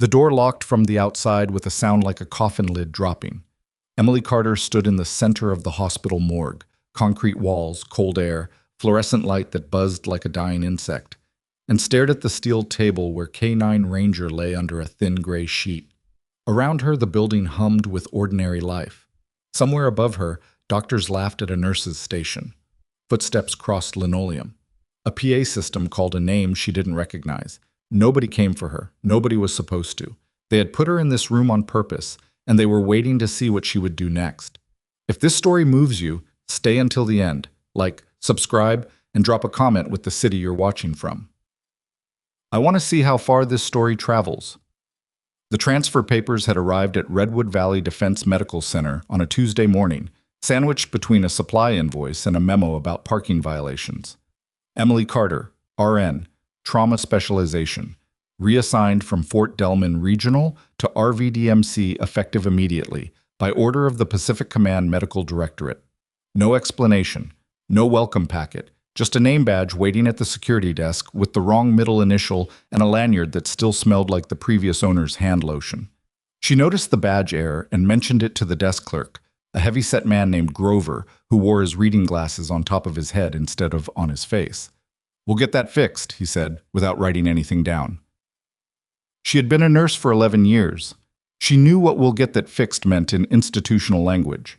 The door locked from the outside with a sound like a coffin lid dropping. Emily Carter stood in the center of the hospital morgue, concrete walls, cold air, fluorescent light that buzzed like a dying insect, and stared at the steel table where K9 Ranger lay under a thin gray sheet. Around her, the building hummed with ordinary life. Somewhere above her, doctors laughed at a nurse's station. Footsteps crossed linoleum. A PA system called a name she didn't recognize. Nobody came for her. Nobody was supposed to. They had put her in this room on purpose, and they were waiting to see what she would do next. If this story moves you, stay until the end. Like, subscribe, and drop a comment with the city you're watching from. I want to see how far this story travels. The transfer papers had arrived at Redwood Valley Defense Medical Center on a Tuesday morning, sandwiched between a supply invoice and a memo about parking violations. Emily Carter, RN, Trauma Specialization, reassigned from Fort Delman Regional to RVDMC effective immediately by order of the Pacific Command Medical Directorate. No explanation, no welcome packet, just a name badge waiting at the security desk with the wrong middle initial and a lanyard that still smelled like the previous owner's hand lotion. She noticed the badge error and mentioned it to the desk clerk, a heavy-set man named Grover who wore his reading glasses on top of his head instead of on his face. "We'll get that fixed," he said, without writing anything down. She had been a nurse for 11 years. She knew what "we'll get that fixed" meant in institutional language.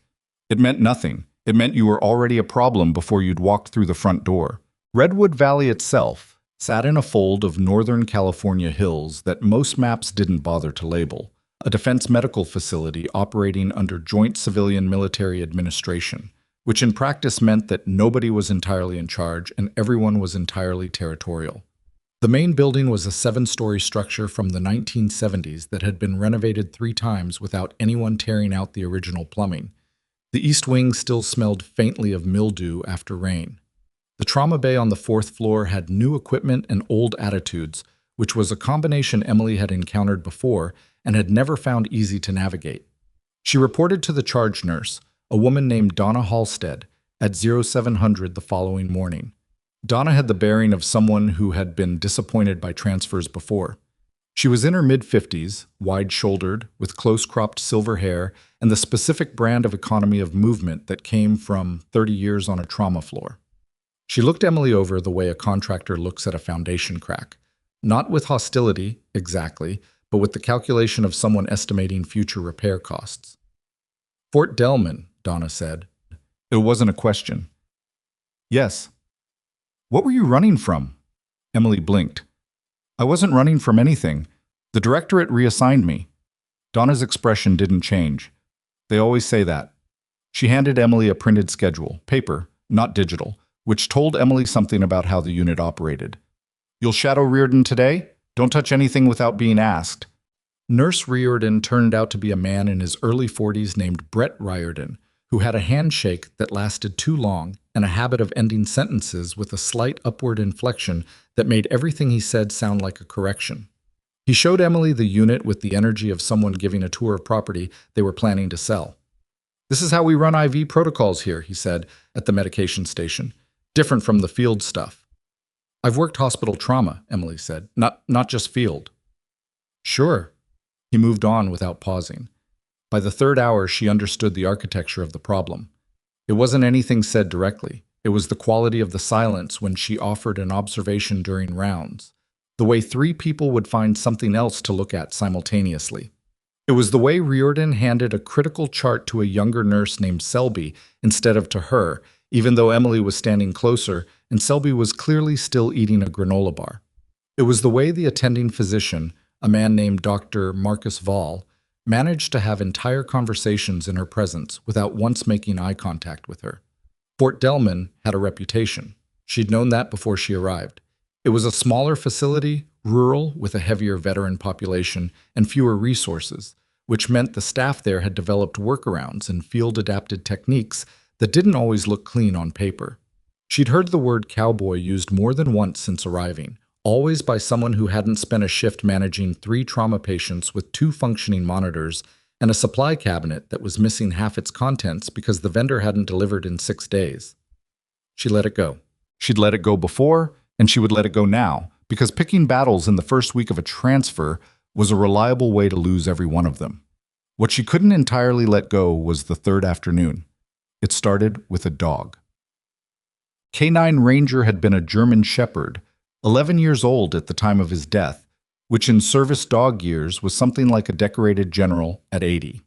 It meant nothing. It meant you were already a problem before you'd walked through the front door. Redwood Valley itself sat in a fold of Northern California hills that most maps didn't bother to label, a defense medical facility operating under Joint Civilian-Military Administration, which in practice meant that nobody was entirely in charge and everyone was entirely territorial. The main building was a 7-story structure from the 1970s that had been renovated 3 times without anyone tearing out the original plumbing. The east wing still smelled faintly of mildew after rain. The trauma bay on the 4th floor had new equipment and old attitudes, which was a combination Emily had encountered before and had never found easy to navigate. She reported to the charge nurse, a woman named Donna Halstead, at 0700 the following morning. Donna had the bearing of someone who had been disappointed by transfers before. She was in her mid-50s, wide-shouldered, with close-cropped silver hair, and the specific brand of economy of movement that came from 30 years on a trauma floor. She looked Emily over the way a contractor looks at a foundation crack, not with hostility, exactly, but with the calculation of someone estimating future repair costs. "Fort Delman," Donna said. It wasn't a question. "Yes." "What were you running from?" Emily blinked. "I wasn't running from anything. The directorate reassigned me." Donna's expression didn't change. "They always say that." She handed Emily a printed schedule, paper, not digital, which told Emily something about how the unit operated. "You'll shadow Riordan today? Don't touch anything without being asked." Nurse Riordan turned out to be a man in his early 40s named Brett Riordan, who had a handshake that lasted too long and a habit of ending sentences with a slight upward inflection that made everything he said sound like a correction. He showed Emily the unit with the energy of someone giving a tour of property they were planning to sell. "This is how we run IV protocols here," he said, at the medication station. "Different from the field stuff." "I've worked hospital trauma," Emily said, not just field." "Sure." He moved on without pausing. By the 3rd hour, she understood the architecture of the problem. It wasn't anything said directly. It was the quality of the silence when she offered an observation during rounds, the way 3 people would find something else to look at simultaneously. It was the way Riordan handed a critical chart to a younger nurse named Selby instead of to her, even though Emily was standing closer and Selby was clearly still eating a granola bar. It was the way the attending physician, a man named Dr. Marcus Vall, managed to have entire conversations in her presence without once making eye contact with her. Fort Delman had a reputation. She'd known that before she arrived. It was a smaller facility, rural, with a heavier veteran population and fewer resources, which meant the staff there had developed workarounds and field-adapted techniques that didn't always look clean on paper. She'd heard the word cowboy used more than once since arriving, always by someone who hadn't spent a shift managing 3 trauma patients with 2 functioning monitors and a supply cabinet that was missing half its contents because the vendor hadn't delivered in 6 days. She let it go. She'd let it go before, and she would let it go now, because picking battles in the first week of a transfer was a reliable way to lose every one of them. What she couldn't entirely let go was the third afternoon. It started with a dog. Canine Ranger had been a German Shepherd, 11 years old at the time of his death, which in service dog years was something like a decorated general at 80.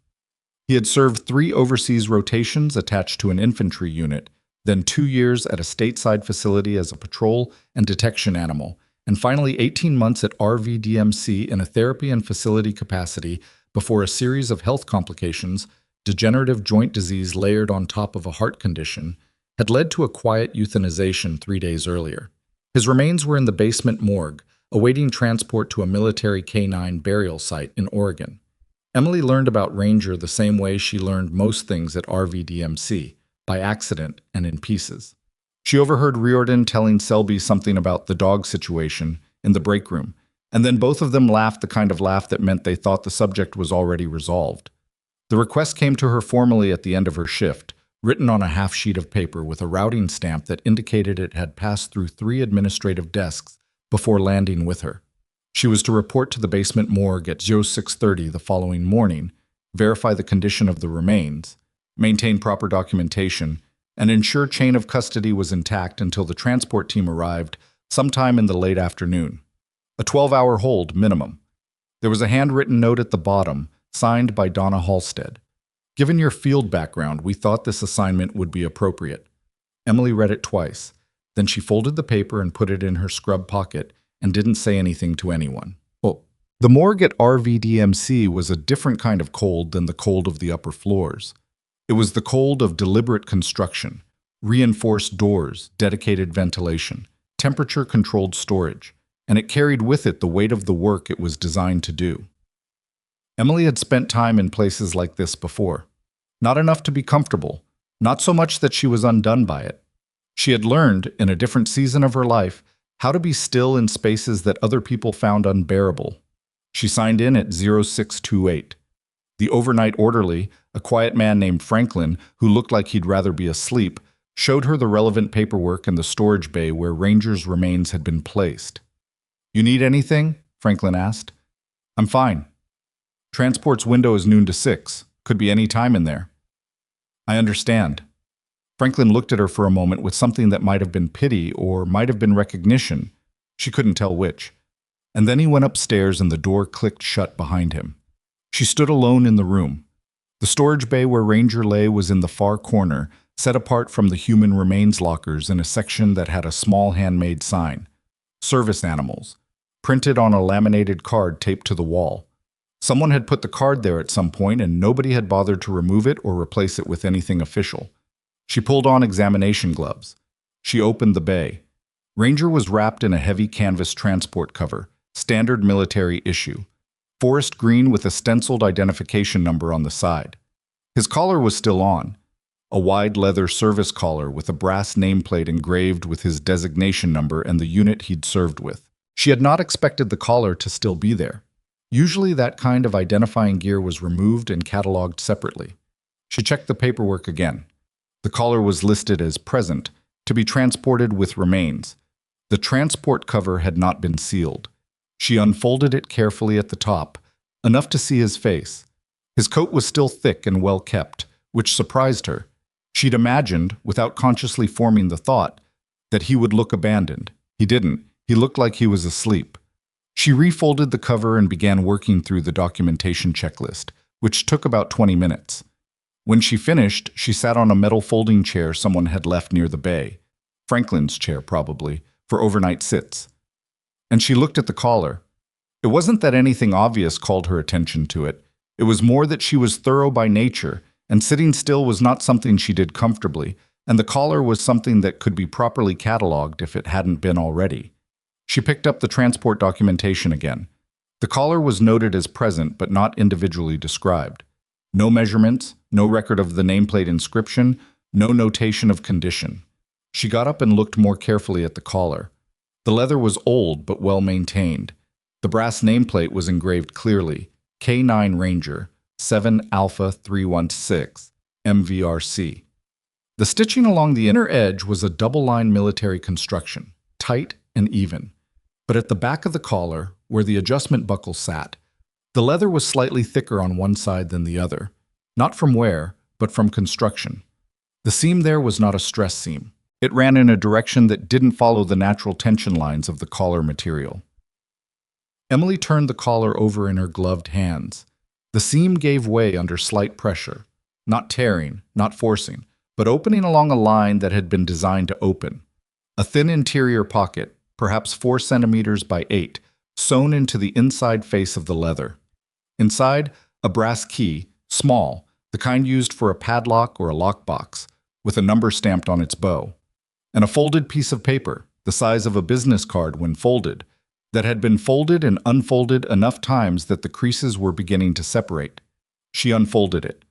He had served 3 overseas rotations attached to an infantry unit, then 2 years at a stateside facility as a patrol and detection animal, and finally 18 months at RVDMC in a therapy and facility capacity before a series of health complications, degenerative joint disease layered on top of a heart condition, had led to a quiet euthanization 3 days earlier. His remains were in the basement morgue, awaiting transport to a military canine burial site in Oregon. Emily learned about Ranger the same way she learned most things at RVDMC, by accident and in pieces. She overheard Riordan telling Selby something about the dog situation in the break room, and then both of them laughed the kind of laugh that meant they thought the subject was already resolved. The request came to her formally at the end of her shift, written on a half sheet of paper with a routing stamp that indicated it had passed through 3 administrative desks before landing with her. She was to report to the basement morgue at 06:30 the following morning, verify the condition of the remains, maintain proper documentation, and ensure chain of custody was intact until the transport team arrived sometime in the late afternoon. A 12-hour hold minimum. There was a handwritten note at the bottom, signed by Donna Halstead. Given your field background, we thought this assignment would be appropriate. Emily read it twice. Then she folded the paper and put it in her scrub pocket and didn't say anything to anyone. Oh, the morgue at RVDMC was a different kind of cold than the cold of the upper floors. It was the cold of deliberate construction, reinforced doors, dedicated ventilation, temperature-controlled storage, and it carried with it the weight of the work it was designed to do. Emily had spent time in places like this before. Not enough to be comfortable, not so much that she was undone by it. She had learned, in a different season of her life, how to be still in spaces that other people found unbearable. She signed in at 0628. The overnight orderly, a quiet man named Franklin, who looked like he'd rather be asleep, showed her the relevant paperwork in the storage bay where Ranger's remains had been placed. "You need anything?" Franklin asked. "I'm fine. Transport's window is noon to 6. Could be any time in there." "I understand." Franklin looked at her for a moment with something that might have been pity or might have been recognition. She couldn't tell which. And then he went upstairs and the door clicked shut behind him. She stood alone in the room. The storage bay where Ranger lay was in the far corner, set apart from the human remains lockers in a section that had a small handmade sign. "Service animals," printed on a laminated card taped to the wall. Someone had put the card there at some point and nobody had bothered to remove it or replace it with anything official. She pulled on examination gloves. She opened the bay. Ranger was wrapped in a heavy canvas transport cover, standard military issue, forest green with a stenciled identification number on the side. His collar was still on, a wide leather service collar with a brass nameplate engraved with his designation number and the unit he'd served with. She had not expected the collar to still be there. Usually that kind of identifying gear was removed and cataloged separately. She checked the paperwork again. The collar was listed as present, to be transported with remains. The transport cover had not been sealed. She unfolded it carefully at the top, enough to see his face. His coat was still thick and well kept, which surprised her. She'd imagined, without consciously forming the thought, that he would look abandoned. He didn't. He looked like he was asleep. She refolded the cover and began working through the documentation checklist, which took about 20 minutes. When she finished, she sat on a metal folding chair someone had left near the bay, Franklin's chair probably, for overnight sits. And she looked at the collar. It wasn't that anything obvious called her attention to it. It was more that she was thorough by nature, and sitting still was not something she did comfortably, and the collar was something that could be properly cataloged if it hadn't been already. She picked up the transport documentation again. The collar was noted as present but not individually described. No measurements, no record of the nameplate inscription, no notation of condition. She got up and looked more carefully at the collar. The leather was old but well maintained. The brass nameplate was engraved clearly, K9 Ranger, 7 Alpha 316, MVRC. The stitching along the inner edge was a double-line military construction, tight and even. But at the back of the collar, where the adjustment buckle sat, The leather was slightly thicker on one side than the other, not from wear, but from construction. The seam there was not a stress seam. It ran in a direction that didn't follow the natural tension lines of the collar material. Emily turned the collar over in her gloved hands. The seam gave way under slight pressure, not tearing, not forcing, but opening along a line that had been designed to open. A thin interior pocket, perhaps 4 centimeters by 8, sewn into the inside face of the leather. Inside, a brass key, small, the kind used for a padlock or a lockbox, with a number stamped on its bow. And a folded piece of paper, the size of a business card when folded, that had been folded and unfolded enough times that the creases were beginning to separate. She unfolded it.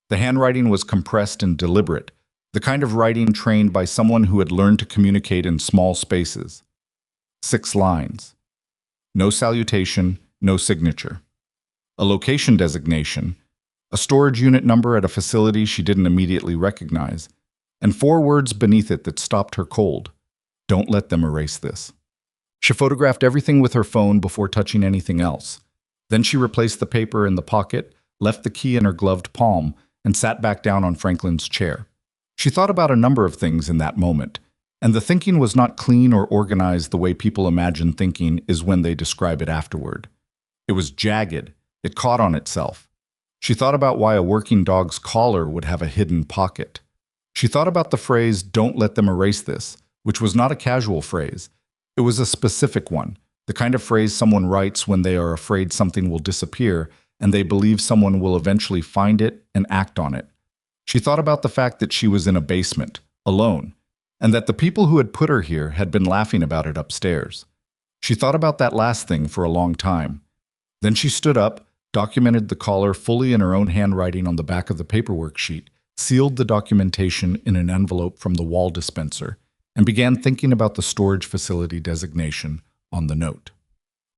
The handwriting was compressed and deliberate, the kind of writing trained by someone who had learned to communicate in small spaces. 6 lines. No salutation, no signature. A location designation, a storage unit number at a facility she didn't immediately recognize, and 4 words beneath it that stopped her cold. Don't let them erase this. She photographed everything with her phone before touching anything else. Then she replaced the paper in the pocket, left the key in her gloved palm, and sat back down on Franklin's chair. She thought about a number of things in that moment, and the thinking was not clean or organized the way people imagine thinking is when they describe it afterward. It was jagged. It caught on itself. She thought about why a working dog's collar would have a hidden pocket. She thought about the phrase, "Don't let them erase this," which was not a casual phrase. It was a specific one, the kind of phrase someone writes when they are afraid something will disappear and they believe someone will eventually find it and act on it. She thought about the fact that she was in a basement, alone, and that the people who had put her here had been laughing about it upstairs. She thought about that last thing for a long time. Then she stood up, documented the collar fully in her own handwriting on the back of the paperwork sheet, sealed the documentation in an envelope from the wall dispenser, and began thinking about the storage facility designation on the note.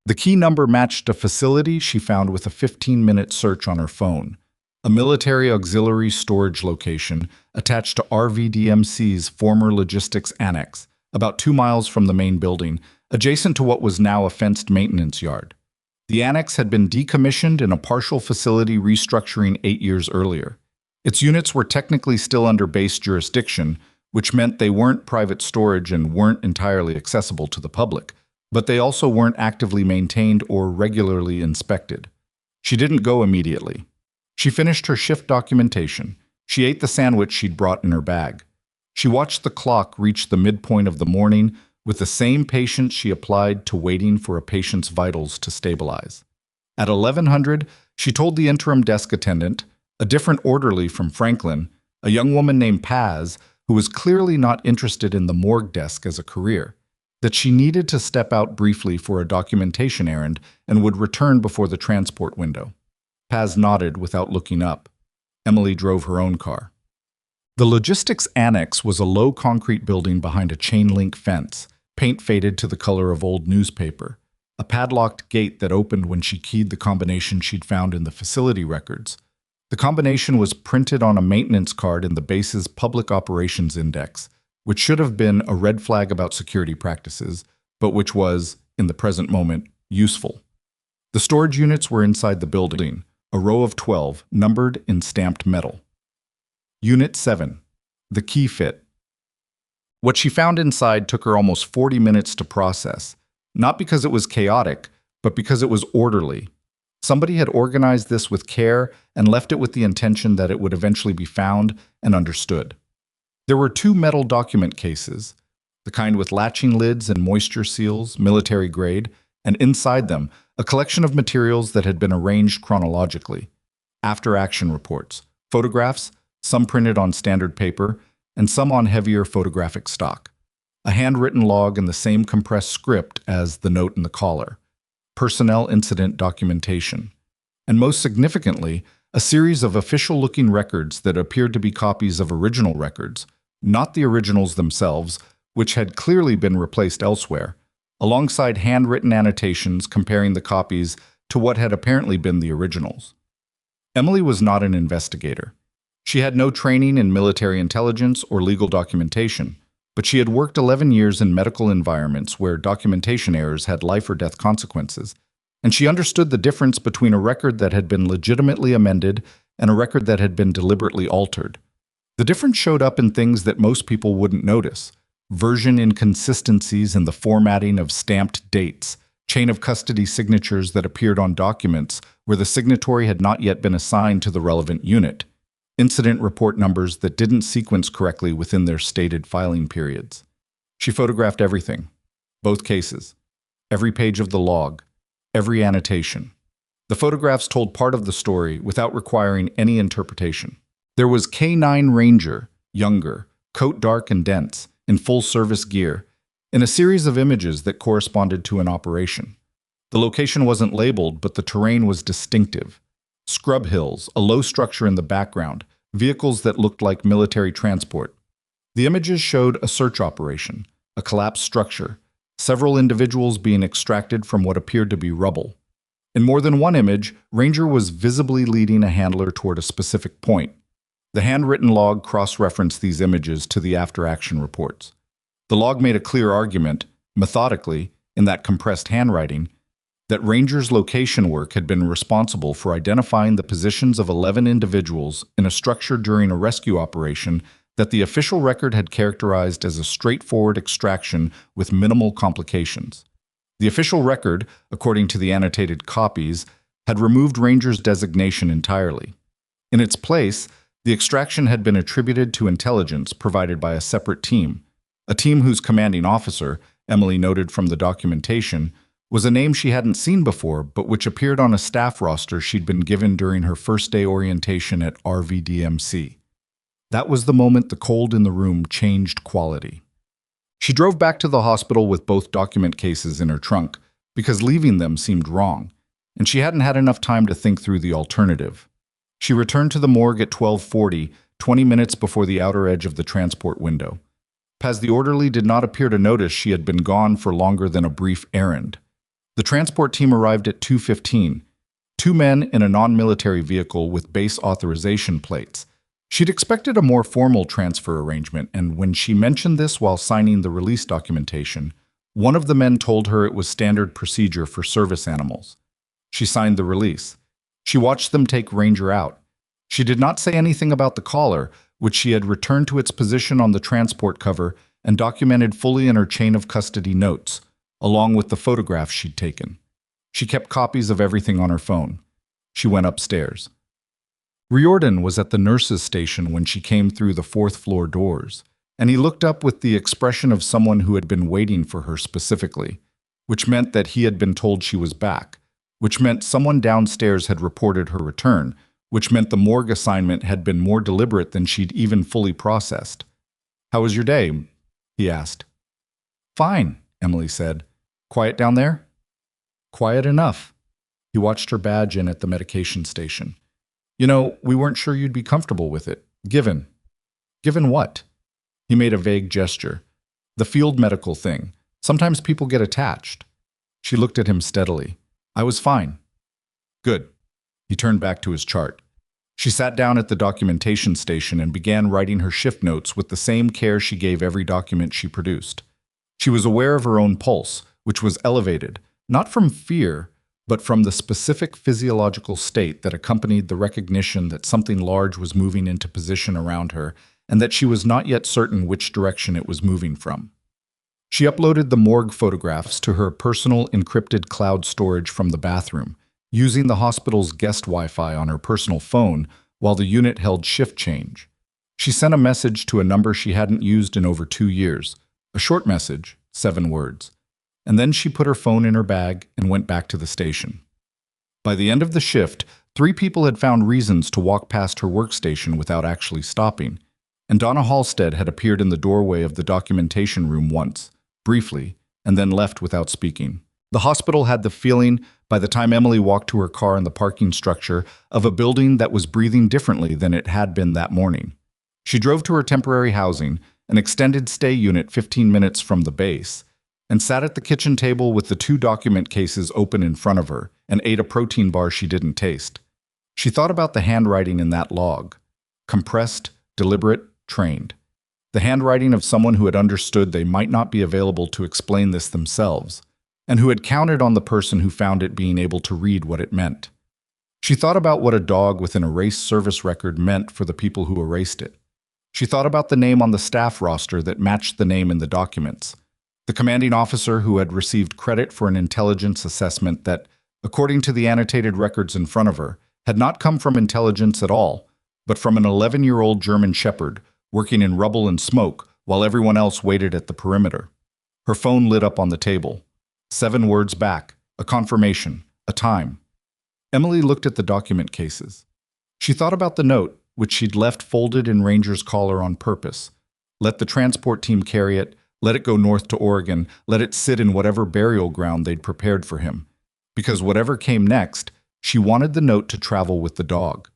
The key number matched a facility she found with a 15-minute search on her phone, a military auxiliary storage location attached to RVDMC's former logistics annex, about 2 miles from the main building, adjacent to what was now a fenced maintenance yard. The annex had been decommissioned in a partial facility restructuring 8 years earlier. Its units were technically still under base jurisdiction, which meant they weren't private storage and weren't entirely accessible to the public, but they also weren't actively maintained or regularly inspected. She didn't go immediately. She finished her shift documentation. She ate the sandwich she'd brought in her bag. She watched the clock reach the midpoint of the morning with the same patience she applied to waiting for a patient's vitals to stabilize. At 1100, she told the interim desk attendant, a different orderly from Franklin, a young woman named Paz, who was clearly not interested in the morgue desk as a career, that she needed to step out briefly for a documentation errand and would return before the transport window. Paz nodded without looking up. Emily drove her own car. The logistics annex was a low concrete building behind a chain-link fence, paint faded to the color of old newspaper, a padlocked gate that opened when she keyed the combination she'd found in the facility records. The combination was printed on a maintenance card in the base's Public Operations Index, which should have been a red flag about security practices, but which was, in the present moment, useful. The storage units were inside the building, a row of 12, numbered in stamped metal. Unit 7. The key fit. What she found inside took her almost 40 minutes to process, not because it was chaotic, but because it was orderly. Somebody had organized this with care and left it with the intention that it would eventually be found and understood. There were 2 metal document cases, the kind with latching lids and moisture seals, military grade, and inside them, a collection of materials that had been arranged chronologically. After-action reports, photographs, some printed on standard paper, and some on heavier photographic stock. A handwritten log in the same compressed script as the note in the collar. Personnel incident documentation. And most significantly, a series of official-looking records that appeared to be copies of original records, not the originals themselves, which had clearly been replaced elsewhere, alongside handwritten annotations comparing the copies to what had apparently been the originals. Emily was not an investigator. She had no training in military intelligence or legal documentation, but she had worked 11 years in medical environments where documentation errors had life or death consequences, and she understood the difference between a record that had been legitimately amended and a record that had been deliberately altered. The difference showed up in things that most people wouldn't notice: version inconsistencies in the formatting of stamped dates, chain of custody signatures that appeared on documents where the signatory had not yet been assigned to the relevant unit, incident report numbers that didn't sequence correctly within their stated filing periods. She photographed everything, both cases, every page of the log, every annotation. The photographs told part of the story without requiring any interpretation. There was K9 Ranger, younger, coat dark and dense, in full service gear, in a series of images that corresponded to an operation. The location wasn't labeled, but the terrain was distinctive. Scrub hills, a low structure in the background, vehicles that looked like military transport. The images showed a search operation, a collapsed structure, several individuals being extracted from what appeared to be rubble. In more than one image, Ranger was visibly leading a handler toward a specific point. The handwritten log cross-referenced these images to the after-action reports. The log made a clear argument, methodically, in that compressed handwriting, that Ranger's location work had been responsible for identifying the positions of 11 individuals in a structure during a rescue operation that the official record had characterized as a straightforward extraction with minimal complications. The official record, according to the annotated copies, had removed Ranger's designation entirely. In its place, the extraction had been attributed to intelligence provided by a separate team, a team whose commanding officer, Emily noted from the documentation, was a name she hadn't seen before, but which appeared on a staff roster she'd been given during her first day orientation at RVDMC. That was the moment the cold in the room changed quality. She drove back to the hospital with both document cases in her trunk, because leaving them seemed wrong, and she hadn't had enough time to think through the alternative. She returned to the morgue at 12:40, 20 minutes before the outer edge of the transport window. Paz the orderly did not appear to notice she had been gone for longer than a brief errand. The transport team arrived at 2:15, two men in a non-military vehicle with base authorization plates. She'd expected a more formal transfer arrangement, and when she mentioned this while signing the release documentation, one of the men told her it was standard procedure for service animals. She signed the release. She watched them take Ranger out. She did not say anything about the collar, which she had returned to its position on the transport cover and documented fully in her chain of custody notes, along with the photographs she'd taken. She kept copies of everything on her phone. She went upstairs. Riordan was at the nurse's station when she came through the fourth-floor doors, and he looked up with the expression of someone who had been waiting for her specifically, which meant that he had been told she was back, which meant someone downstairs had reported her return, which meant the morgue assignment had been more deliberate than she'd even fully processed. "How was your day?" he asked. "Fine," Emily said. "Quiet down there?" "Quiet enough." He watched her badge in at the medication station. "You know, we weren't sure you'd be comfortable with it. Given what?" He made a vague gesture. "The field medical thing. Sometimes people get attached." She looked at him steadily. "I was fine." "Good." He turned back to his chart. She sat down at the documentation station and began writing her shift notes with the same care she gave every document she produced. She was aware of her own pulse, which was elevated, not from fear, but from the specific physiological state that accompanied the recognition that something large was moving into position around her, and that she was not yet certain which direction it was moving from. She uploaded the morgue photographs to her personal encrypted cloud storage from the bathroom, using the hospital's guest Wi-Fi on her personal phone while the unit held shift change. She sent a message to a number she hadn't used in over 2 years, a short message, 7 words. And then she put her phone in her bag and went back to the station. By the end of the shift, 3 people had found reasons to walk past her workstation without actually stopping, and Donna Halstead had appeared in the doorway of the documentation room once, briefly, and then left without speaking. The hospital had the feeling, by the time Emily walked to her car in the parking structure, of a building that was breathing differently than it had been that morning. She drove to her temporary housing, an extended stay unit 15 minutes from the base, and sat at the kitchen table with the 2 document cases open in front of her and ate a protein bar she didn't taste. She thought about the handwriting in that log. Compressed, deliberate, trained. The handwriting of someone who had understood they might not be available to explain this themselves. and who had counted on the person who found it being able to read what it meant. She thought about what a dog with an erased service record meant for the people who erased it. She thought about the name on the staff roster that matched the name in the documents. The commanding officer who had received credit for an intelligence assessment that, according to the annotated records in front of her, had not come from intelligence at all, but from an 11-year-old German shepherd working in rubble and smoke while everyone else waited at the perimeter. Her phone lit up on the table. 7 words back, a confirmation, a time. Emily looked at the document cases. She thought about the note, which she'd left folded in Ranger's collar on purpose. Let the transport team carry it, let it go north to Oregon, let it sit in whatever burial ground they'd prepared for him. Because whatever came next, she wanted the note to travel with the dog.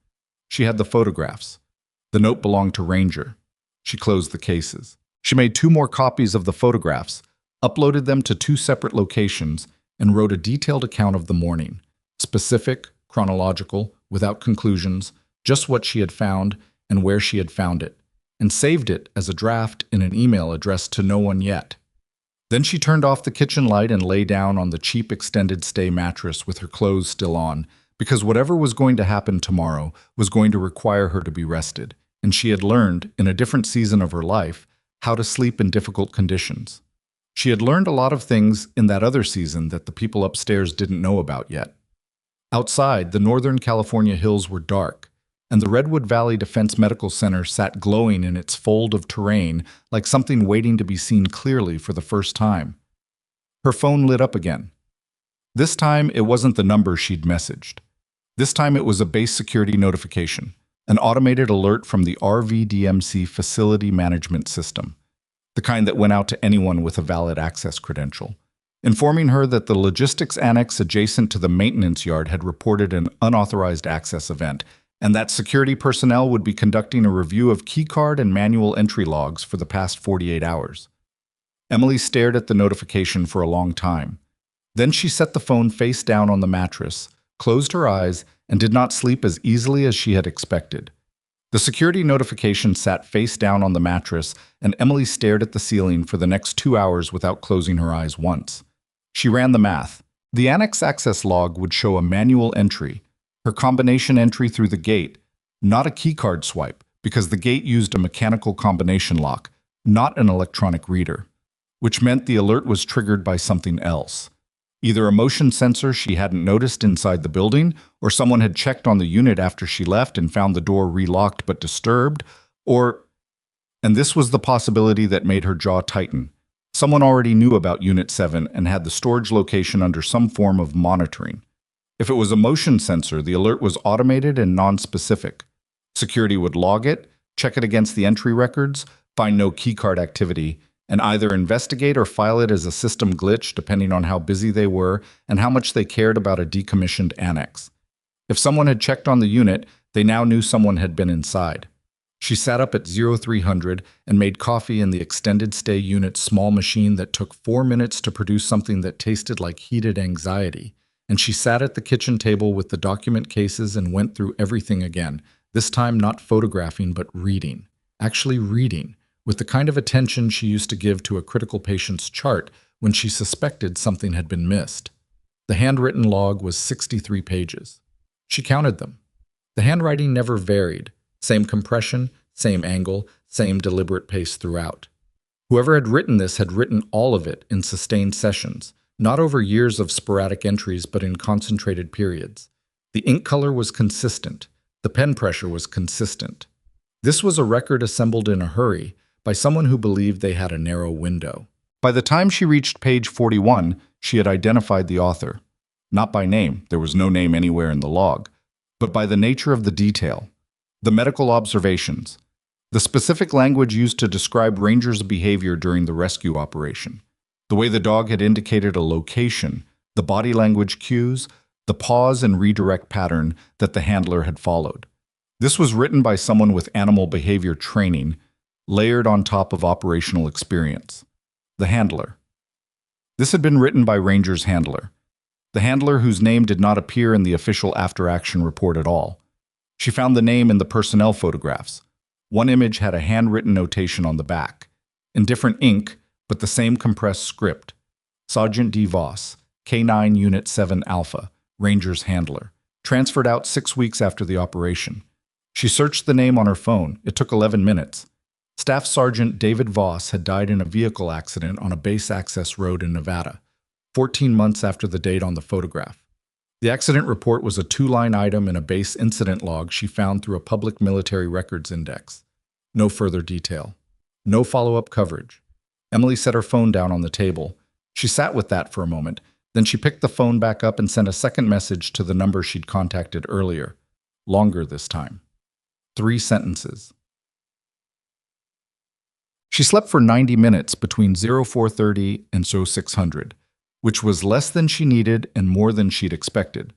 She had the photographs. The note belonged to Ranger. She closed the cases. She made 2 more copies of the photographs, uploaded them to 2 separate locations, and wrote a detailed account of the morning. Specific, chronological, without conclusions, just what she had found and where she had found it, and saved it as a draft in an email addressed to no one yet. Then she turned off the kitchen light and lay down on the cheap extended stay mattress with her clothes still on, because whatever was going to happen tomorrow was going to require her to be rested, and she had learned, in a different season of her life, how to sleep in difficult conditions. She had learned a lot of things in that other season that the people upstairs didn't know about yet. Outside, the Northern California hills were dark, and the Redwood Valley Defense Medical Center sat glowing in its fold of terrain like something waiting to be seen clearly for the first time. Her phone lit up again. This time, it wasn't the number she'd messaged. This time, it was a base security notification, an automated alert from the RVDMC Facility Management System, the kind that went out to anyone with a valid access credential, informing her that the logistics annex adjacent to the maintenance yard had reported an unauthorized access event, and that security personnel would be conducting a review of keycard and manual entry logs for the past 48 hours. Emily stared at the notification for a long time. Then she set the phone face down on the mattress, closed her eyes, and did not sleep as easily as she had expected. The security notification sat face down on the mattress, and Emily stared at the ceiling for the next 2 hours without closing her eyes once. She ran the math. The annex access log would show a manual entry, her combination entry through the gate, not a keycard swipe, because the gate used a mechanical combination lock, not an electronic reader, which meant the alert was triggered by something else. Either a motion sensor she hadn't noticed inside the building, or someone had checked on the unit after she left and found the door relocked but disturbed, and this was the possibility that made her jaw tighten. Someone already knew about Unit 7 and had the storage location under some form of monitoring. If it was a motion sensor, the alert was automated and non-specific. Security would log it, check it against the entry records, find no keycard activity, and either investigate or file it as a system glitch depending on how busy they were and how much they cared about a decommissioned annex. If someone had checked on the unit, they now knew someone had been inside. She sat up at 0300 and made coffee in the extended stay unit's small machine that took 4 minutes to produce something that tasted like heated anxiety. And she sat at the kitchen table with the document cases and went through everything again, this time not photographing but reading. Actually reading, with the kind of attention she used to give to a critical patient's chart when she suspected something had been missed. The handwritten log was 63 pages. She counted them. The handwriting never varied. Same compression, same angle, same deliberate pace throughout. Whoever had written this had written all of it in sustained sessions, not over years of sporadic entries but in concentrated periods. The ink color was consistent. The pen pressure was consistent. This was a record assembled in a hurry by someone who believed they had a narrow window. By the time she reached page 41, she had identified the author. Not by name, there was no name anywhere in the log, but by the nature of the detail. The medical observations. The specific language used to describe Ranger's behavior during the rescue operation. The way the dog had indicated a location, the body language cues, the pause and redirect pattern that the handler had followed. This was written by someone with animal behavior training, layered on top of operational experience. The handler. This had been written by Ranger's handler. The handler whose name did not appear in the official after-action report at all. She found the name in the personnel photographs. One image had a handwritten notation on the back, in different ink, but the same compressed script. Sergeant D. Voss, K9 Unit 7 Alpha, Ranger's handler. Transferred out 6 weeks after the operation. She searched the name on her phone. It took 11 minutes. Staff Sergeant David Voss had died in a vehicle accident on a base access road in Nevada, 14 months after the date on the photograph. The accident report was a 2-line item in a base incident log she found through a public military records index. No further detail. No follow-up coverage. Emily set her phone down on the table. She sat with that for a moment. Then she picked the phone back up and sent a second message to the number she'd contacted earlier. Longer this time. 3 sentences. She slept for 90 minutes between 0430 and 0600, which was less than she needed and more than she'd expected.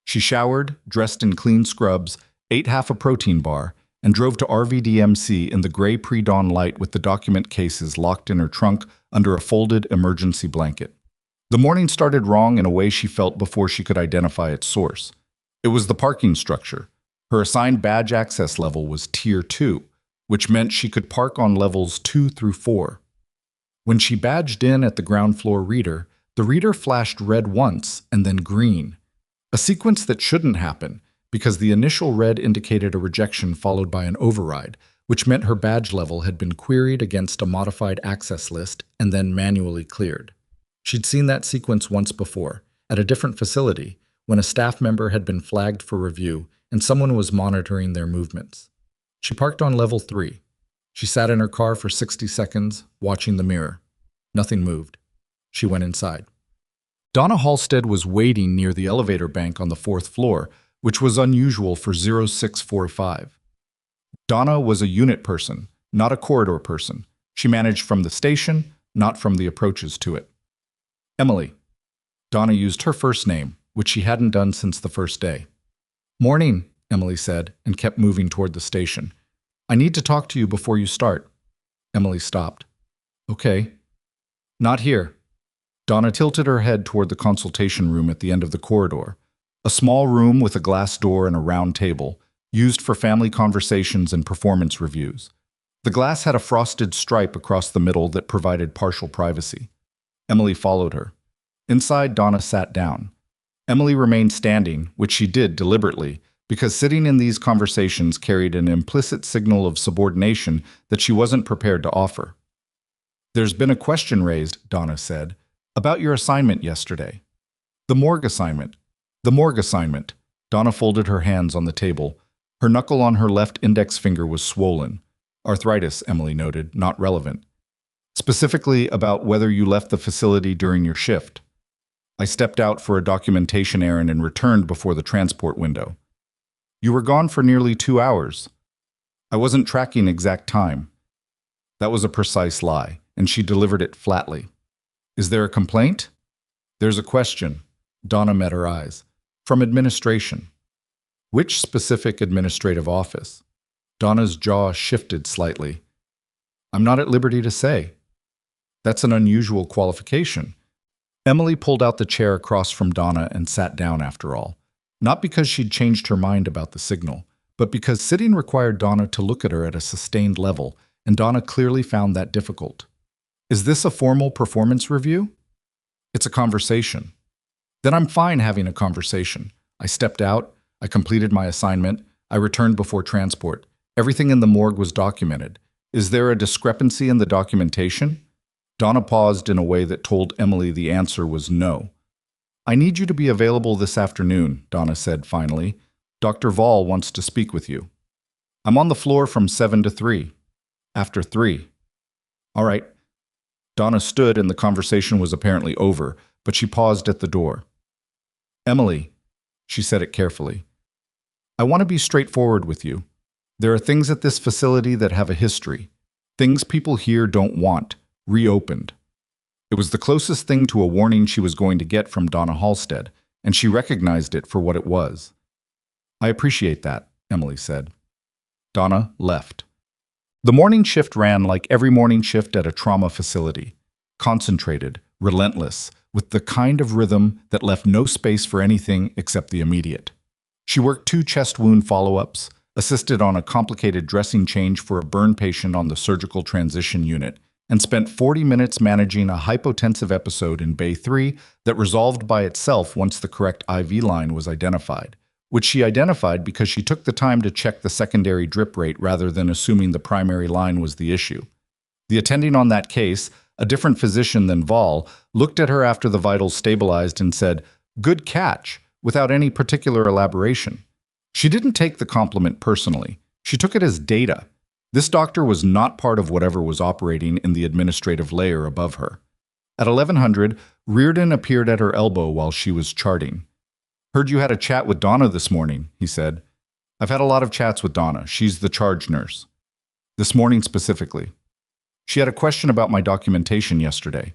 She showered, dressed in clean scrubs, ate half a protein bar, and drove to RVDMC in the gray pre-dawn light with the document cases locked in her trunk under a folded emergency blanket. The morning started wrong in a way she felt before she could identify its source. It was the parking structure. Her assigned badge access level was Tier 2, which meant she could park on levels 2 through 4. When she badged in at the ground floor reader, the reader flashed red once and then green, a sequence that shouldn't happen because the initial red indicated a rejection followed by an override, which meant her badge level had been queried against a modified access list and then manually cleared. She'd seen that sequence once before, at a different facility, when a staff member had been flagged for review and someone was monitoring their movements. She parked on level 3. She sat in her car for 60 seconds, watching the mirror. Nothing moved. She went inside. Donna Halstead was waiting near the elevator bank on the 4th floor, which was unusual for 0645. Donna was a unit person, not a corridor person. She managed from the station, not from the approaches to it. Emily. Donna used her first name, which she hadn't done since the first day. Morning, Emily said, and kept moving toward the station. I need to talk to you before you start. Emily stopped. Okay. Not here. Donna tilted her head toward the consultation room at the end of the corridor, a small room with a glass door and a round table, used for family conversations and performance reviews. The glass had a frosted stripe across the middle that provided partial privacy. Emily followed her. Inside, Donna sat down. Emily remained standing, which she did deliberately, because sitting in these conversations carried an implicit signal of subordination that she wasn't prepared to offer. There's been a question raised, Donna said, about your assignment yesterday. The morgue assignment. The morgue assignment. Donna folded her hands on the table. Her knuckle on her left index finger was swollen. Arthritis, Emily noted, not relevant. Specifically about whether you left the facility during your shift. I stepped out for a documentation errand and returned before the transport window. You were gone for nearly 2 hours. I wasn't tracking exact time. That was a precise lie, and she delivered it flatly. Is there a complaint? There's a question. Donna met her eyes. From administration. Which specific administrative office? Donna's jaw shifted slightly. I'm not at liberty to say. That's an unusual qualification. Emily pulled out the chair across from Donna and sat down after all. Not because she'd changed her mind about the signal, but because sitting required Donna to look at her at a sustained level, and Donna clearly found that difficult. Is this a formal performance review? It's a conversation. Then I'm fine having a conversation. I stepped out, I completed my assignment, I returned before transport. Everything in the morgue was documented. Is there a discrepancy in the documentation? Donna paused in a way that told Emily the answer was no. I need you to be available this afternoon, Donna said finally. Dr. Vall wants to speak with you. I'm on the floor from 7 to 3. After 3. All right. Donna stood and the conversation was apparently over, but she paused at the door. Emily, she said it carefully, I want to be straightforward with you. There are things at this facility that have a history. Things people here don't want. Reopened. It was the closest thing to a warning she was going to get from Donna Halstead, and she recognized it for what it was. I appreciate that, Emily said. Donna left. The morning shift ran like every morning shift at a trauma facility. Concentrated, relentless, with the kind of rhythm that left no space for anything except the immediate. She worked 2 chest wound follow-ups, assisted on a complicated dressing change for a burn patient on the surgical transition unit, and spent 40 minutes managing a hypotensive episode in Bay 3 that resolved by itself once the correct IV line was identified, which she identified because she took the time to check the secondary drip rate rather than assuming the primary line was the issue. The attending on that case, a different physician than Vol, looked at her after the vitals stabilized and said, "Good catch," without any particular elaboration. She didn't take the compliment personally. She took it as data. This doctor was not part of whatever was operating in the administrative layer above her. At 1100, Reardon appeared at her elbow while she was charting. "Heard you had a chat with Donna this morning," he said. "I've had a lot of chats with Donna. She's the charge nurse." "This morning specifically." "She had a question about my documentation yesterday."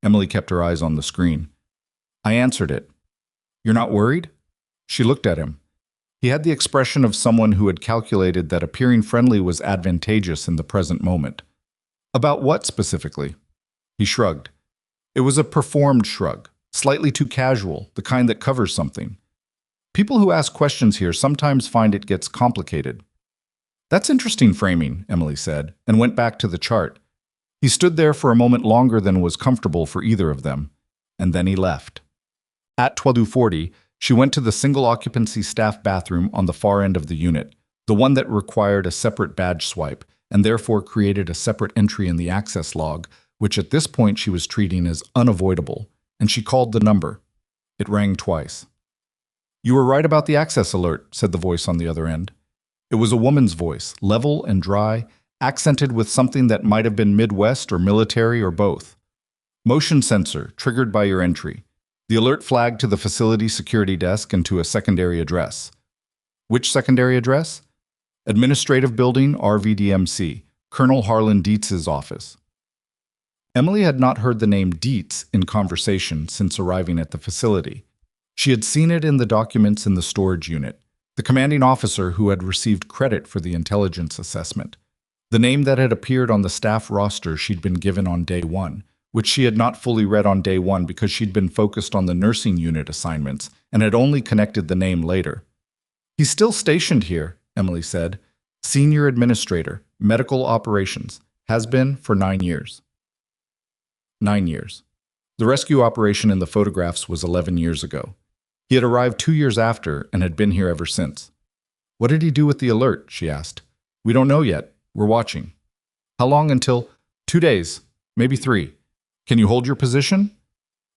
Emily kept her eyes on the screen. "I answered it." "You're not worried?" She looked at him. He had the expression of someone who had calculated that appearing friendly was advantageous in the present moment. "About what specifically?" He shrugged. It was a performed shrug, slightly too casual, the kind that covers something. People who ask questions here sometimes find it gets complicated. "That's interesting framing," Emily said, and went back to the chart. He stood there for a moment longer than was comfortable for either of them, and then he left. At 12:40, she went to the single-occupancy staff bathroom on the far end of the unit, the one that required a separate badge swipe, and therefore created a separate entry in the access log, which at this point she was treating as unavoidable, and she called the number. It rang twice. "You were right about the access alert," said the voice on the other end. It was a woman's voice, level and dry, accented with something that might have been Midwest or military or both. "Motion sensor, triggered by your entry. The alert flagged to the facility security desk and to a secondary address." "Which secondary address?" "Administrative Building, RVDMC, Colonel Harlan Dietz's office." Emily had not heard the name Dietz in conversation since arriving at the facility. She had seen it in the documents in the storage unit, the commanding officer who had received credit for the intelligence assessment. The name that had appeared on the staff roster she'd been given on day one, which she had not fully read on day one because she'd been focused on the nursing unit assignments and had only connected the name later. "He's still stationed here," Emily said. "Senior Administrator, Medical Operations, has been for 9 years. 9 years. The rescue operation in the photographs was 11 years ago. He had arrived 2 years after and had been here ever since." "What did he do with the alert?" she asked. "We don't know yet. We're watching." "How long until—" "2 days, maybe 3. Can you hold your position?"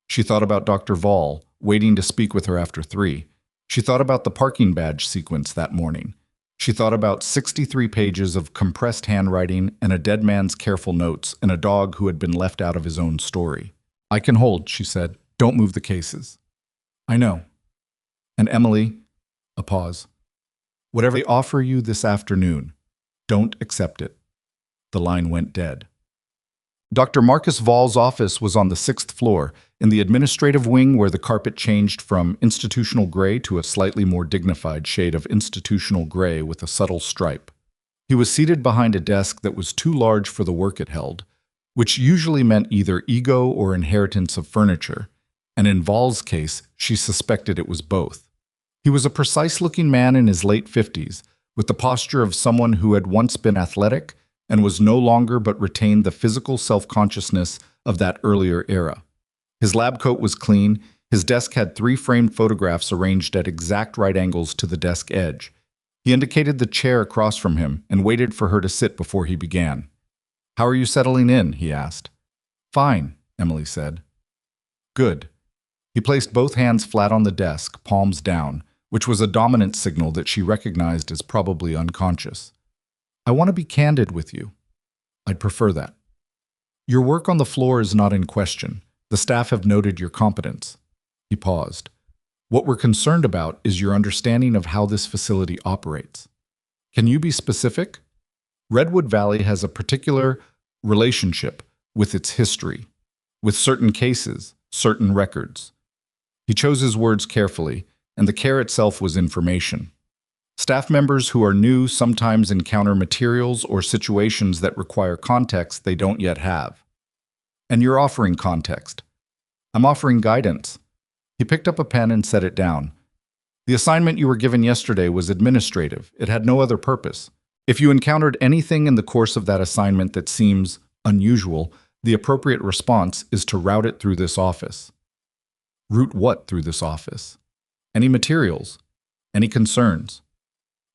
She thought about Dr. Vol, waiting to speak with her after 3. She thought about the parking badge sequence that morning. She thought about 63 pages of compressed handwriting and a dead man's careful notes and a dog who had been left out of his own story. "I can hold," she said. "Don't move the cases." "I know." "And Emily," a pause, "whatever they offer you this afternoon, don't accept it." The line went dead. Dr. Marcus Vol's office was on the 6th floor, in the administrative wing where the carpet changed from institutional gray to a slightly more dignified shade of institutional gray with a subtle stripe. He was seated behind a desk that was too large for the work it held, which usually meant either ego or inheritance of furniture, and in Vol's case, she suspected it was both. He was a precise-looking man in his late 50s, with the posture of someone who had once been athletic and was no longer but retained the physical self-consciousness of that earlier era. His lab coat was clean, his desk had 3 framed photographs arranged at exact right angles to the desk edge. He indicated the chair across from him and waited for her to sit before he began. "How are you settling in?" he asked. "Fine," Emily said. "Good." He placed both hands flat on the desk, palms down, which was a dominant signal that she recognized as probably unconscious. "I want to be candid with you. I'd prefer that. Your work on the floor is not in question. The staff have noted your competence." He paused. "What we're concerned about is your understanding of how this facility operates. Can you be specific? Redwood Valley has a particular relationship with its history, with certain cases, certain records." He chose his words carefully, and the care itself was information. Staff members who are new sometimes encounter materials or situations that require context they don't yet have. "And you're offering context." "I'm offering guidance." He picked up a pen and set it down. "The assignment you were given yesterday was administrative. It had no other purpose. If you encountered anything in the course of that assignment that seems unusual, the appropriate response is to route it through this office. Route what through this office? Any materials? Any concerns?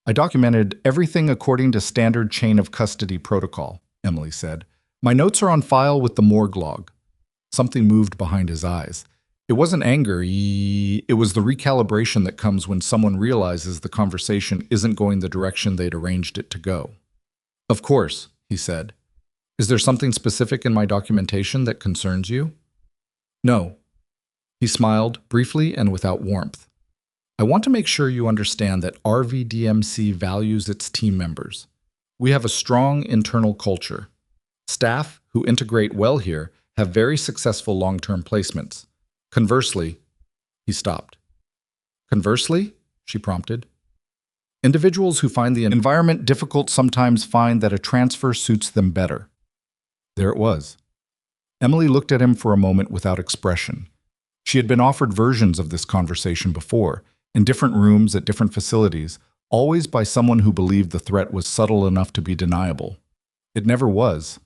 I documented everything according to standard chain of custody protocol, Emily said. My notes are on file with the morgue log. Something moved behind his eyes. It wasn't anger, it was the recalibration that comes when someone realizes the conversation isn't going the direction they'd arranged it to go. Of course, he said. Is there something specific in my documentation that concerns you? No. He smiled, briefly and without warmth. I want to make sure you understand that RVDMC values its team members. We have a strong internal culture. Staff who integrate well here have very successful long-term placements. Conversely, he stopped. Conversely, she prompted. Individuals who find the environment difficult sometimes find that a transfer suits them better. There it was. Emily looked at him for a moment without expression. She had been offered versions of this conversation before, in different rooms at different facilities, always by someone who believed the threat was subtle enough to be deniable. It never was.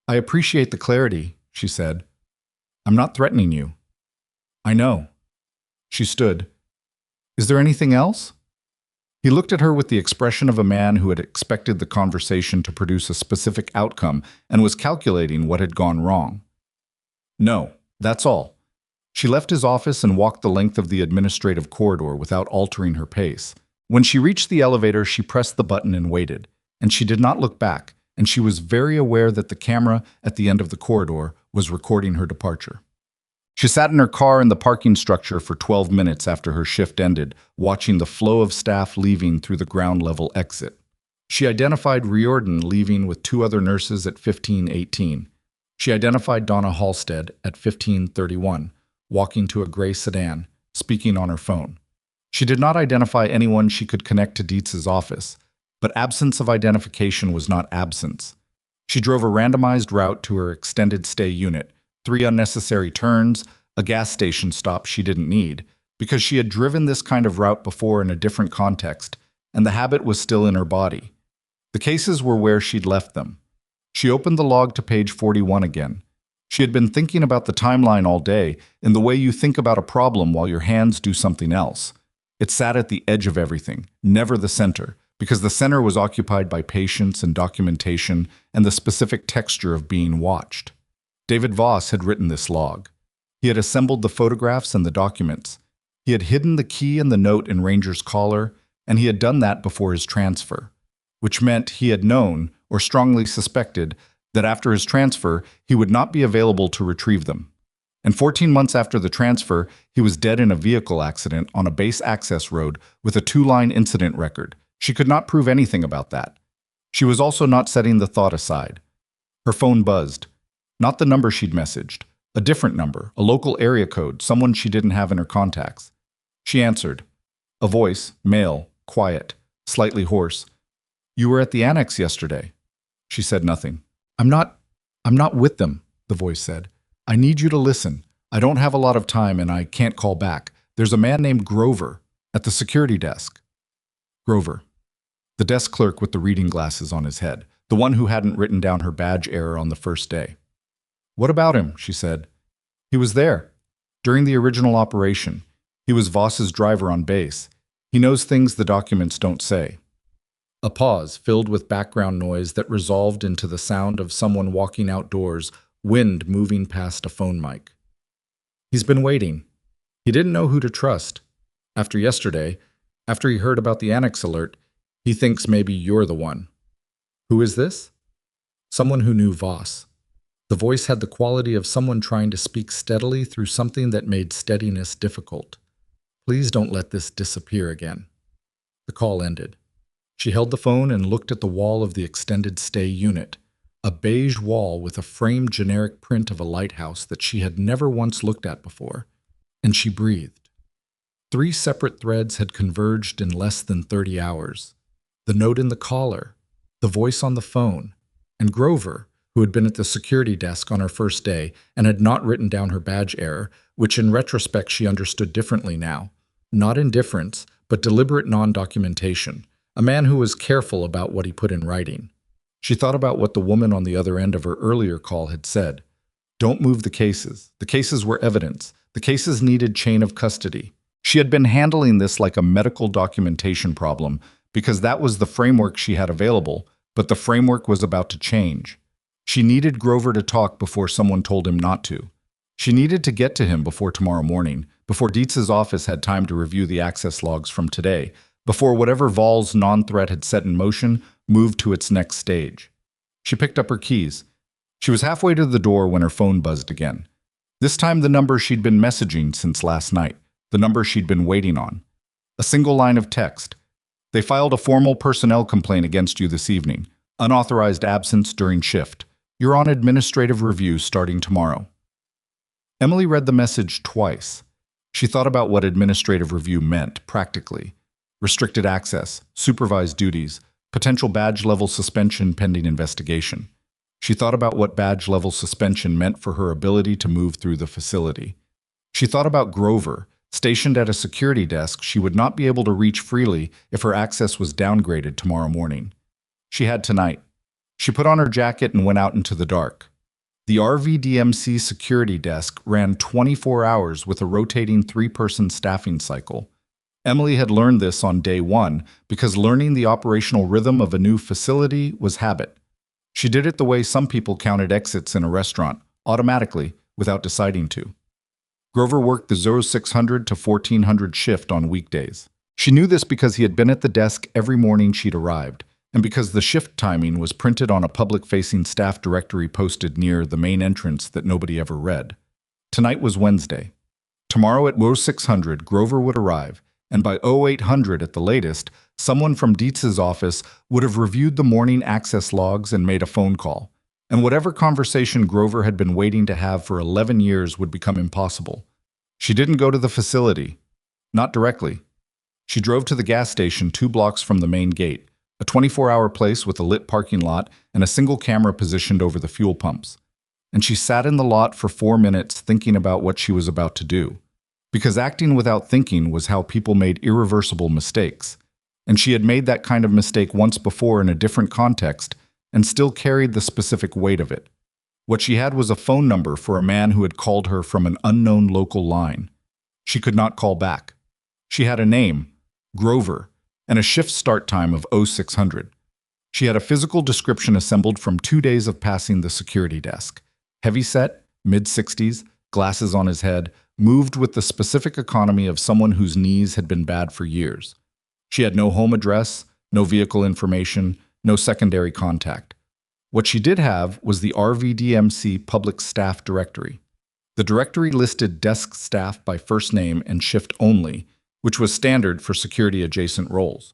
I appreciate the clarity, she said. I'm not threatening you. I know. She stood. Is there anything else? He looked at her with the expression of a man who had expected the conversation to produce a specific outcome and was calculating what had gone wrong. No, that's all. She left his office and walked the length of the administrative corridor without altering her pace. When she reached the elevator, she pressed the button and waited, and she did not look back, and she was very aware that the camera at the end of the corridor was recording her departure. She sat in her car in the parking structure for 12 minutes after her shift ended, watching the flow of staff leaving through the ground-level exit. She identified Riordan leaving with 2 other nurses at 15:18. She identified Donna Halstead at 15:31, walking to a gray sedan, speaking on her phone. She did not identify anyone she could connect to Dietz's office, but absence of identification was not absence. She drove a randomized route to her extended stay unit, 3 unnecessary turns, a gas station stop she didn't need, because she had driven this kind of route before in a different context, and the habit was still in her body. The cases were where she'd left them. She opened the log to page 41 again. She had been thinking about the timeline all day, in the way you think about a problem while your hands do something else. It sat at the edge of everything, never the center, because the center was occupied by patience and documentation and the specific texture of being watched. David Voss had written this log. He had assembled the photographs and the documents. He had hidden the key and the note in Ranger's collar, and he had done that before his transfer, which meant he had known, or strongly suspected, that after his transfer, he would not be available to retrieve them. And 14 months after the transfer, he was dead in a vehicle accident on a base access road with a 2-line incident record. She could not prove anything about that. She was also not setting the thought aside. Her phone buzzed. Not the number she'd messaged. A different number, a local area code, someone she didn't have in her contacts. She answered. A voice, male, quiet, slightly hoarse. You were at the annex yesterday. She said nothing. I'm not with them, the voice said. I need you to listen. I don't have a lot of time and I can't call back. There's a man named Grover at the security desk. Grover. The desk clerk with the reading glasses on his head, the one who hadn't written down her badge error on the first day. What about him? She said. He was there. During the original operation. He was Voss's driver on base. He knows things the documents don't say. A pause filled with background noise that resolved into the sound of someone walking outdoors, wind moving past a phone mic. He's been waiting. He didn't know who to trust. After yesterday, after he heard about the annex alert, he thinks maybe you're the one. Who is this? Someone who knew Voss. The voice had the quality of someone trying to speak steadily through something that made steadiness difficult. Please don't let this disappear again. The call ended. She held the phone and looked at the wall of the extended stay unit, a beige wall with a framed generic print of a lighthouse that she had never once looked at before, and she breathed. 3 separate threads had converged in less than 30 hours. The note in the collar, the voice on the phone, and Grover, who had been at the security desk on her first day and had not written down her badge error, which in retrospect she understood differently now. Not indifference, but deliberate non-documentation. A man who was careful about what he put in writing. She thought about what the woman on the other end of her earlier call had said. Don't move the cases. The cases were evidence. The cases needed chain of custody. She had been handling this like a medical documentation problem because that was the framework she had available, but the framework was about to change. She needed Grover to talk before someone told him not to. She needed to get to him before tomorrow morning, before Dietz's office had time to review the access logs from today, before whatever Vol's non-threat had set in motion moved to its next stage. She picked up her keys. She was halfway to the door when her phone buzzed again. This time the number she'd been messaging since last night, the number she'd been waiting on. A single line of text. They filed a formal personnel complaint against you this evening. Unauthorized absence during shift. You're on administrative review starting tomorrow. Emily read the message twice. She thought about what administrative review meant, practically. Restricted access, supervised duties, potential badge-level suspension pending investigation. She thought about what badge-level suspension meant for her ability to move through the facility. She thought about Grover, stationed at a security desk she would not be able to reach freely if her access was downgraded tomorrow morning. She had tonight. She put on her jacket and went out into the dark. The RVDMC security desk ran 24 hours with a rotating 3-person staffing cycle. Emily had learned this on day 1 because learning the operational rhythm of a new facility was habit. She did it the way some people counted exits in a restaurant, automatically, without deciding to. Grover worked the 0600 to 1400 shift on weekdays. She knew this because he had been at the desk every morning she'd arrived, and because the shift timing was printed on a public-facing staff directory posted near the main entrance that nobody ever read. Tonight was Wednesday. Tomorrow at 0600, Grover would arrive, and by 0800 at the latest, someone from Dietz's office would have reviewed the morning access logs and made a phone call. And whatever conversation Grover had been waiting to have for 11 years would become impossible. She didn't go to the facility. Not directly. She drove to the gas station 2 blocks from the main gate, a 24-hour place with a lit parking lot and a single camera positioned over the fuel pumps. And she sat in the lot for 4 minutes thinking about what she was about to do. Because acting without thinking was how people made irreversible mistakes. And she had made that kind of mistake once before in a different context and still carried the specific weight of it. What she had was a phone number for a man who had called her from an unknown local line. She could not call back. She had a name, Grover, and a shift start time of 0600. She had a physical description assembled from 2 days of passing the security desk. Heavyset, mid-60s, glasses on his head, moved with the specific economy of someone whose knees had been bad for years. She had no home address, no vehicle information, no secondary contact. What she did have was the RVDMC Public Staff Directory. The directory listed desk staff by first name and shift only, which was standard for security-adjacent roles.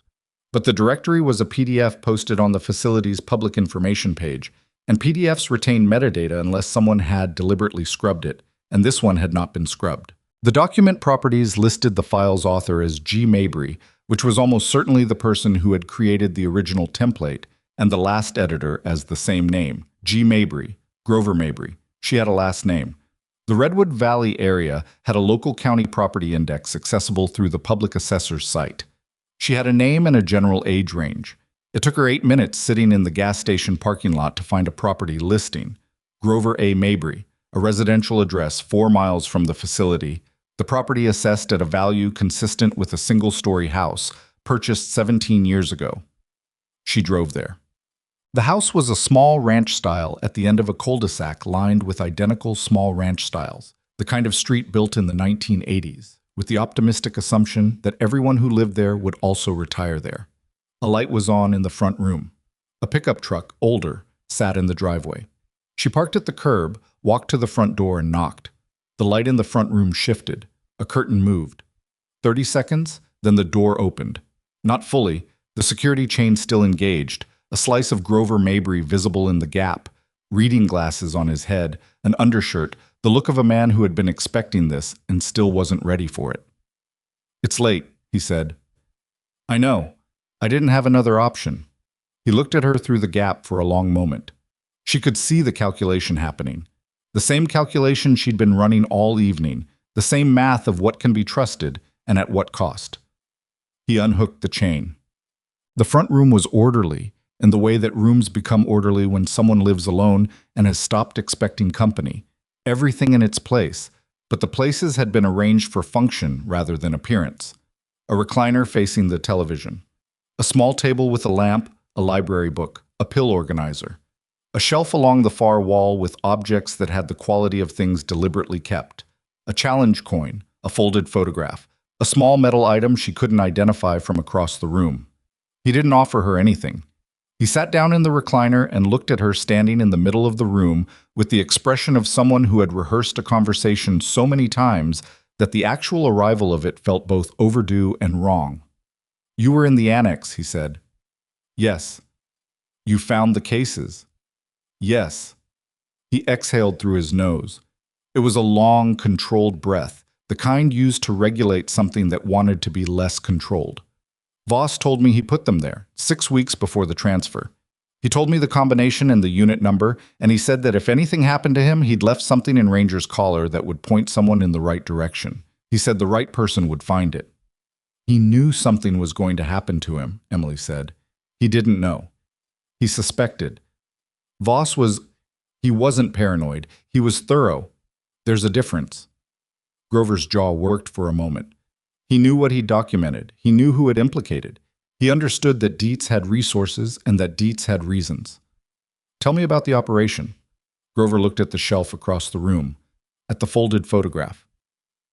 But the directory was a PDF posted on the facility's public information page, and PDFs retain metadata unless someone had deliberately scrubbed it, and this one had not been scrubbed. The document properties listed the file's author as G. Mabry, which was almost certainly the person who had created the original template, and the last editor as the same name, G. Mabry, Grover Mabry. She had a last name. The Redwood Valley area had a local county property index accessible through the public assessor's site. She had a name and a general age range. It took her 8 minutes sitting in the gas station parking lot to find a property listing. Grover A. Mabry, a residential address 4 miles from the facility. The property assessed at a value consistent with a single-story house, purchased 17 years ago. She drove there. The house was a small ranch style at the end of a cul-de-sac lined with identical small ranch styles, the kind of street built in the 1980s, with the optimistic assumption that everyone who lived there would also retire there. A light was on in the front room. A pickup truck, older, sat in the driveway. She parked at the curb, walked to the front door and knocked. The light in the front room shifted. A curtain moved. 30 seconds, then the door opened. Not fully, the security chain still engaged, a slice of Grover Mabry visible in the gap, reading glasses on his head, an undershirt, the look of a man who had been expecting this and still wasn't ready for it. "It's late," he said. "I know. I didn't have another option." He looked at her through the gap for a long moment. She could see the calculation happening. The same calculation she'd been running all evening, the same math of what can be trusted and at what cost. He unhooked the chain. The front room was orderly, and the way that rooms become orderly when someone lives alone and has stopped expecting company. Everything in its place, but the places had been arranged for function rather than appearance. A recliner facing the television. A small table with a lamp, a library book, a pill organizer. A shelf along the far wall with objects that had the quality of things deliberately kept. A challenge coin, a folded photograph, a small metal item she couldn't identify from across the room. He didn't offer her anything. He sat down in the recliner and looked at her standing in the middle of the room with the expression of someone who had rehearsed a conversation so many times that the actual arrival of it felt both overdue and wrong. "You were in the annex," he said. "Yes." "You found the cases?" "Yes." He exhaled through his nose. It was a long, controlled breath, the kind used to regulate something that wanted to be less controlled. "Voss told me he put them there, 6 weeks before the transfer. He told me the combination and the unit number, and he said that if anything happened to him, he'd left something in Ranger's collar that would point someone in the right direction. He said the right person would find it." "He knew something was going to happen to him," Emily said. "He didn't know. He suspected. He wasn't paranoid. He was thorough. There's a difference." Grover's jaw worked for a moment. He knew what he documented. He knew who it implicated. He understood that Dietz had resources and that Dietz had reasons. "Tell me about the operation." Grover looked at the shelf across the room, at the folded photograph.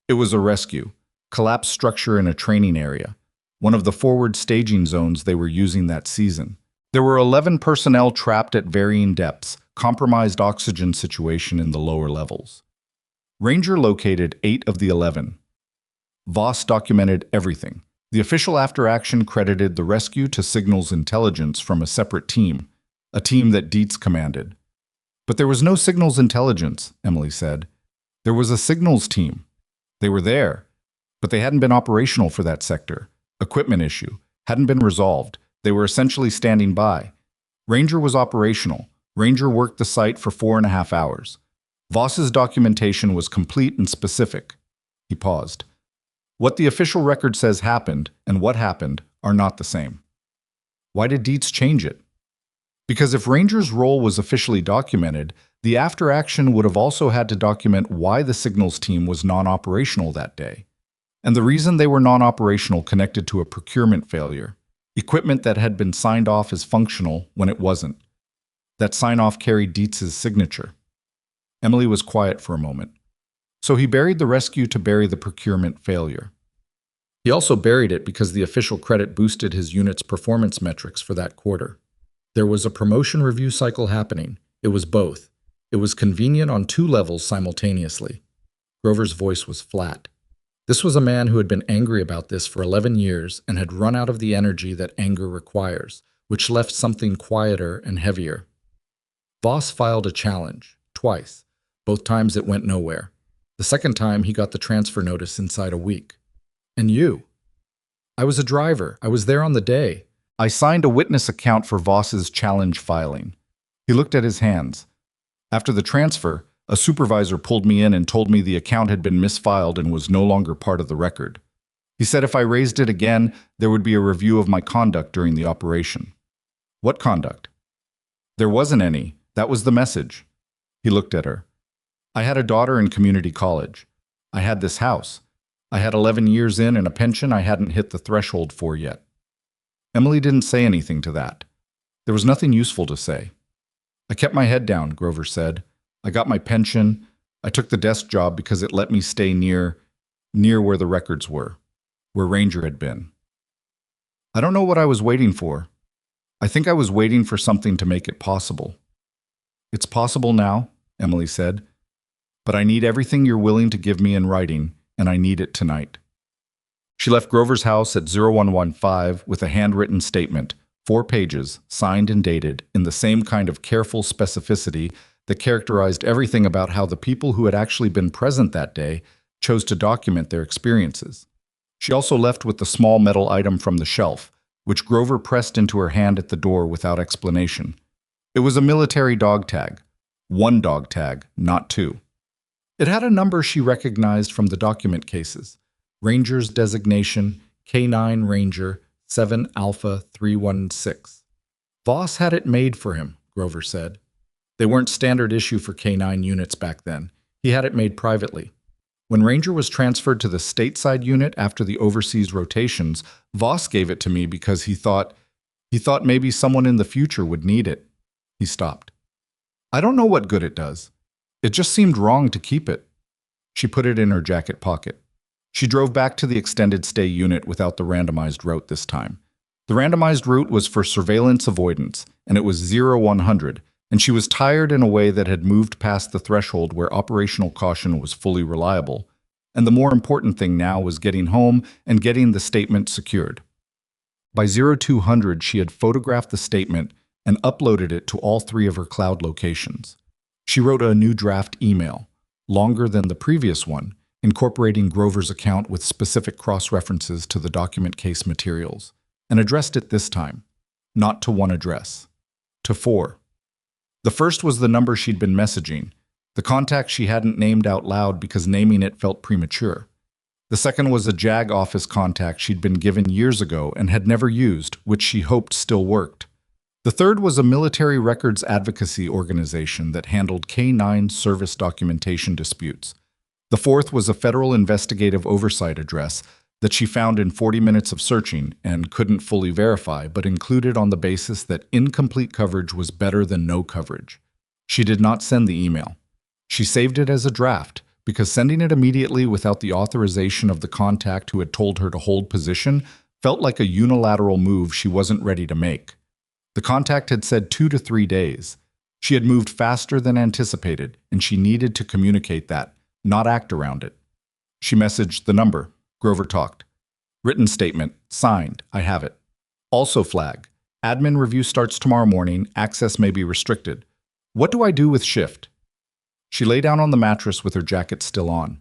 It was a rescue, collapsed structure in a training area, one of the forward staging zones they were using that season. There were 11 personnel trapped at varying depths, compromised oxygen situation in the lower levels. Ranger located 8 of the 11. Voss documented everything. The official after-action credited the rescue to Signals Intelligence from a separate team, a team that Dietz commanded. "But there was no Signals Intelligence," Emily said. "There was a Signals team. They were there, but they hadn't been operational for that sector. Equipment issue hadn't been resolved. They were essentially standing by. Ranger was operational. Ranger worked the site for 4.5 hours. Voss's documentation was complete and specific." He paused. "What the official record says happened and what happened are not the same." "Why did Dietz change it?" "Because if Ranger's role was officially documented, the after-action would have also had to document why the Signals team was non-operational that day. And the reason they were non-operational connected to a procurement failure, equipment that had been signed off as functional when it wasn't. That sign-off carried Dietz's signature." Emily was quiet for a moment. "So he buried the rescue to bury the procurement failure. He also buried it because the official credit boosted his unit's performance metrics for that quarter. There was a promotion review cycle happening. It was both. It was convenient on 2 levels simultaneously." Grover's voice was flat. This was a man who had been angry about this for 11 years and had run out of the energy that anger requires, which left something quieter and heavier. "Voss filed a challenge, twice. Both times it went nowhere. The second time he got the transfer notice inside a week. And you?" "I was a driver. I was there on the day. I signed a witness account for Voss's challenge filing." He looked at his hands. "After the transfer, a supervisor pulled me in and told me the account had been misfiled and was no longer part of the record. He said if I raised it again, there would be a review of my conduct during the operation." "What conduct?" "There wasn't any. That was the message." He looked at her. "I had a daughter in community college. I had this house. I had 11 years in and a pension I hadn't hit the threshold for yet." Emily didn't say anything to that. There was nothing useful to say. "I kept my head down," Grover said. "I got my pension. I took the desk job because it let me stay near where the records were, where Ranger had been. I don't know what I was waiting for. I think I was waiting for something to make it possible." "It's possible now," Emily said. "But I need everything you're willing to give me in writing, and I need it tonight." She left Grover's house at 0115 with a handwritten statement, 4 pages, signed and dated, in the same kind of careful specificity that characterized everything about how the people who had actually been present that day chose to document their experiences. She also left with the small metal item from the shelf, which Grover pressed into her hand at the door without explanation. It was a military dog tag. 1 dog tag, not 2. It had a number she recognized from the document cases. Ranger's designation, K9 Ranger 7 Alpha 316. Voss had it made for him, Grover said. They weren't standard issue for K9 units back then. He had it made privately. When Ranger was transferred to the stateside unit after the overseas rotations, Voss gave it to me because he thought maybe someone in the future would need it. He stopped. I don't know what good it does. It just seemed wrong to keep it. She put it in her jacket pocket. She drove back to the extended stay unit without the randomized route this time. The randomized route was for surveillance avoidance, and it was 0-100, and she was tired in a way that had moved past the threshold where operational caution was fully reliable. And the more important thing now was getting home and getting the statement secured. By 0200, she had photographed the statement and uploaded it to all 3 of her cloud locations. She wrote a new draft email, longer than the previous one, incorporating Grover's account with specific cross-references to the document case materials, and addressed it this time, not to one address, to 4. The first was the number she'd been messaging, the contact she hadn't named out loud because naming it felt premature. The second was a JAG office contact she'd been given years ago and had never used, which she hoped still worked. The third was a military records advocacy organization that handled K9 service documentation disputes. The fourth was a federal investigative oversight address that she found in 40 minutes of searching and couldn't fully verify, but included on the basis that incomplete coverage was better than no coverage. She did not send the email. She saved it as a draft, because sending it immediately without the authorization of the contact who had told her to hold position felt like a unilateral move she wasn't ready to make. The contact had said 2 to 3 days. She had moved faster than anticipated, and she needed to communicate that, not act around it. She messaged the number. Grover talked. Written statement. Signed. I have it. Also flag. Admin review starts tomorrow morning. Access may be restricted. What do I do with shift? She lay down on the mattress with her jacket still on.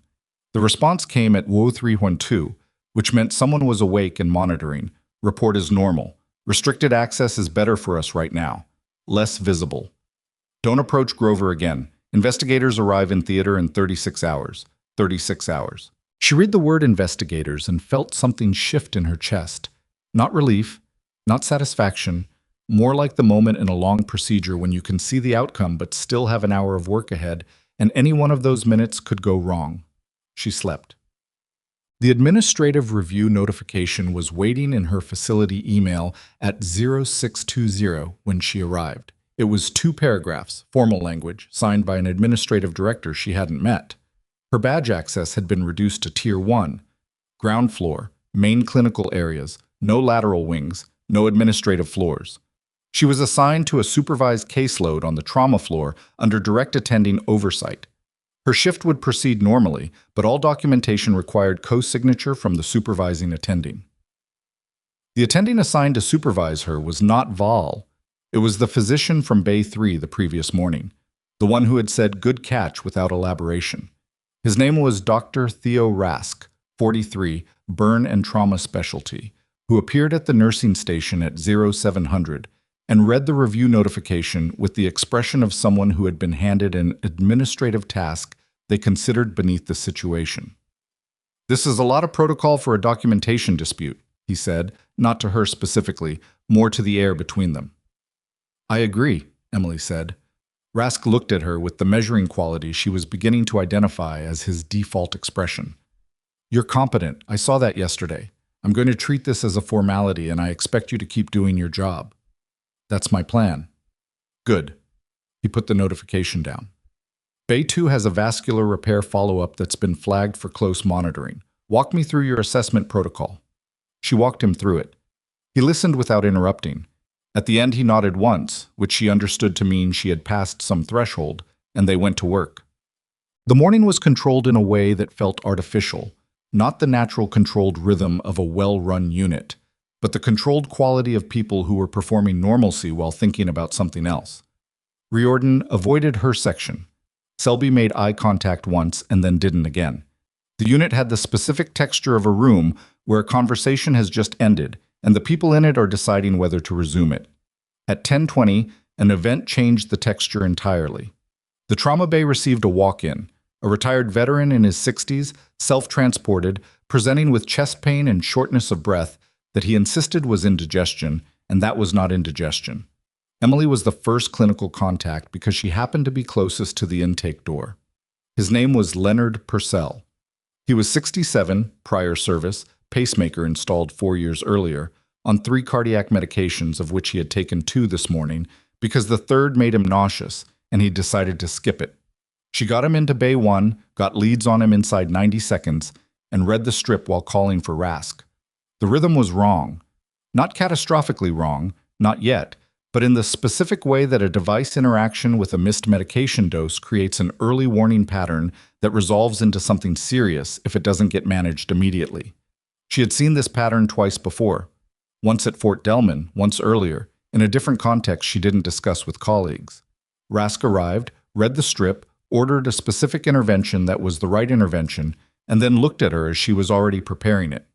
The response came at 0312, which meant someone was awake and monitoring. Report is normal. Restricted access is better for us right now. Less visible. Don't approach Grover again. Investigators arrive in theater in 36 hours. 36 hours. She read the word investigators and felt something shift in her chest. Not relief, not satisfaction, more like the moment in a long procedure when you can see the outcome but still have an hour of work ahead, and any one of those minutes could go wrong. She slept. The administrative review notification was waiting in her facility email at 0620 when she arrived. It was 2 paragraphs, formal language, signed by an administrative director she hadn't met. Her badge access had been reduced to Tier 1, ground floor, main clinical areas, no lateral wings, no administrative floors. She was assigned to a supervised caseload on the trauma floor under direct attending oversight. Her shift would proceed normally, but all documentation required co-signature from the supervising attending. The attending assigned to supervise her was not Val. It was the physician from Bay 3 the previous morning, the one who had said good catch without elaboration. His name was Dr. Theo Rask, 43, burn and trauma specialty, who appeared at the nursing station at 0700 and read the review notification with the expression of someone who had been handed an administrative task they considered beneath the situation. This is a lot of protocol for a documentation dispute, he said, not to her specifically, more to the air between them. I agree, Emily said. Rask looked at her with the measuring quality she was beginning to identify as his default expression. You're competent. I saw that yesterday. I'm going to treat this as a formality, and I expect you to keep doing your job. That's my plan. Good. He put the notification down. Bay 2 has a vascular repair follow-up that's been flagged for close monitoring. Walk me through your assessment protocol. She walked him through it. He listened without interrupting. At the end, he nodded once, which she understood to mean she had passed some threshold, and they went to work. The morning was controlled in a way that felt artificial, not the natural controlled rhythm of a well-run unit, but the controlled quality of people who were performing normalcy while thinking about something else. Riordan avoided her section. Selby made eye contact once and then didn't again. The unit had the specific texture of a room where a conversation has just ended, and the people in it are deciding whether to resume it. At 10:20, an event changed the texture entirely. The trauma bay received a walk-in, a retired veteran in his 60s, self-transported, presenting with chest pain and shortness of breath that he insisted was indigestion, and that was not indigestion. Emily was the first clinical contact because she happened to be closest to the intake door. His name was Leonard Purcell. He was 67, prior service, pacemaker installed 4 years earlier, on 3 cardiac medications of which he had taken 2 this morning because the third made him nauseous and he decided to skip it. She got him into Bay 1, got leads on him inside 90 seconds, and read the strip while calling for Rask. The rhythm was wrong. Not catastrophically wrong, not yet, but in the specific way that a device interaction with a missed medication dose creates an early warning pattern that resolves into something serious if it doesn't get managed immediately. She had seen this pattern twice before, once at Fort Delman, once earlier, in a different context she didn't discuss with colleagues. Rask arrived, read the strip, ordered a specific intervention that was the right intervention, and then looked at her as she was already preparing it.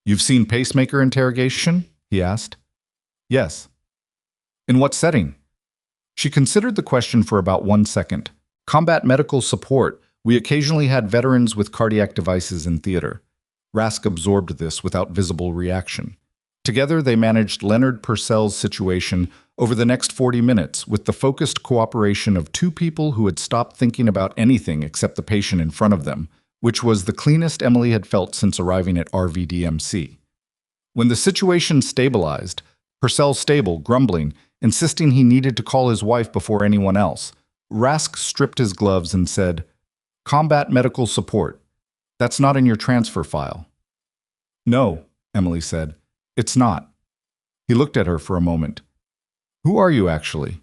"You've seen pacemaker interrogation?" he asked. "Yes." "In what setting?" She considered the question for about 1 second. "Combat medical support. We occasionally had veterans with cardiac devices in theater." Rask absorbed this without visible reaction. Together they managed Leonard Purcell's situation over the next 40 minutes with the focused cooperation of 2 people who had stopped thinking about anything except the patient in front of them, which was the cleanest Emily had felt since arriving at RVDMC. When the situation stabilized, Purcell stable, grumbling, insisting he needed to call his wife before anyone else, Rask stripped his gloves and said, "Combat medical support. That's not in your transfer file." "No," Emily said. "It's not." He looked at her for a moment. "Who are you, actually?"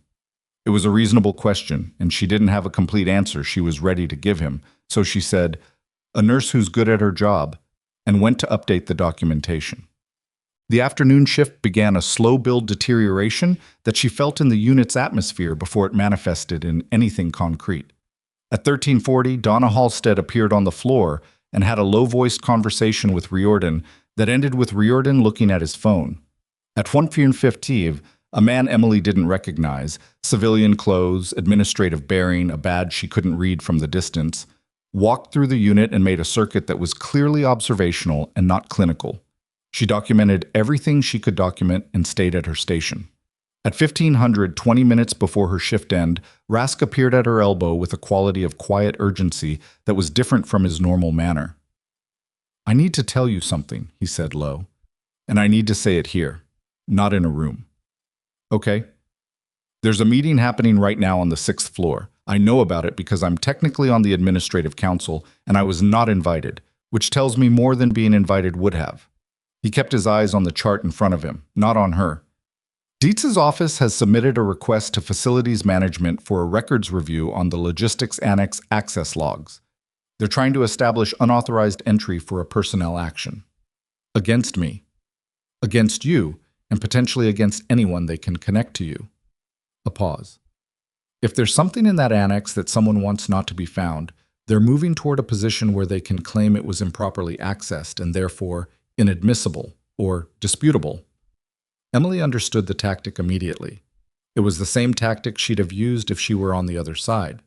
It was a reasonable question, and she didn't have a complete answer she was ready to give him, so she said, "A nurse who's good at her job," and went to update the documentation. The afternoon shift began a slow-build deterioration that she felt in the unit's atmosphere before it manifested in anything concrete. At 13:40, Donna Halstead appeared on the floor and had a low-voiced conversation with Riordan that ended with Riordan looking at his phone. At 1:15, a man Emily didn't recognize, civilian clothes, administrative bearing, a badge she couldn't read from the distance, walked through the unit and made a circuit that was clearly observational and not clinical. She documented everything she could document and stayed at her station. At 1500, 20 minutes before her shift end, Rask appeared at her elbow with a quality of quiet urgency that was different from his normal manner. "I need to tell you something," he said low, "and I need to say it here, not in a room." "Okay." "There's a meeting happening right now on the 6th floor. I know about it because I'm technically on the administrative council, and I was not invited, which tells me more than being invited would have." He kept his eyes on the chart in front of him, not on her. "Dietz's office has submitted a request to facilities management for a records review on the logistics annex access logs. They're trying to establish unauthorized entry for a personnel action. Against me. Against you, and potentially against anyone they can connect to you." A pause. "If there's something in that annex that someone wants not to be found, they're moving toward a position where they can claim it was improperly accessed and therefore inadmissible or disputable." Emily understood the tactic immediately. It was the same tactic she'd have used if she were on the other side.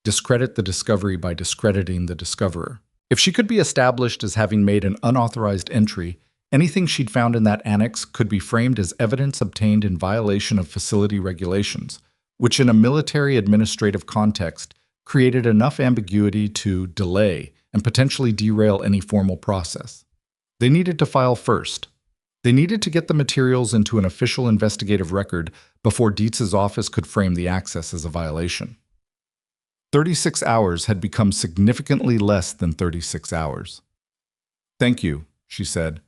Discredit the discovery by discrediting the discoverer. If she could be established as having made an unauthorized entry, anything she'd found in that annex could be framed as evidence obtained in violation of facility regulations, which in a military administrative context created enough ambiguity to delay and potentially derail any formal process. They needed to file first. They needed to get the materials into an official investigative record before Dietz's office could frame the access as a violation. 36 hours had become significantly less than 36 hours. "Thank you," she said.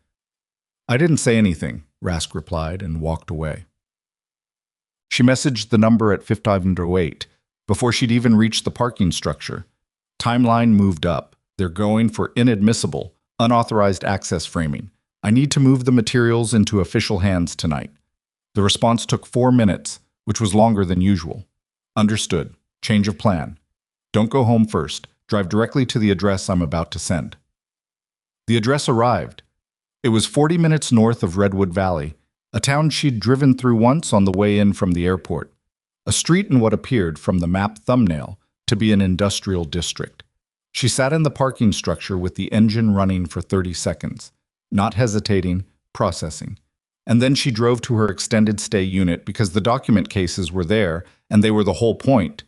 "I didn't say anything," Rask replied and walked away. She messaged the number at 1508 before she'd even reached the parking structure. Timeline moved up. "They're going for inadmissible, unauthorized access framing. I need to move the materials into official hands tonight." The response took 4 minutes, which was longer than usual. "Understood. Change of plan. Don't go home first. Drive directly to the address I'm about to send." The address arrived. It was 40 minutes north of Redwood Valley, a town she'd driven through once on the way in from the airport. A street in what appeared, from the map thumbnail, to be an industrial district. She sat in the parking structure with the engine running for 30 seconds, not hesitating, processing. And then she drove to her extended stay unit because the document cases were there and they were the whole point.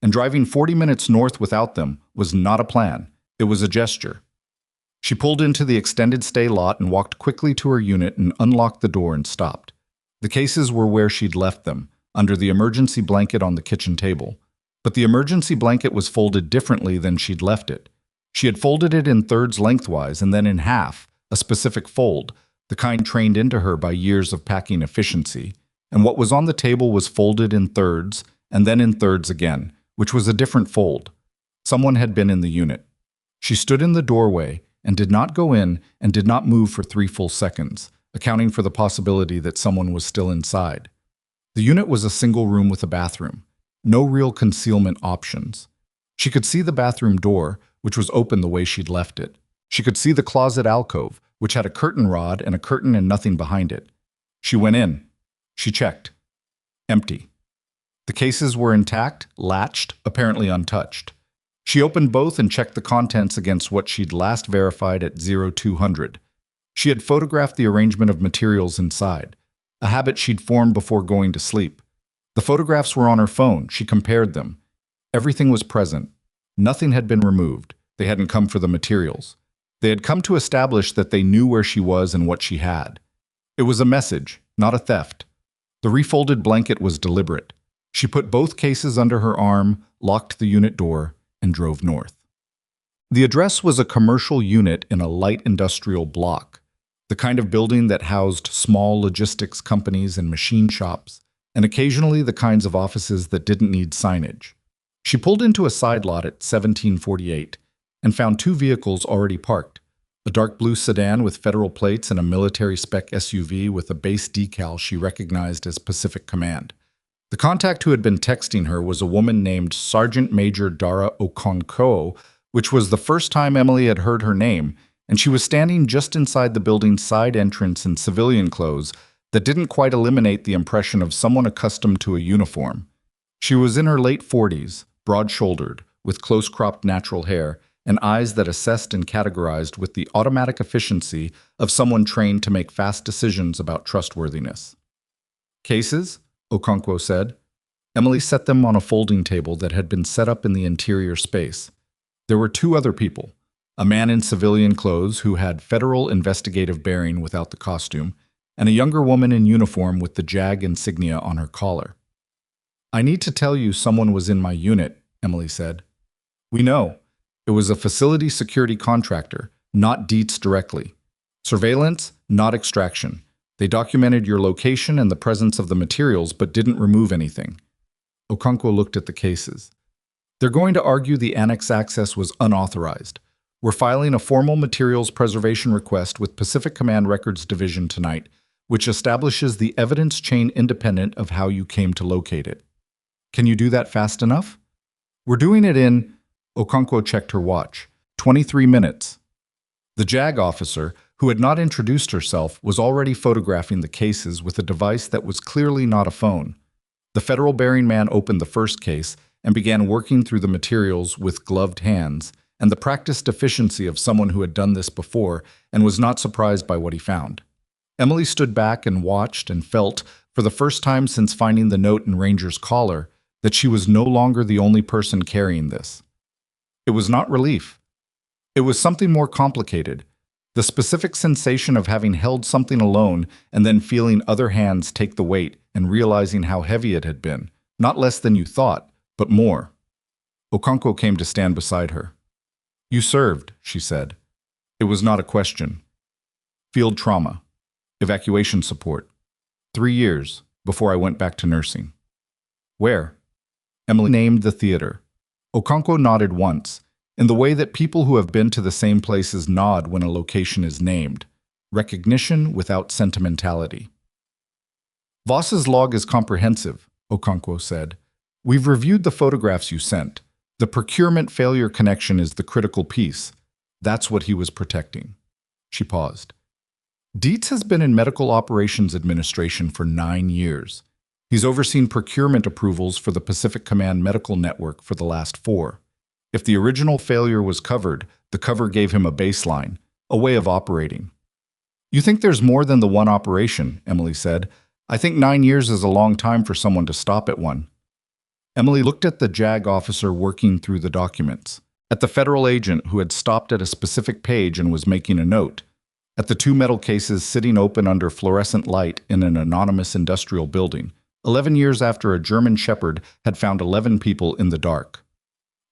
And driving 40 minutes north without them was not a plan. It was a gesture. She pulled into the extended stay lot and walked quickly to her unit and unlocked the door and stopped. The cases were where she'd left them, under the emergency blanket on the kitchen table. But the emergency blanket was folded differently than she'd left it. She had folded it in thirds lengthwise and then in half, a specific fold, the kind trained into her by years of packing efficiency. And what was on the table was folded in thirds and then in thirds again, which was a different fold. Someone had been in the unit. She stood in the doorway and did not go in and did not move for 3 full seconds, accounting for the possibility that someone was still inside. The unit was a single room with a bathroom. No real concealment options. She could see the bathroom door, which was open the way she'd left it. She could see the closet alcove, which had a curtain rod and a curtain and nothing behind it. She went in. She checked. Empty. The cases were intact, latched, apparently untouched. She opened both and checked the contents against what she'd last verified at 0200. She had photographed the arrangement of materials inside, a habit she'd formed before going to sleep. The photographs were on her phone. She compared them. Everything was present. Nothing had been removed. They hadn't come for the materials. They had come to establish that they knew where she was and what she had. It was a message, not a theft. The refolded blanket was deliberate. She put both cases under her arm, locked the unit door, and drove north. The address was a commercial unit in a light industrial block, the kind of building that housed small logistics companies and machine shops, and occasionally the kinds of offices that didn't need signage. She pulled into a side lot at 1748 and found 2 vehicles already parked, a dark blue sedan with federal plates and a military-spec SUV with a base decal she recognized as Pacific Command. The contact who had been texting her was a woman named Sergeant Major Dara Okonkwo, which was the first time Emily had heard her name, and she was standing just inside the building's side entrance in civilian clothes that didn't quite eliminate the impression of someone accustomed to a uniform. She was in her late 40s, broad-shouldered, with close-cropped natural hair, and eyes that assessed and categorized with the automatic efficiency of someone trained to make fast decisions about trustworthiness. Cases? Okonkwo said. Emily set them on a folding table that had been set up in the interior space. There were 2 other people, a man in civilian clothes who had federal investigative bearing without the costume, and a younger woman in uniform with the JAG insignia on her collar. "I need to tell you someone was in my unit," Emily said. "We know. It was a facility security contractor, not Dietz directly. Surveillance, not extraction. They documented your location and the presence of the materials but didn't remove anything." Okonkwo looked at the cases. "They're going to argue the annex access was unauthorized. We're filing a formal materials preservation request with Pacific Command Records Division tonight, which establishes the evidence chain independent of how you came to locate it. Can you do that fast enough?" "We're doing it in," Okonkwo checked her watch, 23 minutes. The JAG officer, who had not introduced herself, was already photographing the cases with a device that was clearly not a phone. The federal bearing man opened the first case and began working through the materials with gloved hands, and the practiced efficiency of someone who had done this before and was not surprised by what he found. Emily stood back and watched and felt, for the first time since finding the note in Ranger's collar, that she was no longer the only person carrying this. It was not relief. It was something more complicated. The specific sensation of having held something alone and then feeling other hands take the weight and realizing how heavy it had been, not less than you thought, but more. Okonkwo came to stand beside her. "You served," she said. It was not a question. "Field trauma. Evacuation support. 3 years before I went back to nursing." "Where?" Emily named the theater. Okonkwo nodded once, in the way that people who have been to the same places nod when a location is named. Recognition without sentimentality. "Voss's log is comprehensive," Okonkwo said. "We've reviewed the photographs you sent. The procurement failure connection is the critical piece. That's what he was protecting." She paused. "Dietz has been in Medical Operations Administration for 9 years. He's overseen procurement approvals for the Pacific Command Medical Network for the last 4. If the original failure was covered, the cover gave him a baseline, a way of operating." You think there's more than the one operation, Emily said. I think 9 years is a long time for someone to stop at one. Emily looked at the JAG officer working through the documents, at the federal agent who had stopped at a specific page and was making a note, at the two metal cases sitting open under fluorescent light in an anonymous industrial building, 11 years after a German shepherd had found 11 people in the dark.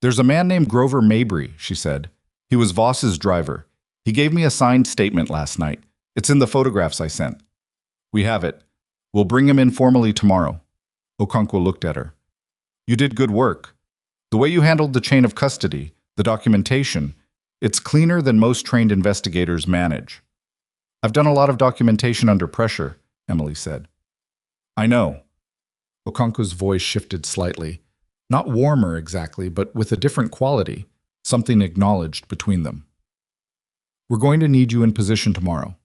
There's a man named Grover Mabry, she said. He was Voss's driver. He gave me a signed statement last night. It's in the photographs I sent. We have it. We'll bring him in formally tomorrow. Okonkwo looked at her. You did good work. The way you handled the chain of custody, the documentation, it's cleaner than most trained investigators manage. I've done a lot of documentation under pressure, Emily said. I know. Okonkwo's voice shifted slightly. Not warmer exactly, but with a different quality, something acknowledged between them. We're going to need you in position tomorrow.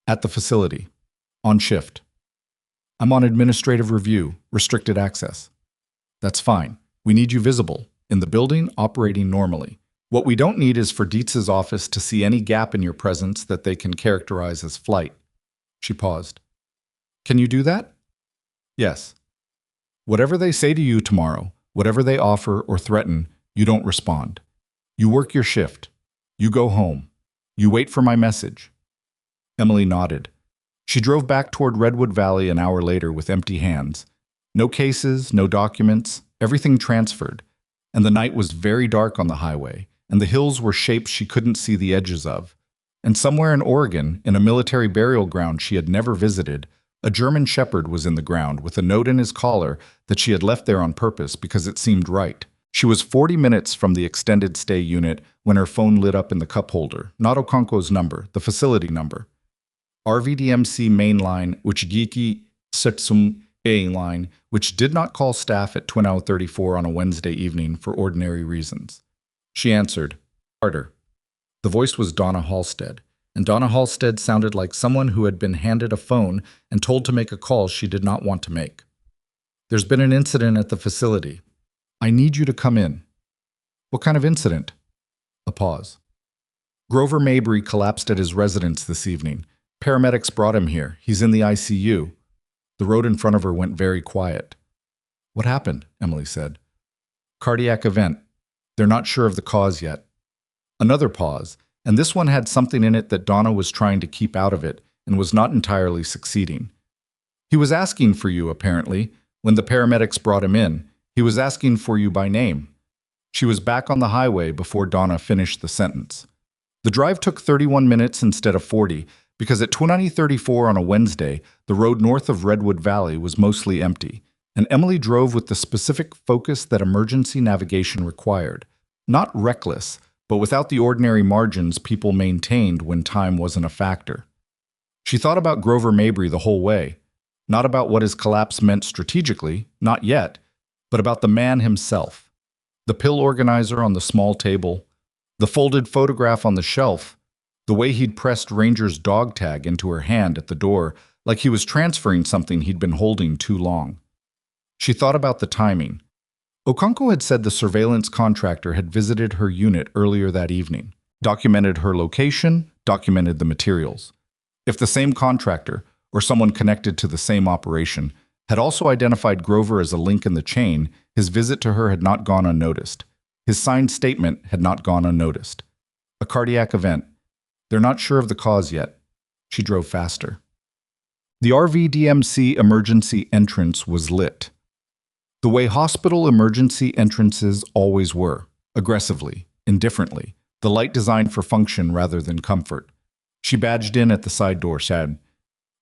At the facility. On shift. I'm on administrative review, restricted access. That's fine. We need you visible, in the building, operating normally. What we don't need is for Dietz's office to see any gap in your presence that they can characterize as flight. She paused. Can you do that? Yes. Whatever they say to you tomorrow, whatever they offer or threaten, you don't respond. You work your shift. You go home. You wait for my message. Emily nodded. She drove back toward Redwood Valley an hour later with empty hands. No cases, no documents, everything transferred. And the night was very dark on the highway, and the hills were shapes she couldn't see the edges of. And somewhere in Oregon, in a military burial ground she had never visited, a German shepherd was in the ground with a note in his collar that she had left there on purpose because it seemed right. She was 40 minutes from the extended stay unit when her phone lit up in the cup holder, not Okonkwo's number, the facility number. RVDMC main line, which Giki Setsum A line, which did not call staff at 20:34 on a Wednesday evening for ordinary reasons. She answered, Carter. The voice was Donna Halstead, and Donna Halstead sounded like someone who had been handed a phone and told to make a call she did not want to make. There's been an incident at the facility. I need you to come in. What kind of incident? A pause. Grover Mabry collapsed at his residence this evening. Paramedics brought him here. He's in the ICU. The road in front of her went very quiet. What happened? Emily said. Cardiac event. They're not sure of the cause yet. Another pause, and this one had something in it that Donna was trying to keep out of it and was not entirely succeeding. He was asking for you, apparently. When the paramedics brought him in, he was asking for you by name. She was back on the highway before Donna finished the sentence. The drive took 31 minutes instead of 40, because at 20:34 on a Wednesday, the road north of Redwood Valley was mostly empty, and Emily drove with the specific focus that emergency navigation required. Not reckless, but without the ordinary margins people maintained when time wasn't a factor. She thought about Grover Mabry the whole way, not about what his collapse meant strategically, not yet, but about the man himself. The pill organizer on the small table, the folded photograph on the shelf, the way he'd pressed Ranger's dog tag into her hand at the door like he was transferring something he'd been holding too long. She thought about the timing. Okonkwo had said the surveillance contractor had visited her unit earlier that evening, documented her location, documented the materials. If the same contractor, or someone connected to the same operation, had also identified Grover as a link in the chain, his visit to her had not gone unnoticed. His signed statement had not gone unnoticed. A cardiac event. They're not sure of the cause yet. She drove faster. The RVDMC emergency entrance was lit. The way hospital emergency entrances always were, aggressively, indifferently, the light designed for function rather than comfort. She badged in at the side door, said,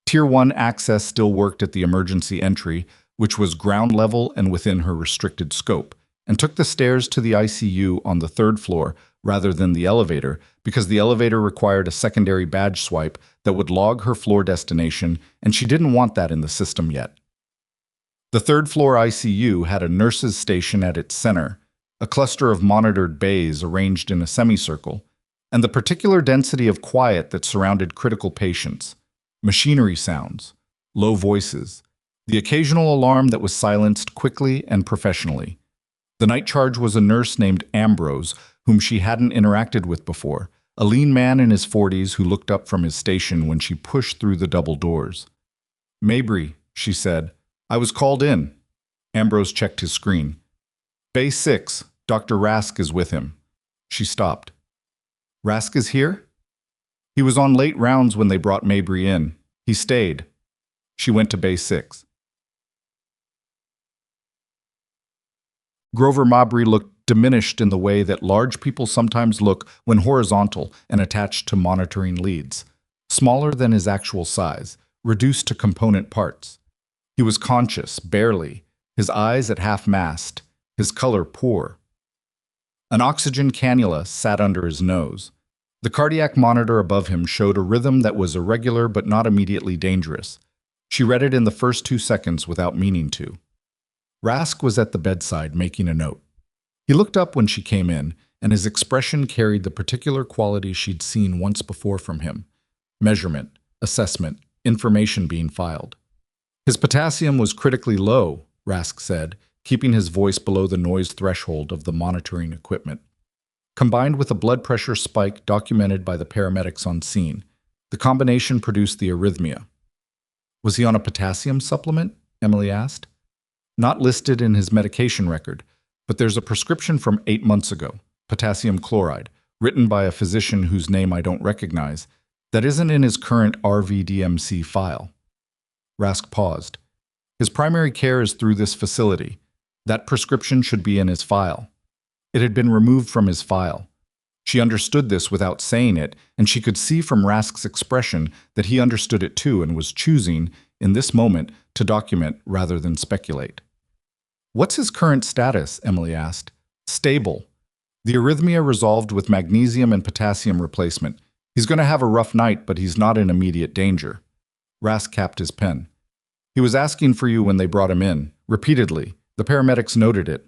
Tier 1 access still worked at the emergency entry, which was ground level and within her restricted scope, and took the stairs to the ICU on the third floor rather than the elevator, because the elevator required a secondary badge swipe that would log her floor destination, and she didn't want that in the system yet. The third floor ICU had a nurse's station at its center, a cluster of monitored bays arranged in a semicircle, and the particular density of quiet that surrounded critical patients. Machinery sounds, low voices, the occasional alarm that was silenced quickly and professionally. The night charge was a nurse named Ambrose, whom she hadn't interacted with before, a lean man in his 40s who looked up from his station when she pushed through the double doors. "Mabry," she said, "I was called in." Ambrose checked his screen. "Bay 6, Dr. Rask is with him." She stopped. "Rask is here?" "He was on late rounds when they brought Mabry in. He stayed." She went to Bay 6. Grover Mabry looked diminished in the way that large people sometimes look when horizontal and attached to monitoring leads. Smaller than his actual size, reduced to component parts. He was conscious, barely, his eyes at half-mast, his color poor. An oxygen cannula sat under his nose. The cardiac monitor above him showed a rhythm that was irregular but not immediately dangerous. She read it in the first 2 seconds without meaning to. Rask was at the bedside making a note. He looked up when she came in, and his expression carried the particular quality she'd seen once before from him. Measurement, assessment, information being filed. "His potassium was critically low," Rask said, keeping his voice below the noise threshold of the monitoring equipment. Combined with a blood pressure spike documented by the paramedics on scene, the combination produced the arrhythmia. "Was he on a potassium supplement?" Emily asked. "Not listed in his medication record, but there's a prescription from 8 months ago, potassium chloride, written by a physician whose name I don't recognize, that isn't in his current RVDMC file." Rask paused. "His primary care is through this facility. That prescription should be in his file." It had been removed from his file. She understood this without saying it, and she could see from Rask's expression that he understood it too and was choosing, in this moment, to document rather than speculate. "What's his current status?" Emily asked. "Stable. The arrhythmia resolved with magnesium and potassium replacement. He's going to have a rough night, but he's not in immediate danger." Rask capped his pen. "He was asking for you when they brought him in, repeatedly. The paramedics noted it."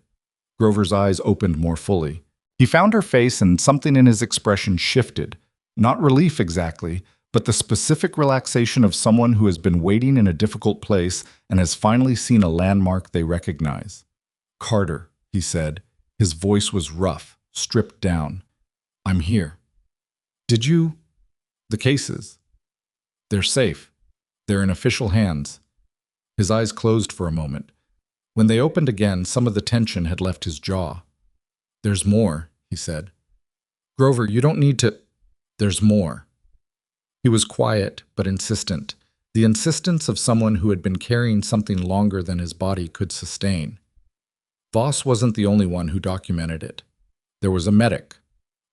Grover's eyes opened more fully. He found her face, and something in his expression shifted. Not relief exactly, but the specific relaxation of someone who has been waiting in a difficult place and has finally seen a landmark they recognize. "Carter," he said. His voice was rough, stripped down. "I'm here." "Did you—" "The cases. They're safe. They're in official hands." His eyes closed for a moment. When they opened again, some of the tension had left his jaw. "There's more," he said. "Grover, you don't need to—" "There's more." He was quiet, but insistent, the insistence of someone who had been carrying something longer than his body could sustain. Voss wasn't the only one who documented it. There was a medic.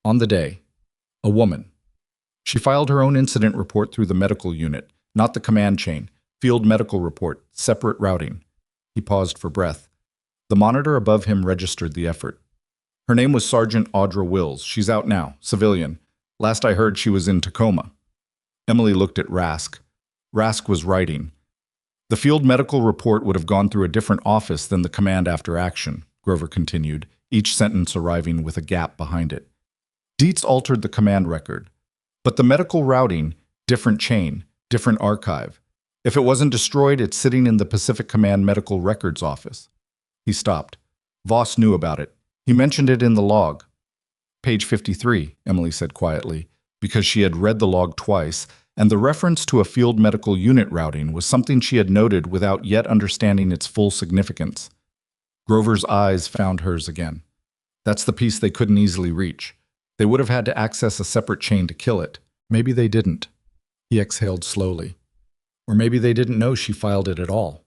On the day. A woman. She filed her own incident report through the medical unit, not the command chain. Field medical report, separate routing. He paused for breath. The monitor above him registered the effort. "Her name was Sergeant Audra Wills. She's out now, civilian. Last I heard, she was in Tacoma." Emily looked at Rask. Rask was writing. "The field medical report would have gone through a different office than the command after action," Grover continued, each sentence arriving with a gap behind it. "Dietz altered the command record. But the medical routing, different chain, different archive. If it wasn't destroyed, it's sitting in the Pacific Command Medical Records Office." He stopped. Voss knew about it. He mentioned it in the log. "Page 53, Emily said quietly, because she had read the log twice, and the reference to a field medical unit routing was something she had noted without yet understanding its full significance. Grover's eyes found hers again. "That's the piece they couldn't easily reach. They would have had to access a separate chain to kill it. Maybe they didn't." He exhaled slowly. "Or maybe they didn't know she filed it at all.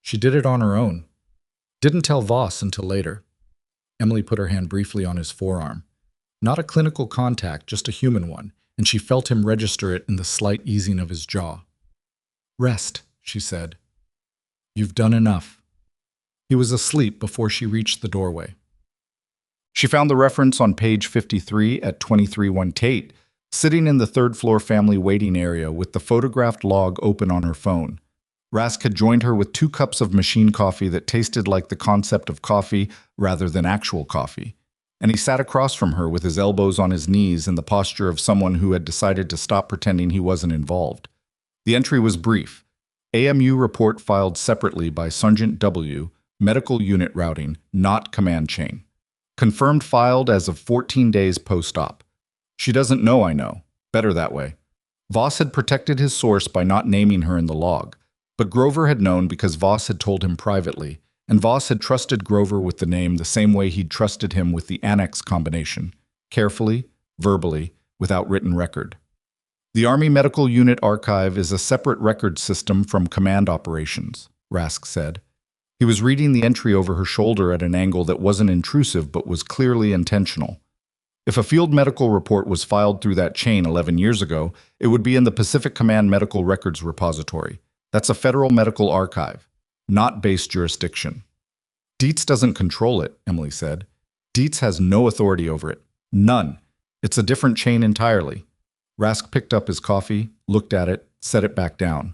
She did it on her own. Didn't tell Voss until later." Emily put her hand briefly on his forearm. Not a clinical contact, just a human one, and she felt him register it in the slight easing of his jaw. "Rest," she said. "You've done enough." He was asleep before she reached the doorway. She found the reference on page 53 at 231 Tate, sitting in the third-floor family waiting area with the photographed log open on her phone. Rask had joined her with 2 cups of machine coffee that tasted like the concept of coffee rather than actual coffee. And he sat across from her with his elbows on his knees in the posture of someone who had decided to stop pretending he wasn't involved. The entry was brief. AMU report filed separately by Sergeant W, medical unit routing, not command chain. Confirmed filed as of 14 days post-op. She doesn't know I know. Better that way. Voss had protected his source by not naming her in the log, but Grover had known because Voss had told him privately, and Voss had trusted Grover with the name the same way he'd trusted him with the annex combination, carefully, verbally, without written record. The Army Medical Unit Archive is a separate record system from command operations, Rask said. He was reading the entry over her shoulder at an angle that wasn't intrusive but was clearly intentional. If a field medical report was filed through that chain 11 years ago, it would be in the Pacific Command Medical Records Repository. That's a federal medical archive, not base jurisdiction. Dietz doesn't control it, Emily said. Dietz has no authority over it. None. It's a different chain entirely. Rask picked up his coffee, looked at it, set it back down.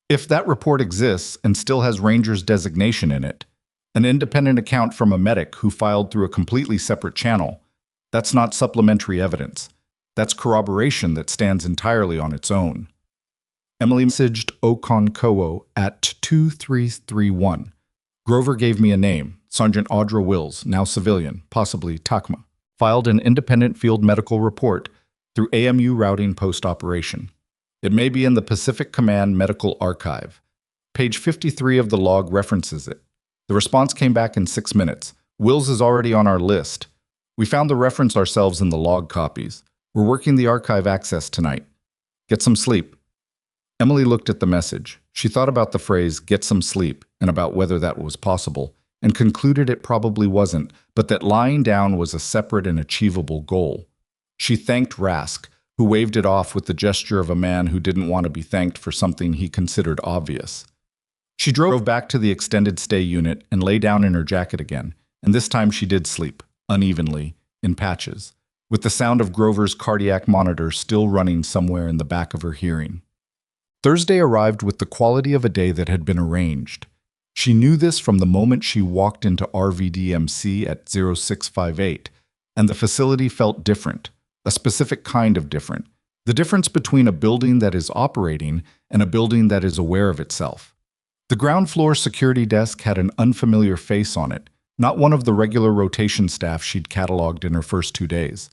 If that report exists and still has Ranger's designation in it, an independent account from a medic who filed through a completely separate channel, that's not supplementary evidence. That's corroboration that stands entirely on its own. Emily messaged Okonkwo at 2331. Grover gave me a name, Sergeant Audra Wills, now civilian, possibly Takma. Filed an independent field medical report through AMU routing post-operation. It may be in the Pacific Command Medical Archive. Page 53 of the log references it. The response came back in 6 minutes. Wills is already on our list. We found the reference ourselves in the log copies. We're working the archive access tonight. Get some sleep. Emily looked at the message. She thought about the phrase, get some sleep, and about whether that was possible, and concluded it probably wasn't, but that lying down was a separate and achievable goal. She thanked Rask, who waved it off with the gesture of a man who didn't want to be thanked for something he considered obvious. She drove back to the extended stay unit and lay down in her jacket again, and this time she did sleep, unevenly, in patches, with the sound of Grover's cardiac monitor still running somewhere in the back of her hearing. Thursday arrived with the quality of a day that had been arranged. She knew this from the moment she walked into RVDMC at 0658, and the facility felt different, a specific kind of different, the difference between a building that is operating and a building that is aware of itself. The ground floor security desk had an unfamiliar face on it, not one of the regular rotation staff she'd cataloged in her first 2 days.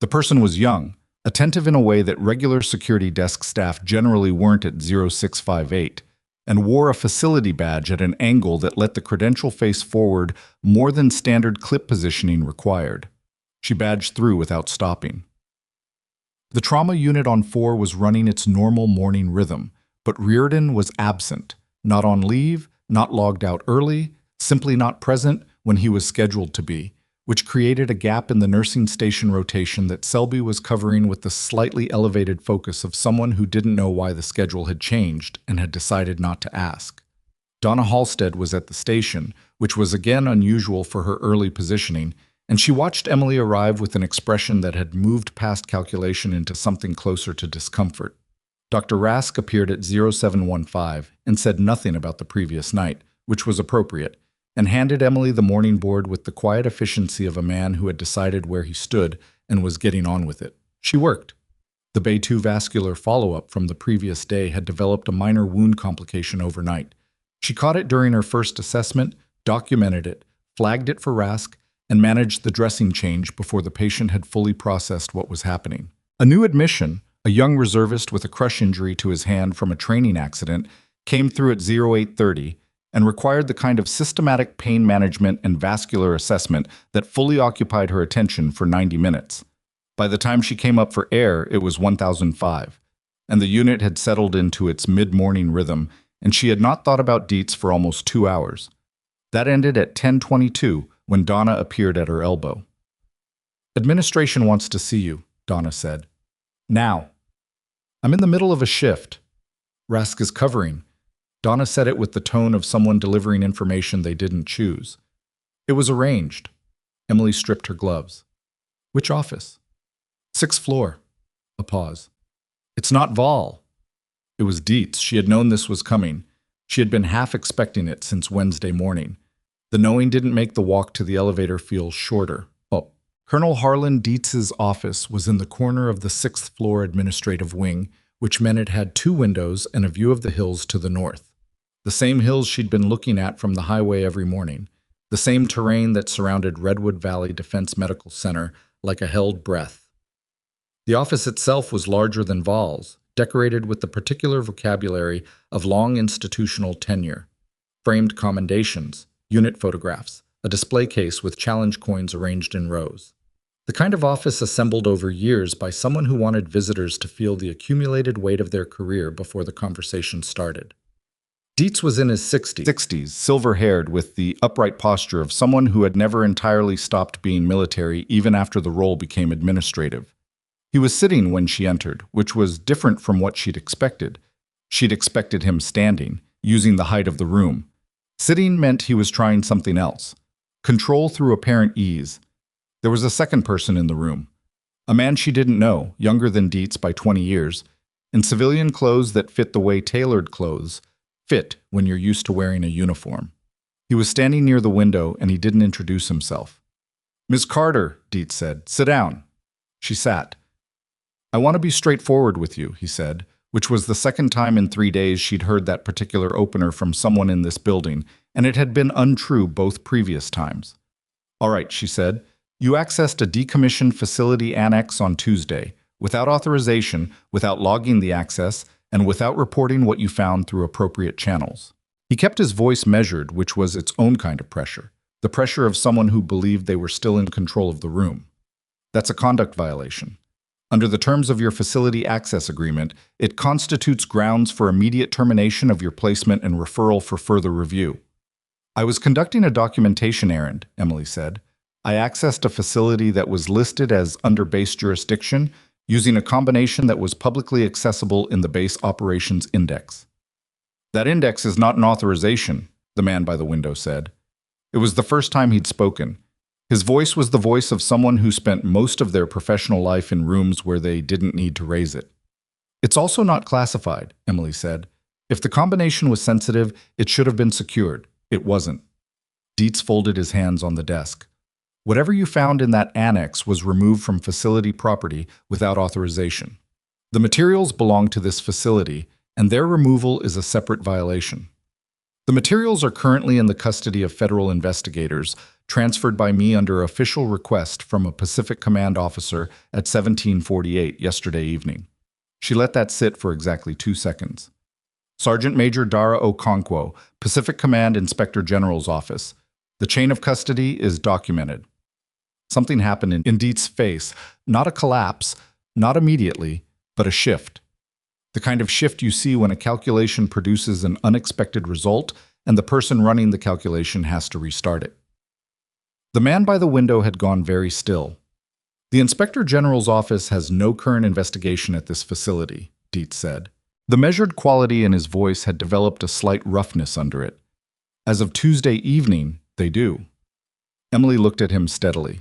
The person was young, attentive in a way that regular security desk staff generally weren't at 0658, and wore a facility badge at an angle that let the credential face forward more than standard clip positioning required. She badged through without stopping. The trauma unit on 4 was running its normal morning rhythm, but Reardon was absent, not on leave, not logged out early, simply not present when he was scheduled to be, which created a gap in the nursing station rotation that Selby was covering with the slightly elevated focus of someone who didn't know why the schedule had changed and had decided not to ask. Donna Halstead was at the station, which was again unusual for her early positioning, and she watched Emily arrive with an expression that had moved past calculation into something closer to discomfort. Dr. Rask appeared at 0715 and said nothing about the previous night, which was appropriate, and handed Emily the morning board with the quiet efficiency of a man who had decided where he stood and was getting on with it. She worked. The Bay 2 vascular follow-up from the previous day had developed a minor wound complication overnight. She caught it during her first assessment, documented it, flagged it for Rask, and managed the dressing change before the patient had fully processed what was happening. A new admission, a young reservist with a crush injury to his hand from a training accident, came through at 0830 and required the kind of systematic pain management and vascular assessment that fully occupied her attention for 90 minutes. By the time she came up for air, it was 1005, and the unit had settled into its mid-morning rhythm, and she had not thought about Dietz for almost 2 hours. That ended at 10:22 when Donna appeared at her elbow. "Administration wants to see you," Donna said. "Now." "I'm in the middle of a shift." "Rask is covering." Donna said it with the tone of someone delivering information they didn't choose. "It was arranged." Emily stripped her gloves. "Which office?" "6th floor." A pause. "It's not Vol." It was Dietz. She had known this was coming. She had been half expecting it since Wednesday morning. The knowing didn't make the walk to the elevator feel shorter. Oh. Colonel Harlan Dietz's office was in the corner of the 6th floor administrative wing, which meant it had 2 windows and a view of the hills to the north. The same hills she'd been looking at from the highway every morning. The same terrain that surrounded Redwood Valley Defense Medical Center like a held breath. The office itself was larger than Val's, decorated with the particular vocabulary of long institutional tenure, framed commendations, unit photographs, a display case with challenge coins arranged in rows. The kind of office assembled over years by someone who wanted visitors to feel the accumulated weight of their career before the conversation started. Dietz was in his 60s, silver-haired, with the upright posture of someone who had never entirely stopped being military even after the role became administrative. He was sitting when she entered, which was different from what she'd expected. She'd expected him standing, using the height of the room. Sitting meant he was trying something else. Control through apparent ease. There was a second person in the room. A man she didn't know, younger than Dietz by 20 years, in civilian clothes that fit the way tailored clothes fit when you're used to wearing a uniform. He was standing near the window and he didn't introduce himself. "Miss Carter," Dietz said, "sit down." She sat. "I want to be straightforward with you," he said, which was the second time in 3 days she'd heard that particular opener from someone in this building, and it had been untrue both previous times. "All right," she said, "you accessed a decommissioned facility annex on Tuesday, without authorization, without logging the access, and without reporting what you found through appropriate channels." He kept his voice measured, which was its own kind of pressure, the pressure of someone who believed they were still in control of the room. "That's a conduct violation. Under the terms of your facility access agreement, it constitutes grounds for immediate termination of your placement and referral for further review." "I was conducting a documentation errand," Emily said. "I accessed a facility that was listed as under base jurisdiction using a combination that was publicly accessible in the Base Operations Index." "That index is not an authorization," the man by the window said. It was the first time he'd spoken. His voice was the voice of someone who spent most of their professional life in rooms where they didn't need to raise it. "It's also not classified," Emily said. "If the combination was sensitive, it should have been secured. It wasn't." Dietz folded his hands on the desk. "Whatever you found in that annex was removed from facility property without authorization. The materials belong to this facility, and their removal is a separate violation. The materials are currently in the custody of federal investigators, transferred by me under official request from a Pacific Command officer at 1748 yesterday evening." She let that sit for exactly 2 seconds. "Sergeant Major Dara Okonkwo, Pacific Command Inspector General's Office. The chain of custody is documented." Something happened in Dietz's face, not a collapse, not immediately, but a shift. The kind of shift you see when a calculation produces an unexpected result and the person running the calculation has to restart it. The man by the window had gone very still. "The Inspector General's office has no current investigation at this facility," Dietz said. The measured quality in his voice had developed a slight roughness under it. "As of Tuesday evening, they do." Emily looked at him steadily.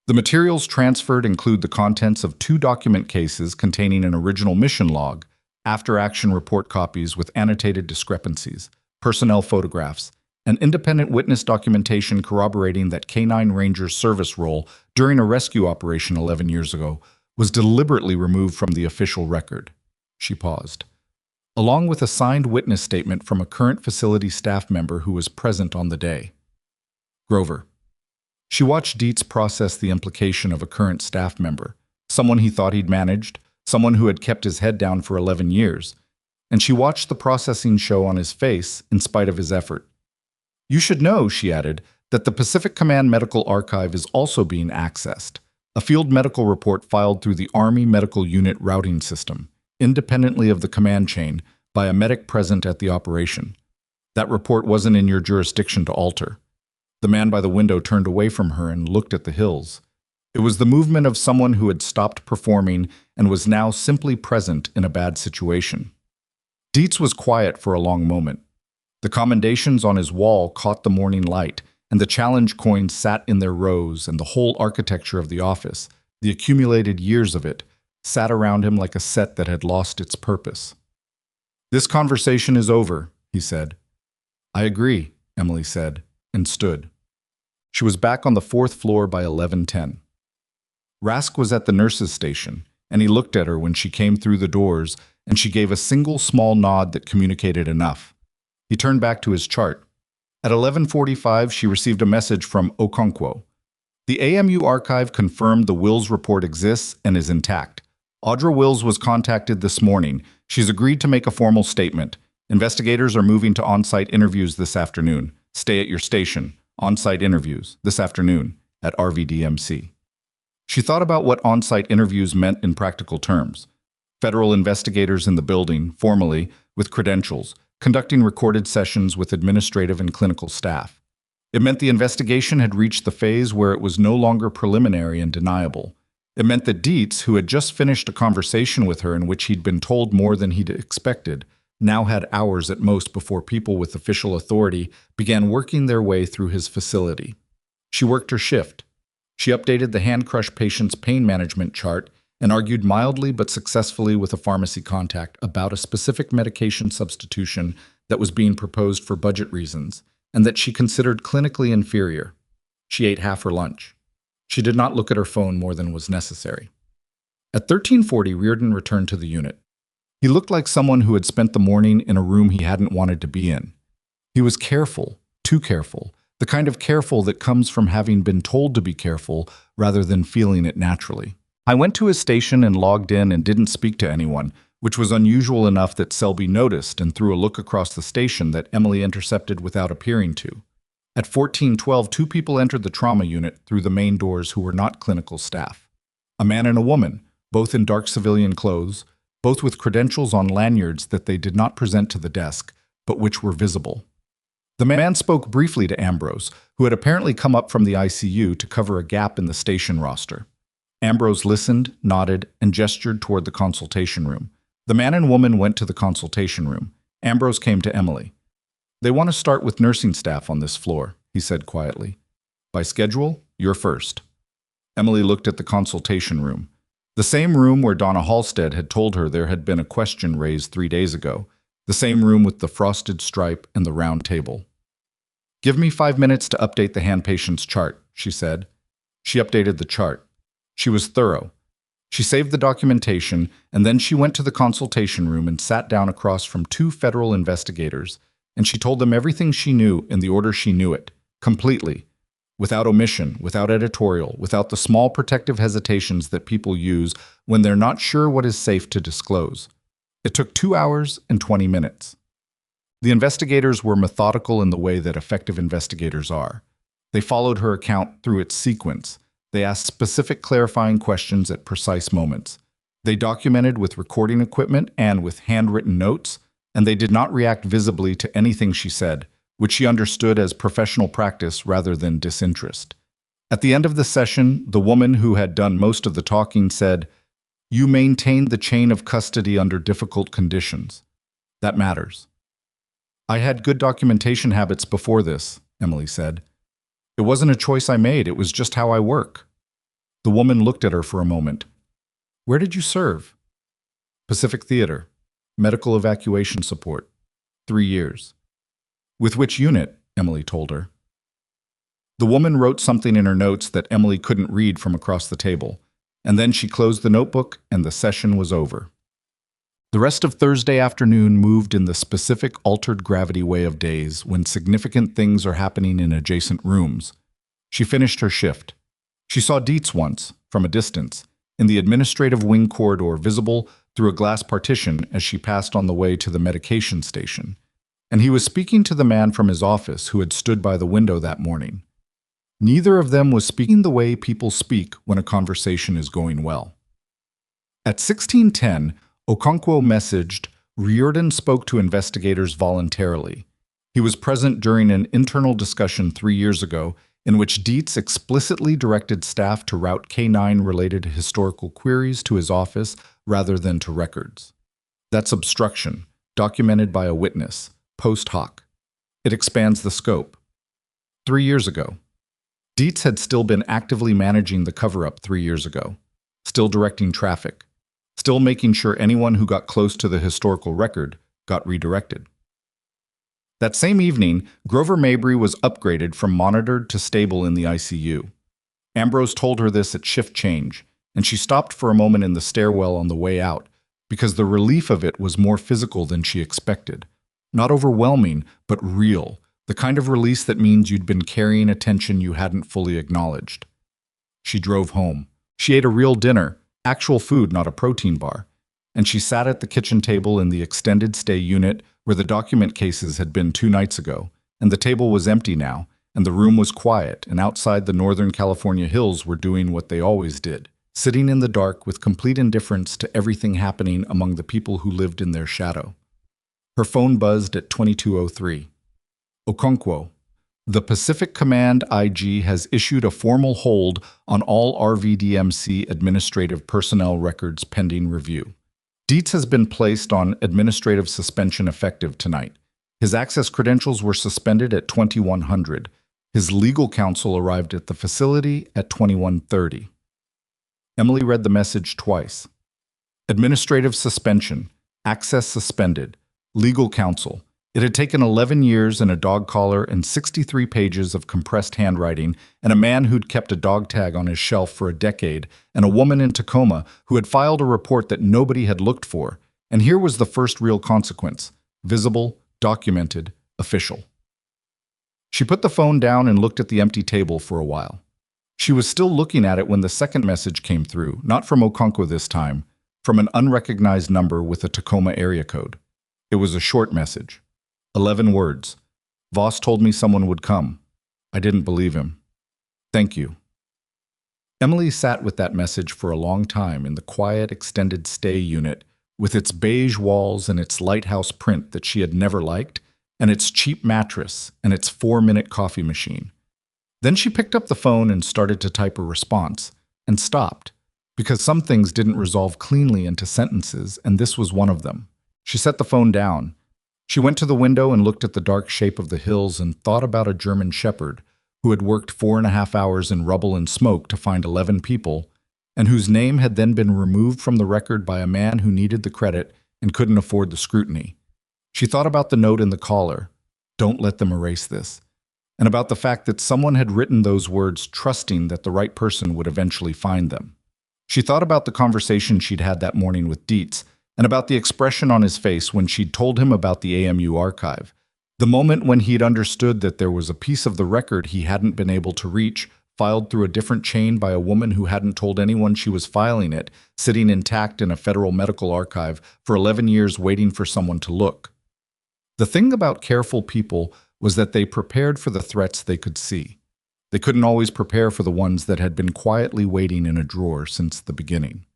"The materials transferred include the contents of 2 document cases containing an original mission log, after-action report copies with annotated discrepancies, personnel photographs, and independent witness documentation corroborating that K-9 Ranger's service role during a rescue operation 11 years ago was deliberately removed from the official record." She paused. "Along with a signed witness statement from a current facility staff member who was present on the day. Grover." She watched Dietz process the implication of a current staff member, someone he thought he'd managed, someone who had kept his head down for 11 years, and she watched the processing show on his face in spite of his effort. "You should know," she added, "that the Pacific Command Medical Archive is also being accessed, a field medical report filed through the Army Medical Unit routing system, independently of the command chain, by a medic present at the operation. That report wasn't in your jurisdiction to alter." The man by the window turned away from her and looked at the hills. It was the movement of someone who had stopped performing and was now simply present in a bad situation. Dietz was quiet for a long moment. The commendations on his wall caught the morning light, and the challenge coins sat in their rows, and the whole architecture of the office, the accumulated years of it, sat around him like a set that had lost its purpose. "This conversation is over," he said. "I agree," Emily said, and stood. She was back on the 4th floor by 11:10. Rask was at the nurse's station, and he looked at her when she came through the doors, and she gave a single small nod that communicated enough. He turned back to his chart. At 11:45, she received a message from Okonkwo. "The AMU archive confirmed the Wills report exists and is intact. Audra Wills was contacted this morning. She's agreed to make a formal statement. Investigators are moving to on-site interviews this afternoon. Stay at your station. On-site interviews this afternoon at RVDMC. She thought about what on-site interviews meant in practical terms. Federal investigators in the building, formally, with credentials, conducting recorded sessions with administrative and clinical staff. It meant the investigation had reached the phase where it was no longer preliminary and deniable. It meant that Dietz, who had just finished a conversation with her in which he'd been told more than he'd expected, now had hours at most before people with official authority began working their way through his facility. She worked her shift. She updated the hand-crushed patient's pain management chart and argued mildly but successfully with a pharmacy contact about a specific medication substitution that was being proposed for budget reasons and that she considered clinically inferior. She ate half her lunch. She did not look at her phone more than was necessary. At 13:40, Reardon returned to the unit. He looked like someone who had spent the morning in a room he hadn't wanted to be in. He was careful, too careful, the kind of careful that comes from having been told to be careful rather than feeling it naturally. I went to his station and logged in and didn't speak to anyone, which was unusual enough that Selby noticed and threw a look across the station that Emily intercepted without appearing to. At 14:12, two people entered the trauma unit through the main doors who were not clinical staff. A man and a woman, both in dark civilian clothes, both with credentials on lanyards that they did not present to the desk, but which were visible. The man spoke briefly to Ambrose, who had apparently come up from the ICU to cover a gap in the station roster. Ambrose listened, nodded, and gestured toward the consultation room. The man and woman went to the consultation room. Ambrose came to Emily. "They want to start with nursing staff on this floor," he said quietly. "By schedule, you're first." Emily looked at the consultation room. The same room where Donna Halstead had told her there had been a question raised 3 days ago. The same room with the frosted stripe and the round table. "Give me 5 minutes to update the hand patient's chart," she said. She updated the chart. She was thorough. She saved the documentation, and then she went to the consultation room and sat down across from two federal investigators, and she told them everything she knew in the order she knew it, completely, without omission, without editorial, without the small protective hesitations that people use when they're not sure what is safe to disclose. It took 2 hours and 20 minutes. The investigators were methodical in the way that effective investigators are. They followed her account through its sequence. They asked specific clarifying questions at precise moments. They documented with recording equipment and with handwritten notes, and they did not react visibly to anything she said, which she understood as professional practice rather than disinterest. At the end of the session, the woman who had done most of the talking said, "You maintained the chain of custody under difficult conditions. That matters." "I had good documentation habits before this," Emily said. "It wasn't a choice I made, it was just how I work." The woman looked at her for a moment. "Where did you serve?" "Pacific Theater. Medical evacuation support. 3 years. "With which unit?" Emily told her. The woman wrote something in her notes that Emily couldn't read from across the table, and then she closed the notebook and the session was over. The rest of Thursday afternoon moved in the specific altered gravity way of days when significant things are happening in adjacent rooms. She finished her shift. She saw Dietz once, from a distance, in the administrative wing corridor visible through a glass partition as she passed on the way to the medication station. And he was speaking to the man from his office who had stood by the window that morning. Neither of them was speaking the way people speak when a conversation is going well. At 16:10, Okonkwo messaged, "Reardon spoke to investigators voluntarily. He was present during an internal discussion 3 years ago in which Dietz explicitly directed staff to route K9-related historical queries to his office rather than to records. That's obstruction, documented by a witness, post hoc. It expands the scope. 3 years ago. Dietz had still been actively managing the cover-up 3 years ago, still directing traffic, still making sure anyone who got close to the historical record got redirected. That same evening, Grover Mabry was upgraded from monitored to stable in the ICU. Ambrose told her this at shift change, and she stopped for a moment in the stairwell on the way out, because the relief of it was more physical than she expected. Not overwhelming, but real, the kind of release that means you'd been carrying a tension you hadn't fully acknowledged. She drove home. She ate a real dinner, Actual food, not a protein bar. And she sat at the kitchen table in the extended stay unit where the document cases had been 2 nights ago, and the table was empty now, and the room was quiet, and outside the Northern California hills were doing what they always did, sitting in the dark with complete indifference to everything happening among the people who lived in their shadow. Her phone buzzed at 22:03. Okonkwo. The Pacific Command IG has issued a formal hold on all RVDMC administrative personnel records pending review. Dietz has been placed on administrative suspension effective tonight. His access credentials were suspended at 2100. His legal counsel arrived at the facility at 2130. Emily read the message twice. Administrative suspension, access suspended, legal counsel. It had taken 11 years and a dog collar and 63 pages of compressed handwriting, and a man who'd kept a dog tag on his shelf for a decade, and a woman in Tacoma who had filed a report that nobody had looked for. And here was the first real consequence: visible, documented, official. She put the phone down and looked at the empty table for a while. She was still looking at it when the second message came through, not from Okonkwo this time, from an unrecognized number with a Tacoma area code. It was a short message. 11 words. Voss told me someone would come. I didn't believe him. Thank you. Emily sat with that message for a long time in the quiet extended stay unit with its beige walls and its lighthouse print that she had never liked, and its cheap mattress and its 4-minute coffee machine. Then she picked up the phone and started to type a response, and stopped, because some things didn't resolve cleanly into sentences, and this was one of them. She set the phone down. She went to the window and looked at the dark shape of the hills and thought about a German shepherd who had worked 4.5 hours in rubble and smoke to find 11 people, and whose name had then been removed from the record by a man who needed the credit and couldn't afford the scrutiny. She thought about the note in the collar, "Don't let them erase this," and about the fact that someone had written those words trusting that the right person would eventually find them. She thought about the conversation she'd had that morning with Dietz, and about the expression on his face when she'd told him about the AMU archive, the moment when he'd understood that there was a piece of the record he hadn't been able to reach, filed through a different chain by a woman who hadn't told anyone she was filing it, sitting intact in a federal medical archive for 11 years waiting for someone to look. The thing about careful people was that they prepared for the threats they could see. They couldn't always prepare for the ones that had been quietly waiting in a drawer since the beginning.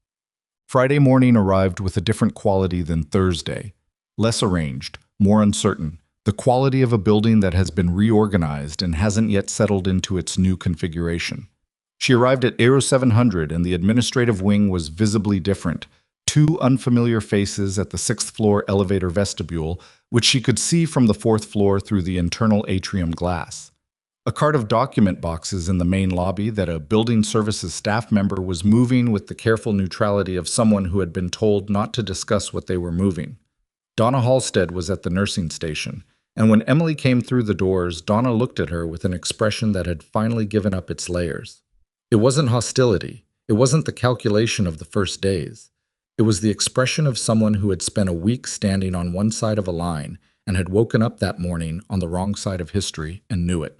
Friday morning arrived with a different quality than Thursday. Less arranged, more uncertain, the quality of a building that has been reorganized and hasn't yet settled into its new configuration. She arrived at Aero 700 and the administrative wing was visibly different. 2 unfamiliar faces at the 6th floor elevator vestibule, which she could see from the 4th floor through the internal atrium glass. A cart of document boxes in the main lobby that a building services staff member was moving with the careful neutrality of someone who had been told not to discuss what they were moving. Donna Halstead was at the nursing station, and when Emily came through the doors, Donna looked at her with an expression that had finally given up its layers. It wasn't hostility. It wasn't the calculation of the first days. It was the expression of someone who had spent a week standing on one side of a line and had woken up that morning on the wrong side of history and knew it.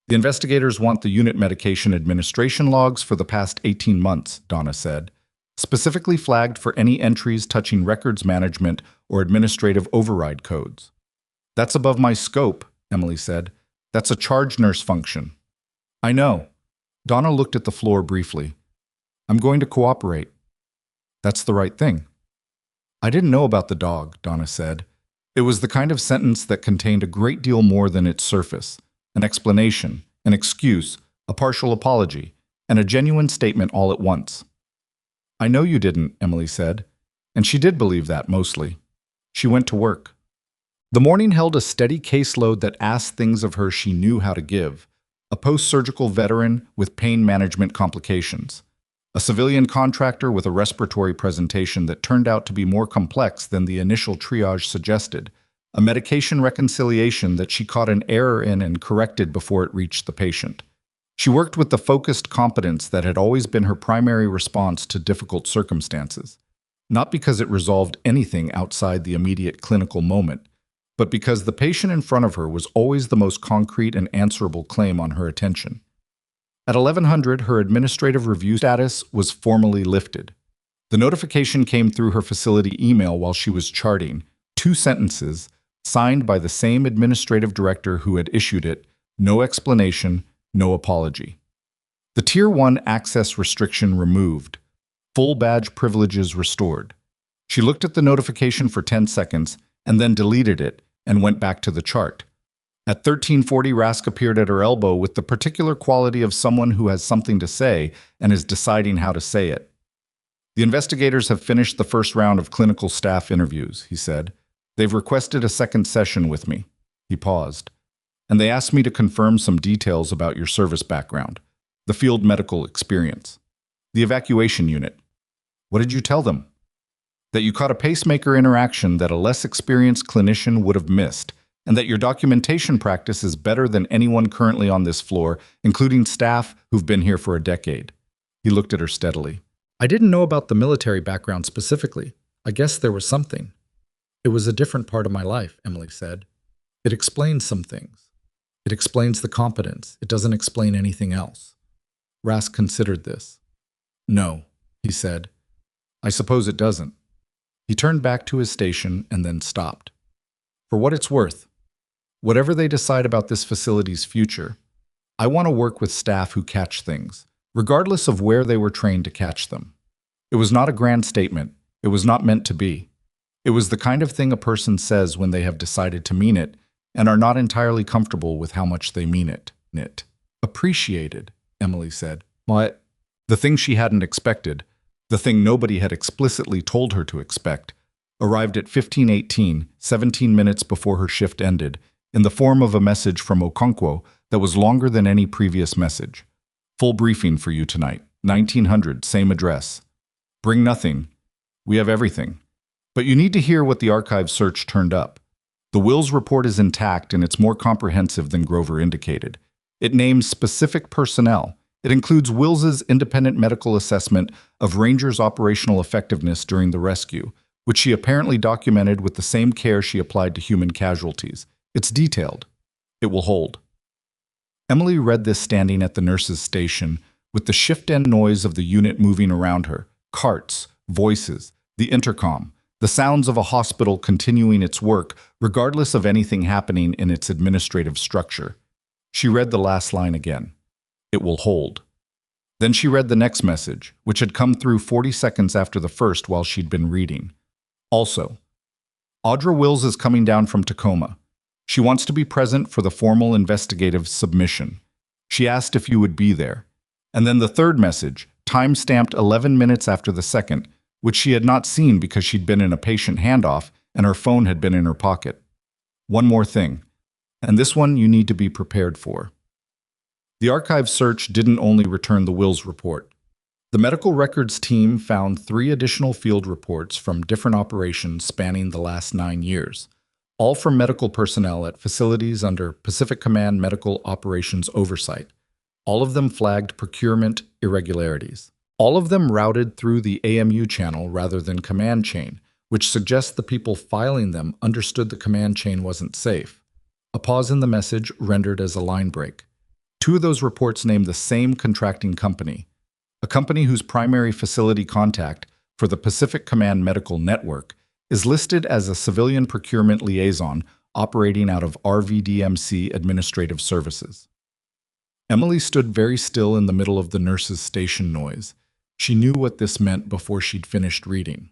The investigators want the unit medication administration logs for the past 18 months, Donna said, specifically flagged for any entries touching records management or administrative override codes. That's above my scope, Emily said. That's a charge nurse function. I know. Donna looked at the floor briefly. I'm going to cooperate. That's the right thing. I didn't know about the dog, Donna said. It was the kind of sentence that contained a great deal more than its surface. An explanation, an excuse, a partial apology, and a genuine statement all at once. I know you didn't, Emily said, and she did believe that mostly. She went to work. The morning held a steady caseload that asked things of her she knew how to give. A post-surgical veteran with pain management complications. A civilian contractor with a respiratory presentation that turned out to be more complex than the initial triage suggested. A medication reconciliation that she caught an error in and corrected before it reached the patient. She worked with the focused competence that had always been her primary response to difficult circumstances, not because it resolved anything outside the immediate clinical moment, but because the patient in front of her was always the most concrete and answerable claim on her attention. At 1100, her administrative review status was formally lifted. The notification came through her facility email while she was charting, 2 sentences, signed by the same administrative director who had issued it, no explanation, no apology. The Tier 1 access restriction removed, full badge privileges restored. She looked at the notification for 10 seconds and then deleted it and went back to the chart. At 13:40, Rask appeared at her elbow with the particular quality of someone who has something to say and is deciding how to say it. The investigators have finished the first round of clinical staff interviews, he said. They've requested a second session with me. He paused. And they asked me to confirm some details about your service background, the field medical experience, the evacuation unit. What did you tell them? That you caught a pacemaker interaction that a less experienced clinician would have missed, and that your documentation practice is better than anyone currently on this floor, including staff who've been here for a decade. He looked at her steadily. I didn't know about the military background specifically. I guess there was something. It was a different part of my life, Emily said. It explains some things. It explains the competence. It doesn't explain anything else. Rask considered this. No, he said. I suppose it doesn't. He turned back to his station and then stopped. For what it's worth, whatever they decide about this facility's future, I want to work with staff who catch things, regardless of where they were trained to catch them. It was not a grand statement. It was not meant to be. It was the kind of thing a person says when they have decided to mean it and are not entirely comfortable with how much they mean it. Appreciated, Emily said. What? The thing she hadn't expected, the thing nobody had explicitly told her to expect, arrived at 15:18, 17 minutes before her shift ended, in the form of a message from Okonkwo that was longer than any previous message. Full briefing for you tonight. 1900, same address. Bring nothing. We have everything. But you need to hear what the archive search turned up. The Wills report is intact and it's more comprehensive than Grover indicated. It names specific personnel. It includes Wills's independent medical assessment of Ranger's operational effectiveness during the rescue, which she apparently documented with the same care she applied to human casualties. It's detailed. It will hold. Emily read this standing at the nurse's station, with the shift-end noise of the unit moving around her, carts, voices, the intercom, the sounds of a hospital continuing its work regardless of anything happening in its administrative structure. She read the last line again. It will hold. Then she read the next message, which had come through 40 seconds after the first while she'd been reading. Also, Audra Wills is coming down from Tacoma. She wants to be present for the formal investigative submission. She asked if you would be there. And then the third message, time-stamped 11 minutes after the second, which she had not seen because she'd been in a patient handoff and her phone had been in her pocket. One more thing, and this one you need to be prepared for. The archive search didn't only return the Wills report. The medical records team found 3 additional field reports from different operations spanning the last 9 years, all from medical personnel at facilities under Pacific Command Medical Operations Oversight. All of them flagged procurement irregularities. All of them routed through the AMU channel rather than command chain, which suggests the people filing them understood the command chain wasn't safe. A pause in the message rendered as a line break. 2 of those reports named the same contracting company, a company whose primary facility contact for the Pacific Command Medical Network is listed as a civilian procurement liaison operating out of RVDMC Administrative Services. Emily stood very still in the middle of the nurse's station noise. She knew what this meant before she'd finished reading.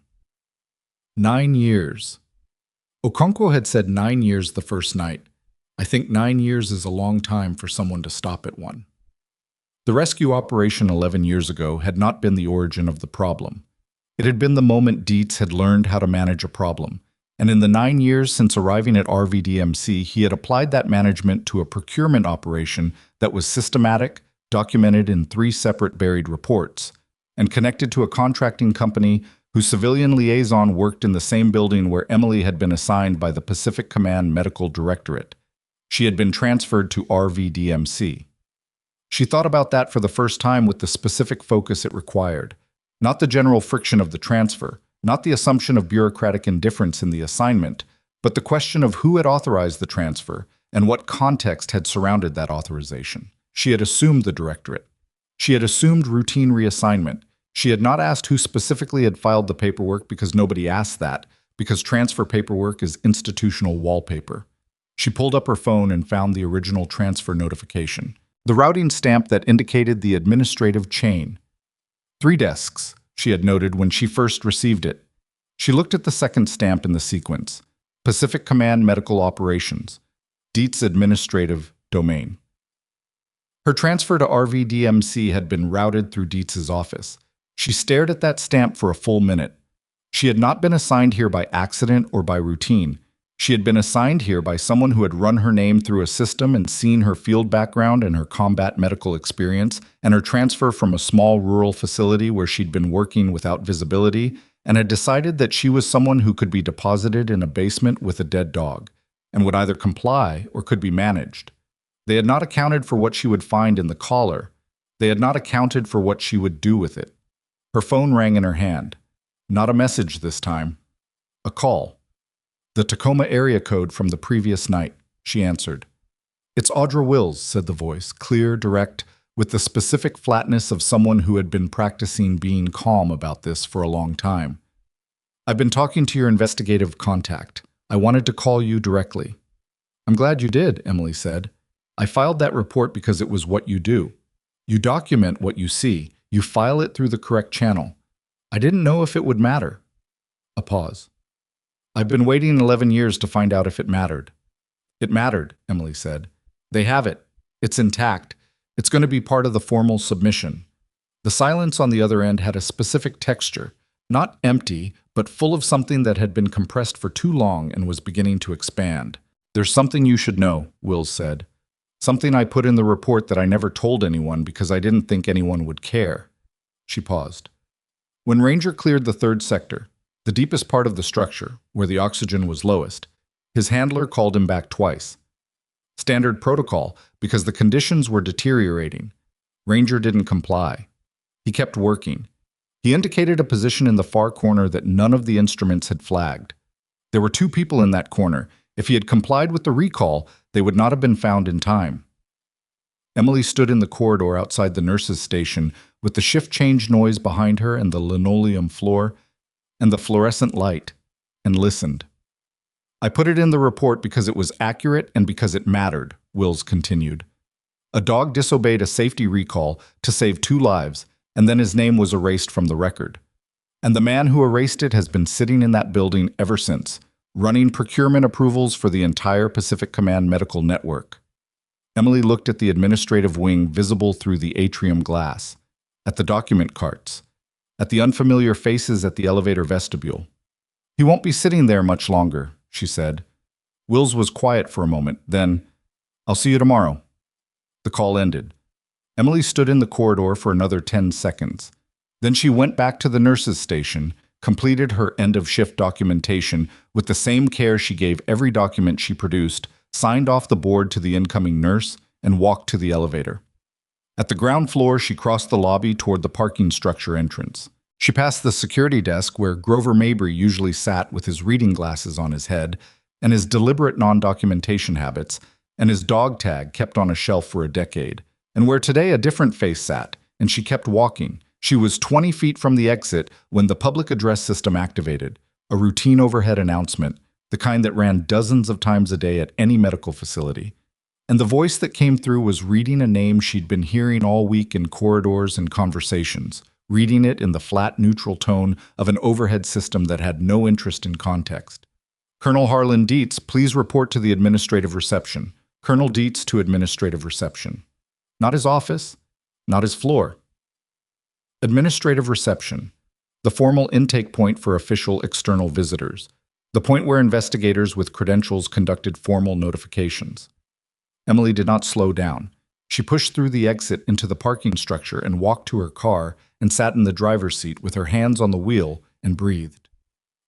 9 years. Okonkwo had said 9 years the first night. I think 9 years is a long time for someone to stop at one. The rescue operation 11 years ago had not been the origin of the problem. It had been the moment Dietz had learned how to manage a problem, and in the 9 years since arriving at RVDMC, he had applied that management to a procurement operation that was systematic, documented in 3 separate buried reports, and connected to a contracting company whose civilian liaison worked in the same building where Emily had been assigned by the Pacific Command Medical Directorate. She had been transferred to RVDMC. She thought about that for the first time with the specific focus it required. Not the general friction of the transfer, not the assumption of bureaucratic indifference in the assignment, but the question of who had authorized the transfer and what context had surrounded that authorization. She had assumed the directorate. She had assumed routine reassignment. She had not asked who specifically had filed the paperwork because nobody asked that, because transfer paperwork is institutional wallpaper. She pulled up her phone and found the original transfer notification, the routing stamp that indicated the administrative chain. 3 desks, she had noted when she first received it. She looked at the second stamp in the sequence, Pacific Command Medical Operations, Dietz Administrative Domain. Her transfer to RVDMC had been routed through Dietz's office. She stared at that stamp for a full minute. She had not been assigned here by accident or by routine. She had been assigned here by someone who had run her name through a system and seen her field background and her combat medical experience and her transfer from a small rural facility where she'd been working without visibility, and had decided that she was someone who could be deposited in a basement with a dead dog and would either comply or could be managed. They had not accounted for what she would find in the collar. They had not accounted for what she would do with it. Her phone rang in her hand. Not a message this time. A call. The Tacoma area code from the previous night, she answered. "It's Audra Wills," said the voice, clear, direct, with the specific flatness of someone who had been practicing being calm about this for a long time. "I've been talking to your investigative contact. I wanted to call you directly." "I'm glad you did," Emily said. "I filed that report because it was what you do. You document what you see. You file it through the correct channel. I didn't know if it would matter." A pause. "I've been waiting 11 years to find out if it mattered." "It mattered," Emily said. "They have it. It's intact. It's going to be part of the formal submission." The silence on the other end had a specific texture, not empty, but full of something that had been compressed for too long and was beginning to expand. "There's something you should know," Wills said. "Something I put in the report that I never told anyone because I didn't think anyone would care." She paused. When Ranger cleared the 3rd sector, the deepest part of the structure, where the oxygen was lowest, his handler called him back twice. Standard protocol, because the conditions were deteriorating. Ranger didn't comply. He kept working. He indicated a position in the far corner that none of the instruments had flagged. There were 2 people in that corner. If he had complied with the recall, they would not have been found in time. Emily stood in the corridor outside the nurses' station with the shift change noise behind her and the linoleum floor and the fluorescent light, and listened. "I put it in the report because it was accurate and because it mattered," Wills continued. "A dog disobeyed a safety recall to save 2 lives, and then his name was erased from the record. And the man who erased it has been sitting in that building ever since, running procurement approvals for the entire Pacific Command medical network." Emily looked at the administrative wing visible through the atrium glass, at the document carts, at the unfamiliar faces at the elevator vestibule. "He won't be sitting there much longer," she said. Wills was quiet for a moment, then, "I'll see you tomorrow." The call ended. Emily stood in the corridor for another 10 seconds. Then she went back to the nurses' station, completed her end-of-shift documentation with the same care she gave every document she produced, signed off the board to the incoming nurse, and walked to the elevator. At the ground floor, she crossed the lobby toward the parking structure entrance. She passed the security desk where Grover Mabry usually sat with his reading glasses on his head and his deliberate non-documentation habits, and his dog tag kept on a shelf for a decade, and where today a different face sat, and she kept walking. She was 20 feet from the exit when the public address system activated, a routine overhead announcement, the kind that ran dozens of times a day at any medical facility. And the voice that came through was reading a name she'd been hearing all week in corridors and conversations, reading it in the flat, neutral tone of an overhead system that had no interest in context. "Colonel Harlan Dietz, please report to the administrative reception. Colonel Dietz to administrative reception." Not his office, not his floor. Administrative reception, the formal intake point for official external visitors, the point where investigators with credentials conducted formal notifications. Emily did not slow down. She pushed through the exit into the parking structure and walked to her car and sat in the driver's seat with her hands on the wheel and breathed.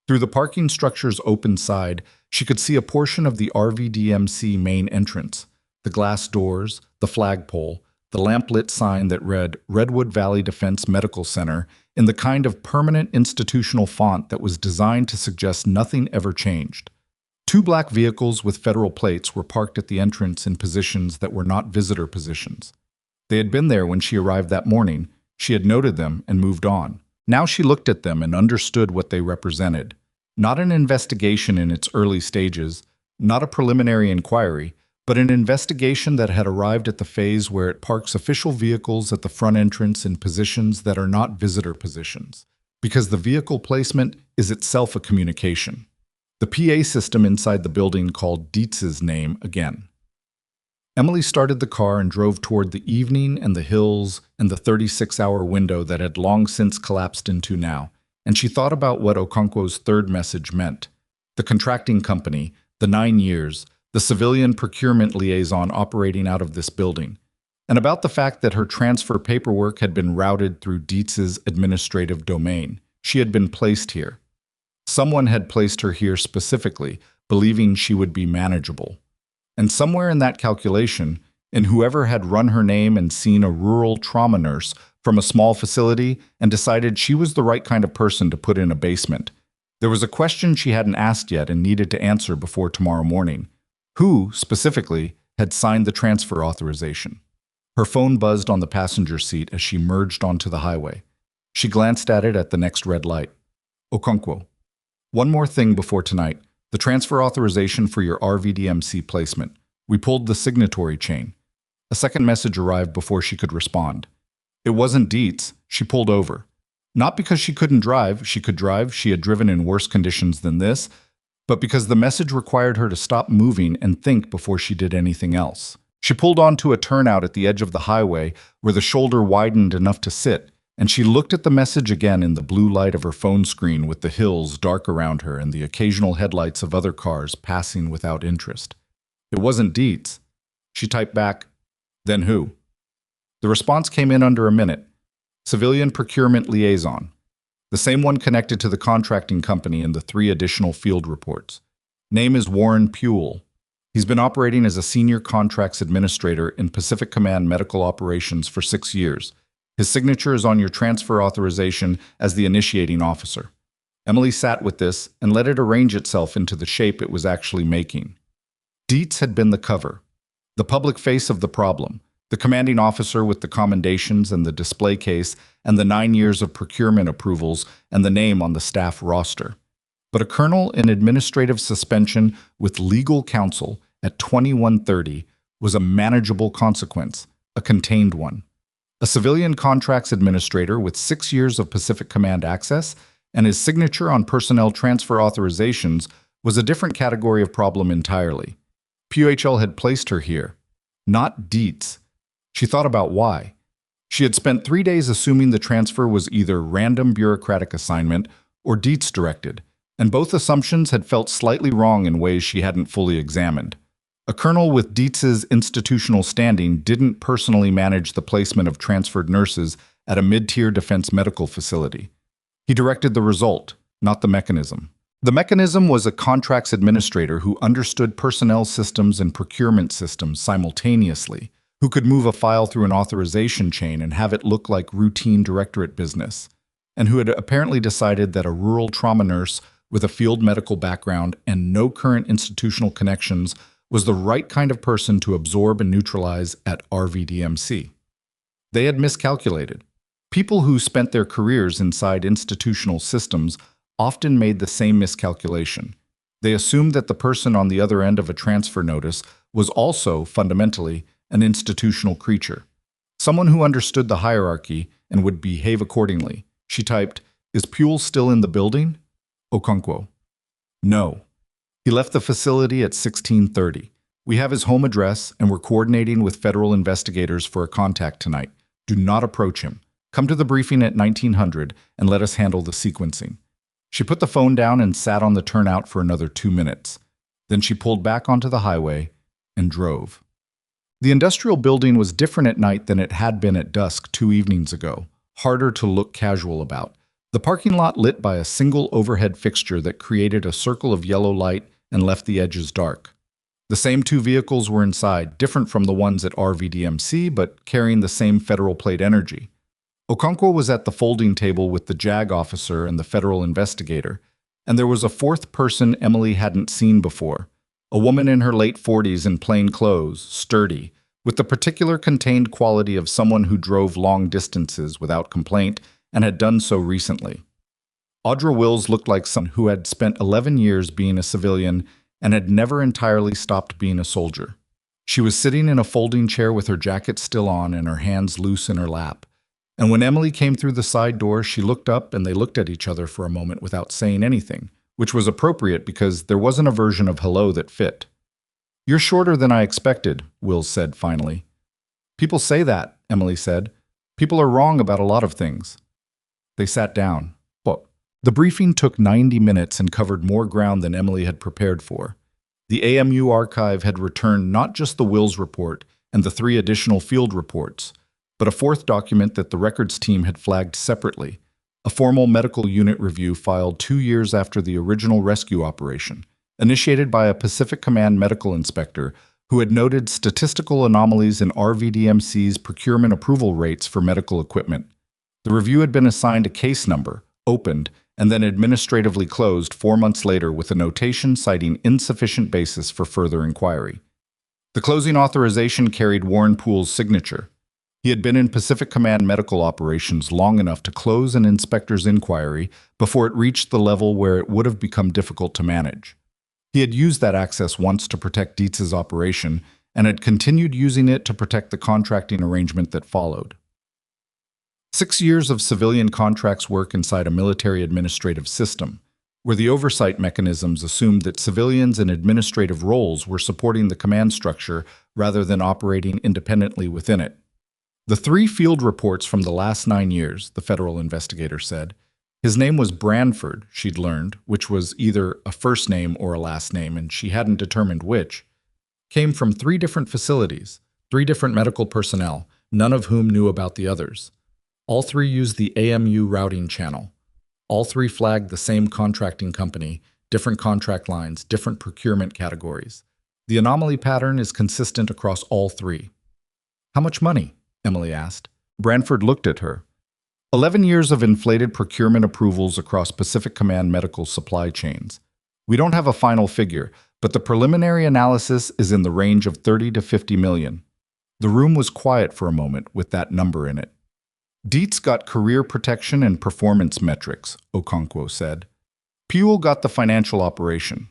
Through the parking structure's open side, she could see a portion of the RVDMC main entrance, the glass doors, the flagpole, the lamp-lit sign that read Redwood Valley Defense Medical Center in the kind of permanent institutional font that was designed to suggest nothing ever changed. 2 black vehicles with federal plates were parked at the entrance in positions that were not visitor positions. They had been there when she arrived that morning, She had noted them and moved on. Now she looked at them and understood what they represented. Not an investigation in its early stages, not a preliminary inquiry, but an investigation that had arrived at the phase where it parks official vehicles at the front entrance in positions that are not visitor positions, because the vehicle placement is itself a communication. The PA system inside the building called Dietz's name again. Emily started the car and drove toward the evening and the hills and the 36-hour window that had long since collapsed into now, and she thought about what Okonkwo's third message meant. The contracting company, the 9 years, the civilian procurement liaison operating out of this building, and about the fact that her transfer paperwork had been routed through Dietz's administrative domain. She had been placed here. Someone had placed her here specifically, believing she would be manageable. And somewhere in that calculation, in whoever had run her name and seen a rural trauma nurse from a small facility and decided she was the right kind of person to put in a basement, there was a question she hadn't asked yet and needed to answer before tomorrow morning. Who, specifically, had signed the transfer authorization? Her phone buzzed on the passenger seat as she merged onto the highway. She glanced at it at the next red light. Okonkwo. One more thing before tonight. The transfer authorization for your RVDMC placement. We pulled the signatory chain. A second message arrived before she could respond. It wasn't Dietz. She pulled over. Not because she couldn't drive. She could drive. She had driven in worse conditions than this. But because the message required her to stop moving and think before she did anything else. She pulled onto a turnout at the edge of the highway where the shoulder widened enough to sit, and she looked at the message again in the blue light of her phone screen with the hills dark around her and the occasional headlights of other cars passing without interest. It wasn't Dietz. She typed back, "Then who?" The response came in under a minute. Civilian Procurement Liaison. The same one connected to the contracting company in the 3 additional field reports. Name is Warren Puel. He's been operating as a senior contracts administrator in Pacific Command Medical Operations for 6 years. His signature is on your transfer authorization as the initiating officer. Emily sat with this and let it arrange itself into the shape it was actually making. Dietz had been the cover, the public face of the problem, the commanding officer with the commendations and the display case and the 9 years of procurement approvals and the name on the staff roster. But a colonel in administrative suspension with legal counsel at 2130 was a manageable consequence, a contained one. A civilian contracts administrator with 6 years of Pacific Command access and his signature on personnel transfer authorizations was a different category of problem entirely. PUHL had placed her here, not Dietz. She thought about why. She had spent 3 days assuming the transfer was either random bureaucratic assignment or Dietz directed, and both assumptions had felt slightly wrong in ways she hadn't fully examined. A colonel with Dietz's institutional standing didn't personally manage the placement of transferred nurses at a mid-tier defense medical facility. He directed the result, not the mechanism. The mechanism was a contracts administrator who understood personnel systems and procurement systems simultaneously, who could move a file through an authorization chain and have it look like routine directorate business, and who had apparently decided that a rural trauma nurse with a field medical background and no current institutional connections was the right kind of person to absorb and neutralize at RVDMC. They had miscalculated. People who spent their careers inside institutional systems often made the same miscalculation. They assumed that the person on the other end of a transfer notice was also, fundamentally, an institutional creature. Someone who understood the hierarchy and would behave accordingly. She typed, "Is Puel still in the building?" Okonkwo. "No. He left the facility at 1630. We have his home address and we're coordinating with federal investigators for a contact tonight. Do not approach him. Come to the briefing at 1900 and let us handle the sequencing." She put the phone down and sat on the turnout for another 2 minutes. Then she pulled back onto the highway and drove. The industrial building was different at night than it had been at dusk 2 evenings ago, harder to look casual about. The parking lot lit by a single overhead fixture that created a circle of yellow light and left the edges dark. The same 2 vehicles were inside, different from the ones at RVDMC, but carrying the same federal plate energy. Okonkwo was at the folding table with the JAG officer and the federal investigator, and there was a 4th person Emily hadn't seen before, a woman in her late 40s in plain clothes, sturdy, with the particular contained quality of someone who drove long distances without complaint and had done so recently. Audra Wills looked like someone who had spent 11 years being a civilian and had never entirely stopped being a soldier. She was sitting in a folding chair with her jacket still on and her hands loose in her lap. And when Emily came through the side door, she looked up and they looked at each other for a moment without saying anything, which was appropriate because there wasn't a version of hello that fit. "You're shorter than I expected," Wills said finally. "People say that," Emily said. "People are wrong about a lot of things." They sat down. The briefing took 90 minutes and covered more ground than Emily had prepared for. The AMU archive had returned not just the Wills report and the 3 additional field reports, but a 4th document that the records team had flagged separately, a formal medical unit review filed 2 years after the original rescue operation, initiated by a Pacific Command medical inspector who had noted statistical anomalies in RVDMC's procurement approval rates for medical equipment. The review had been assigned a case number, opened, and then administratively closed 4 months later with a notation citing insufficient basis for further inquiry. The closing authorization carried Warren Poole's signature. He had been in Pacific Command medical operations long enough to close an inspector's inquiry before it reached the level where it would have become difficult to manage. He had used that access once to protect Dietz's operation and had continued using it to protect the contracting arrangement that followed. 6 years of civilian contracts work inside a military administrative system, where the oversight mechanisms assumed that civilians in administrative roles were supporting the command structure rather than operating independently within it. The 3 field reports from the last 9 years, the federal investigator said. His name was Branford, she'd learned, which was either a first name or a last name, and she hadn't determined which. Came from 3 different facilities, 3 different medical personnel, none of whom knew about the others. All 3 used the AMU routing channel. All 3 flagged the same contracting company, different contract lines, different procurement categories. The anomaly pattern is consistent across all 3. "How much money?" Emily asked. Branford looked at her. 11 years of inflated procurement approvals across Pacific Command medical supply chains. We don't have a final figure, but the preliminary analysis is in the range of 30 to 50 million. The room was quiet for a moment with that number in it. "Dietz got career protection and performance metrics," Okonkwo said. "Puel got the financial operation.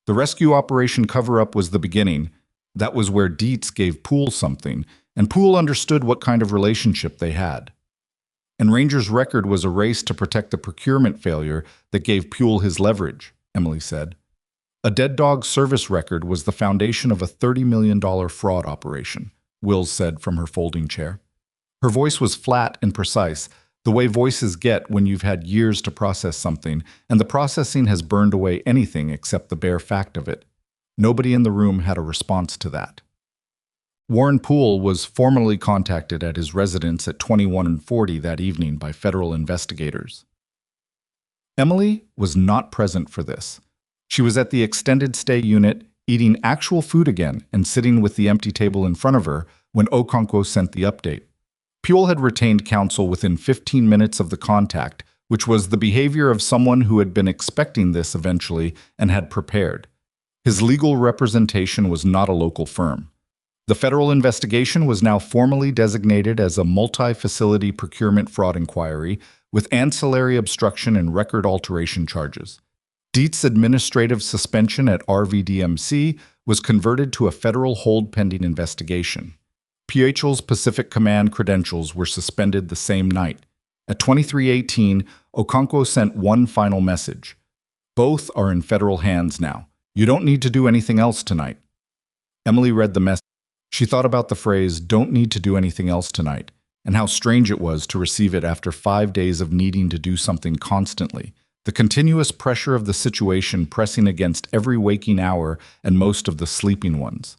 The rescue operation cover-up was the beginning. That was where Dietz gave Poole something, and Poole understood what kind of relationship they had. And Ranger's record was a race to protect the procurement failure that gave Puel his leverage," Emily said. "A dead dog service record was the foundation of a $30 million fraud operation," Wills said from her folding chair. Her voice was flat and precise, the way voices get when you've had years to process something, and the processing has burned away anything except the bare fact of it. Nobody in the room had a response to that. Warren Poole was formally contacted at his residence at 21 and 40 that evening by federal investigators. Emily was not present for this. She was at the extended stay unit, eating actual food again and sitting with the empty table in front of her when Okonkwo sent the update. Puel had retained counsel within 15 minutes of the contact, which was the behavior of someone who had been expecting this eventually and had prepared. His legal representation was not a local firm. The federal investigation was now formally designated as a multi-facility procurement fraud inquiry with ancillary obstruction and record alteration charges. Dietz's administrative suspension at RVDMC was converted to a federal hold pending investigation. Puel's Pacific Command credentials were suspended the same night. At 23:18, Okonkwo sent one final message. "Both are in federal hands now. You don't need to do anything else tonight." Emily read the message. She thought about the phrase, "don't need to do anything else tonight," and how strange it was to receive it after 5 days of needing to do something constantly, the continuous pressure of the situation pressing against every waking hour and most of the sleeping ones.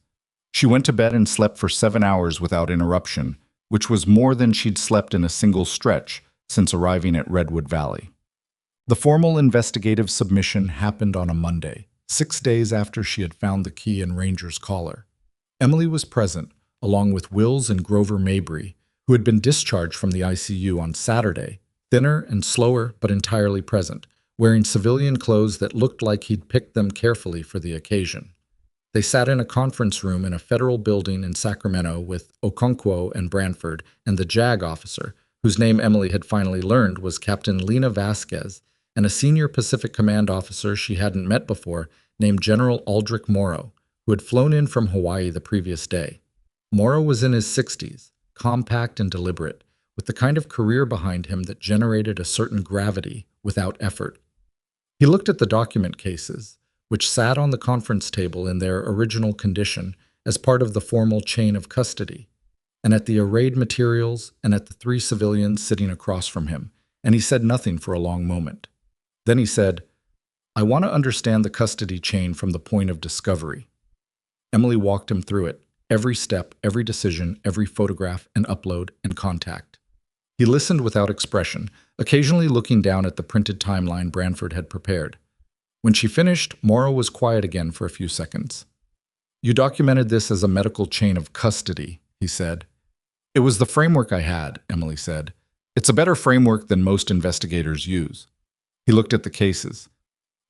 She went to bed and slept for 7 hours without interruption, which was more than she'd slept in a single stretch since arriving at Redwood Valley. The formal investigative submission happened on a Monday, 6 days after she had found the key in Ranger's collar. Emily was present, along with Wills and Grover Mabry, who had been discharged from the ICU on Saturday, thinner and slower but entirely present, wearing civilian clothes that looked like he'd picked them carefully for the occasion. They sat in a conference room in a federal building in Sacramento with Okonkwo and Branford and the JAG officer, whose name Emily had finally learned was Captain Lena Vasquez, and a senior Pacific Command officer she hadn't met before named General Aldrich Morrow, who had flown in from Hawaii the previous day. Morrow was in his 60s, compact and deliberate, with the kind of career behind him that generated a certain gravity without effort. He looked at the document cases, which sat on the conference table in their original condition as part of the formal chain of custody, and at the arrayed materials and at the three civilians sitting across from him, and he said nothing for a long moment. Then he said, "I want to understand the custody chain from the point of discovery." Emily walked him through it, every step, every decision, every photograph and upload and contact. He listened without expression, occasionally looking down at the printed timeline Branford had prepared. When she finished, Morrow was quiet again for a few seconds. "You documented this as a medical chain of custody," he said. "It was the framework I had," Emily said. "It's a better framework than most investigators use." He looked at the cases.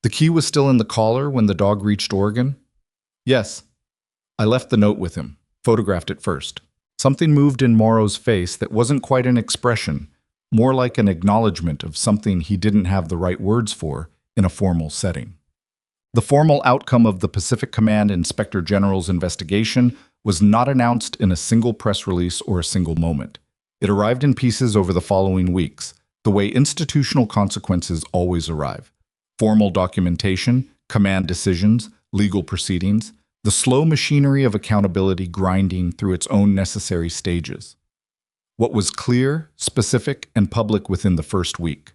"The key was still in the collar when the dog reached Oregon?" "Yes. I left the note with him, photographed it first." Something moved in Morrow's face that wasn't quite an expression, more like an acknowledgement of something he didn't have the right words for in a formal setting. The formal outcome of the Pacific Command Inspector General's investigation was not announced in a single press release or a single moment. It arrived in pieces over the following weeks, the way institutional consequences always arrive. Formal documentation, command decisions, legal proceedings, the slow machinery of accountability grinding through its own necessary stages. What was clear, specific, and public within the first week?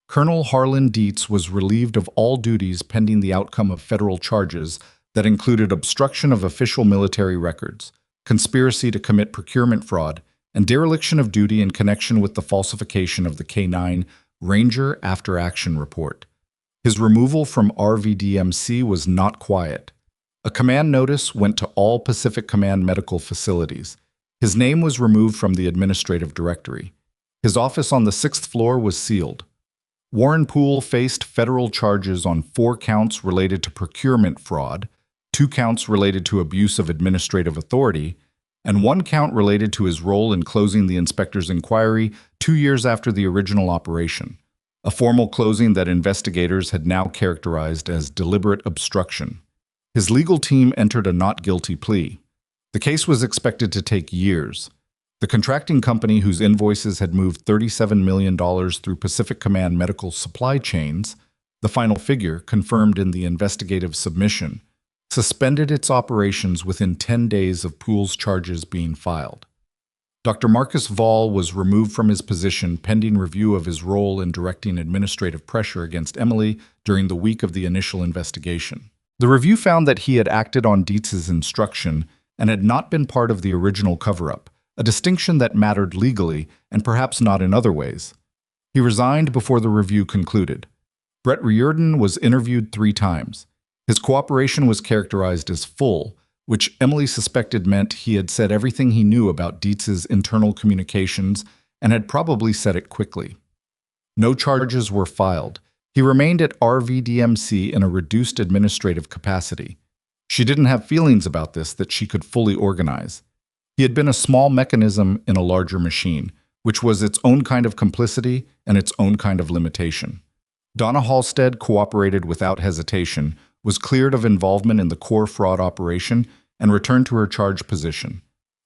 Colonel Harlan Dietz was relieved of all duties pending the outcome of federal charges that included obstruction of official military records, conspiracy to commit procurement fraud, and dereliction of duty in connection with the falsification of the K-9 Ranger After Action Report. His removal from RVDMC was not quiet. A command notice went to all Pacific Command medical facilities. His name was removed from the administrative directory. His office on the 6th floor was sealed. Warren Poole faced federal charges on 4 counts related to procurement fraud, 2 counts related to abuse of administrative authority, and 1 count related to his role in closing the inspector's inquiry 2 years after the original operation, a formal closing that investigators had now characterized as deliberate obstruction. His legal team entered a not guilty plea. The case was expected to take years. The contracting company, whose invoices had moved $37 million through Pacific Command medical supply chains, the final figure confirmed in the investigative submission, suspended its operations within 10 days of Poole's charges being filed. Dr. Marcus Vall was removed from his position pending review of his role in directing administrative pressure against Emily during the week of the initial investigation. The review found that he had acted on Dietz's instruction and had not been part of the original cover-up, a distinction that mattered legally and perhaps not in other ways. He resigned before the review concluded. Brett Riordan was interviewed 3 times. His cooperation was characterized as full, which Emily suspected meant he had said everything he knew about Dietz's internal communications and had probably said it quickly. No charges were filed. He remained at RVDMC in a reduced administrative capacity. She didn't have feelings about this that she could fully organize. He had been a small mechanism in a larger machine, which was its own kind of complicity and its own kind of limitation. Donna Halstead cooperated without hesitation, was cleared of involvement in the core fraud operation, and returned to her charge position.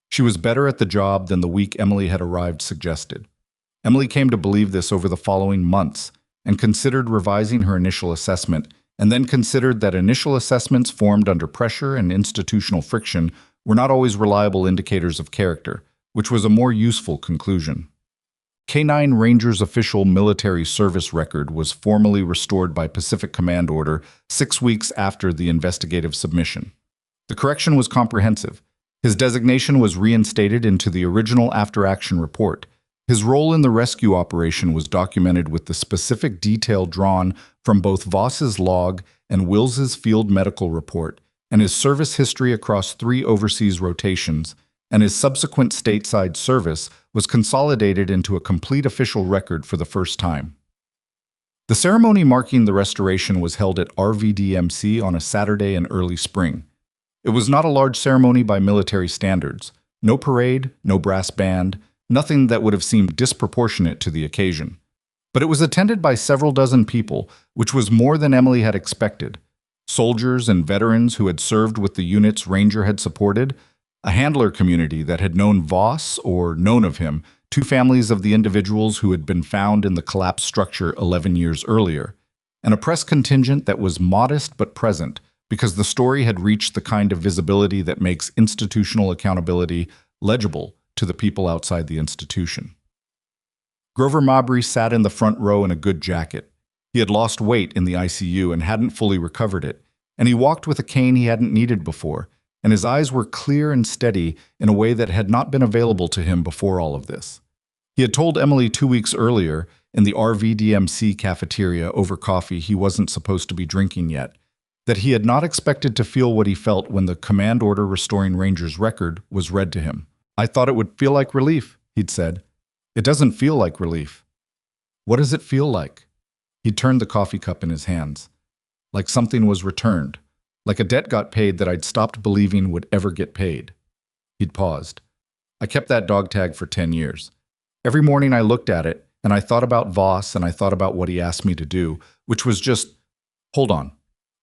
She was better at the job than the week Emily had arrived suggested. Emily came to believe this over the following months, and considered revising her initial assessment, and then considered that initial assessments formed under pressure and institutional friction were not always reliable indicators of character, which was a more useful conclusion. K-9 Ranger's official military service record was formally restored by Pacific Command order 6 weeks after the investigative submission. The correction was comprehensive. His designation was reinstated into the original after-action report. His role in the rescue operation was documented with the specific detail drawn from both Voss's log and Wills's field medical report, and his service history across 3 overseas rotations, and his subsequent stateside service was consolidated into a complete official record for the first time. The ceremony marking the restoration was held at RVDMC on a Saturday in early spring. It was not a large ceremony by military standards. No parade, no brass band, nothing that would have seemed disproportionate to the occasion. But it was attended by several dozen people, which was more than Emily had expected. Soldiers and veterans who had served with the units Ranger had supported, a handler community that had known Voss or known of him, two families of the individuals who had been found in the collapsed structure 11 years earlier, and a press contingent that was modest but present, because the story had reached the kind of visibility that makes institutional accountability legible to the people outside the institution. Grover Mabry sat in the front row in a good jacket. He had lost weight in the ICU and hadn't fully recovered it, and he walked with a cane he hadn't needed before, and his eyes were clear and steady in a way that had not been available to him before all of this. He had told Emily 2 weeks earlier, in the RVDMC cafeteria over coffee he wasn't supposed to be drinking yet, that he had not expected to feel what he felt when the command order restoring Ranger's record was read to him. "I thought it would feel like relief," he'd said. "It doesn't feel like relief." "What does it feel like?" He turned the coffee cup in his hands. Like something was returned. Like a debt got paid that I'd stopped believing would ever get paid. He'd paused. "I kept that dog tag for 10 years. Every morning I looked at it, and I thought about Voss, and I thought about what he asked me to do, which was just, hold on.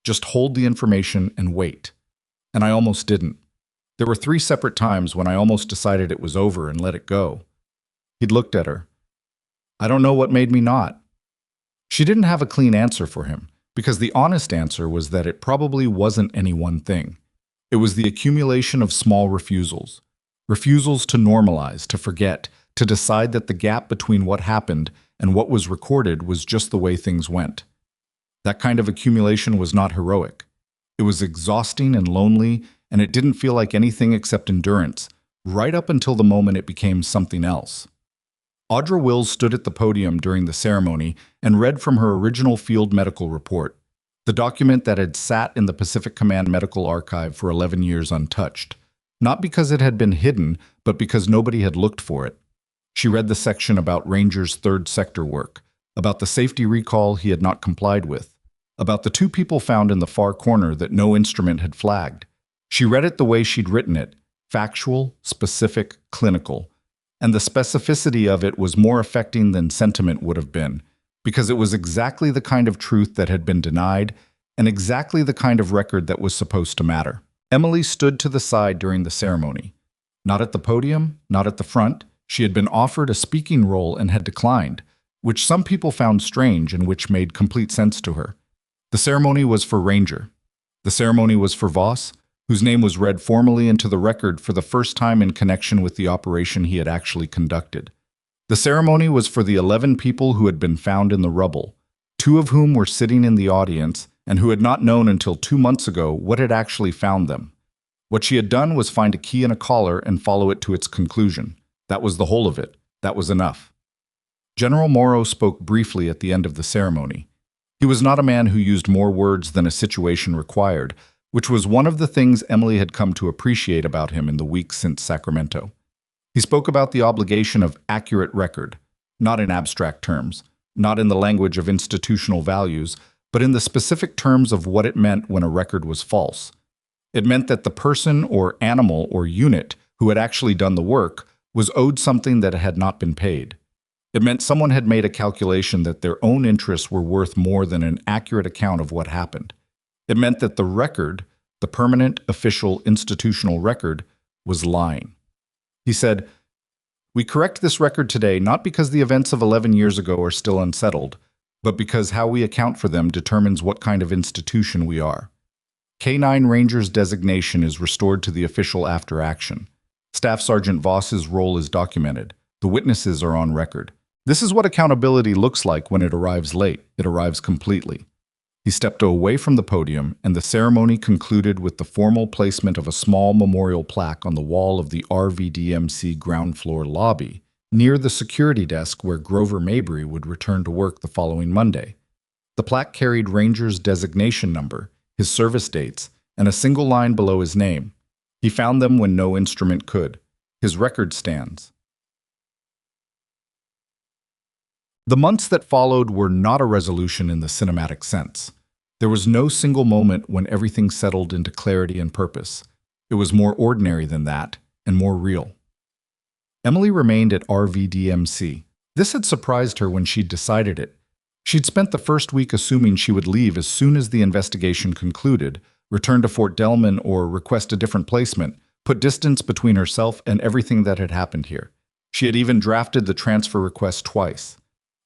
Just hold the information and wait. And I almost didn't. There were 3 separate times when I almost decided it was over and let it go." He'd looked at her. "I don't know what made me not." She didn't have a clean answer for him, because the honest answer was that it probably wasn't any one thing. It was the accumulation of small refusals. Refusals to normalize, to forget, to decide that the gap between what happened and what was recorded was just the way things went. That kind of accumulation was not heroic. It was exhausting and lonely, and it didn't feel like anything except endurance, right up until the moment it became something else. Audra Wills stood at the podium during the ceremony and read from her original field medical report, the document that had sat in the Pacific Command Medical Archive for 11 years untouched, not because it had been hidden, but because nobody had looked for it. She read the section about Ranger's third sector work, about the safety recall he had not complied with, about the 2 people found in the far corner that no instrument had flagged. She read it the way she'd written it, factual, specific, clinical, and the specificity of it was more affecting than sentiment would have been, because it was exactly the kind of truth that had been denied and exactly the kind of record that was supposed to matter. Emily stood to the side during the ceremony. Not at the podium, not at the front. She had been offered a speaking role and had declined, which some people found strange and which made complete sense to her. The ceremony was for Ranger. The ceremony was for Voss, whose name was read formally into the record for the first time in connection with the operation he had actually conducted. The ceremony was for the 11 people who had been found in the rubble, 2 of whom were sitting in the audience and who had not known until 2 months ago what had actually found them. What she had done was find a key in a collar and follow it to its conclusion. That was the whole of it. That was enough. General Morrow spoke briefly at the end of the ceremony. He was not a man who used more words than a situation required, which was one of the things Emily had come to appreciate about him in the weeks since Sacramento. He spoke about the obligation of accurate record, not in abstract terms, not in the language of institutional values, but in the specific terms of what it meant when a record was false. It meant that the person or animal or unit who had actually done the work was owed something that had not been paid. It meant someone had made a calculation that their own interests were worth more than an accurate account of what happened. It meant that the record, the permanent, official, institutional record, was lying. He said, "We correct this record today not because the events of 11 years ago are still unsettled, but because how we account for them determines what kind of institution we are. K-9 Ranger's designation is restored to the official after action. Staff Sergeant Voss's role is documented. The witnesses are on record. This is what accountability looks like when it arrives late. It arrives completely." He stepped away from the podium, and the ceremony concluded with the formal placement of a small memorial plaque on the wall of the RVDMC ground floor lobby, near the security desk where Grover Mabry would return to work the following Monday. The plaque carried Ranger's designation number, his service dates, and a single line below his name. He found them when no instrument could. His record stands. The months that followed were not a resolution in the cinematic sense. There was no single moment when everything settled into clarity and purpose. It was more ordinary than that, and more real. Emily remained at RVDMC. This had surprised her when she'd decided it. She'd spent the first week assuming she would leave as soon as the investigation concluded, return to Fort Delman or request a different placement, put distance between herself and everything that had happened here. She had even drafted the transfer request twice.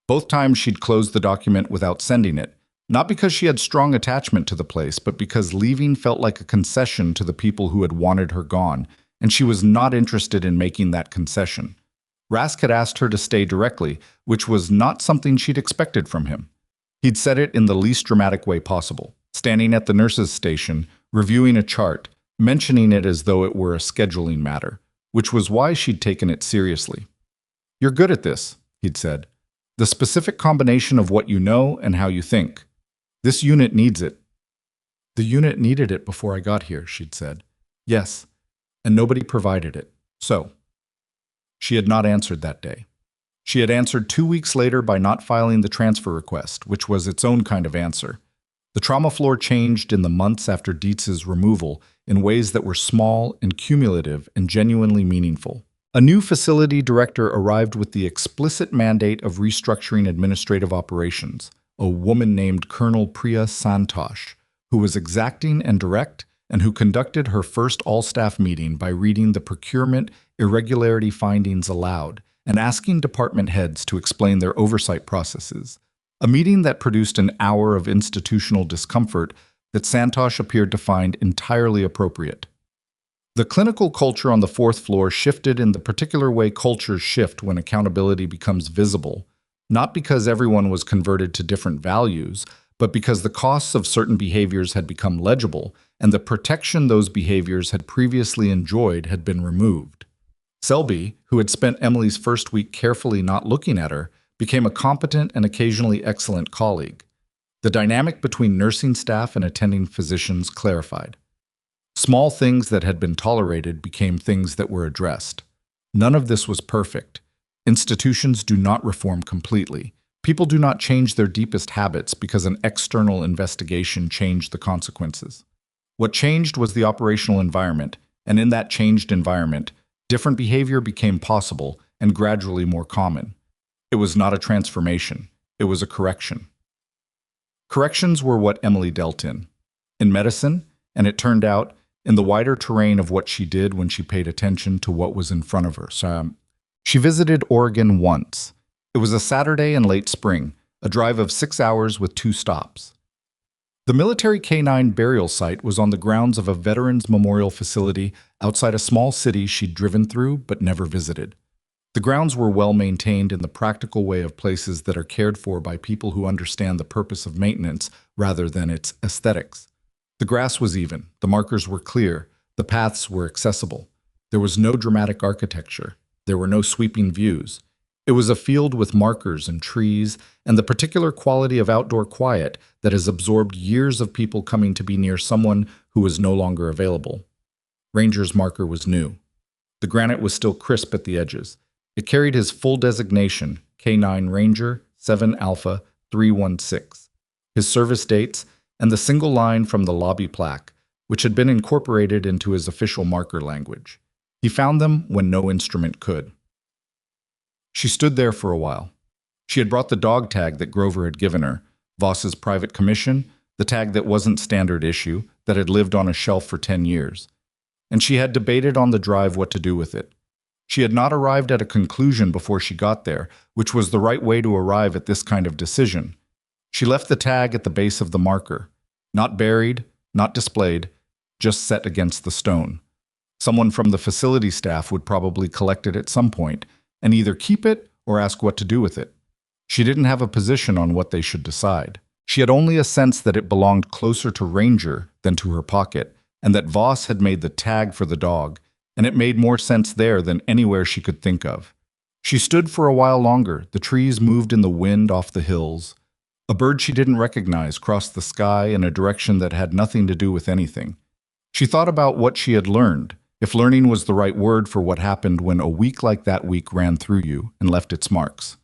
Both times she'd closed the document without sending it, not because she had strong attachment to the place, but because leaving felt like a concession to the people who had wanted her gone, and she was not interested in making that concession. Rask had asked her to stay directly, which was not something she'd expected from him. He'd said it in the least dramatic way possible, standing at the nurse's station, reviewing a chart, mentioning it as though it were a scheduling matter, which was why she'd taken it seriously. "You're good at this," he'd said. "The specific combination of what you know and how you think. This unit needs it." "The unit needed it before I got here," she'd said. "Yes, and nobody provided it. So." She had not answered that day. She had answered 2 weeks later by not filing the transfer request, which was its own kind of answer. The trauma floor changed in the months after Dietz's removal in ways that were small and cumulative and genuinely meaningful. A new facility director arrived with the explicit mandate of restructuring administrative operations, a woman named Colonel Priya Santosh, who was exacting and direct, and who conducted her first all-staff meeting by reading the procurement irregularity findings aloud and asking department heads to explain their oversight processes. A meeting that produced an hour of institutional discomfort that Santosh appeared to find entirely appropriate. The clinical culture on the fourth floor shifted in the particular way cultures shift when accountability becomes visible, not because everyone was converted to different values, but because the costs of certain behaviors had become legible and the protection those behaviors had previously enjoyed had been removed. Selby, who had spent Emily's first week carefully not looking at her, became a competent and occasionally excellent colleague. The dynamic between nursing staff and attending physicians clarified. Small things that had been tolerated became things that were addressed. None of this was perfect. Institutions do not reform completely. People do not change their deepest habits because an external investigation changed the consequences. What changed was the operational environment, and in that changed environment, different behavior became possible and gradually more common. It was not a transformation. It was a correction. Corrections were what Emily dealt in medicine, and it turned out, in the wider terrain of what she did when she paid attention to what was in front of her. She visited Oregon once. It was a Saturday in late spring, a drive of 6 hours with 2 stops. The military K-9 burial site was on the grounds of a veterans memorial facility outside a small city she'd driven through but never visited. The grounds were well maintained in the practical way of places that are cared for by people who understand the purpose of maintenance rather than its aesthetics. The grass was even, the markers were clear, the paths were accessible. There was no dramatic architecture. There were no sweeping views. It was a field with markers and trees and the particular quality of outdoor quiet that has absorbed years of people coming to be near someone who was no longer available. Ranger's marker was new. The granite was still crisp at the edges. It carried his full designation, K9 Ranger 7 Alpha 316, his service dates, and the single line from the lobby plaque, which had been incorporated into his official marker language. He found them when no instrument could. She stood there for a while. She had brought the dog tag that Grover had given her, Voss's private commission, the tag that wasn't standard issue, that had lived on a shelf for 10 years. And she had debated on the drive what to do with it. She had not arrived at a conclusion before she got there, which was the right way to arrive at this kind of decision. She left the tag at the base of the marker, not buried, not displayed, just set against the stone. Someone from the facility staff would probably collect it at some point and either keep it or ask what to do with it. She didn't have a position on what they should decide. She had only a sense that it belonged closer to Ranger than to her pocket, and that Voss had made the tag for the dog, and it made more sense there than anywhere she could think of. She stood for a while longer. The trees moved in the wind off the hills. A bird she didn't recognize crossed the sky in a direction that had nothing to do with anything. She thought about what she had learned, if learning was the right word for what happened when a week like that week ran through you and left its marks.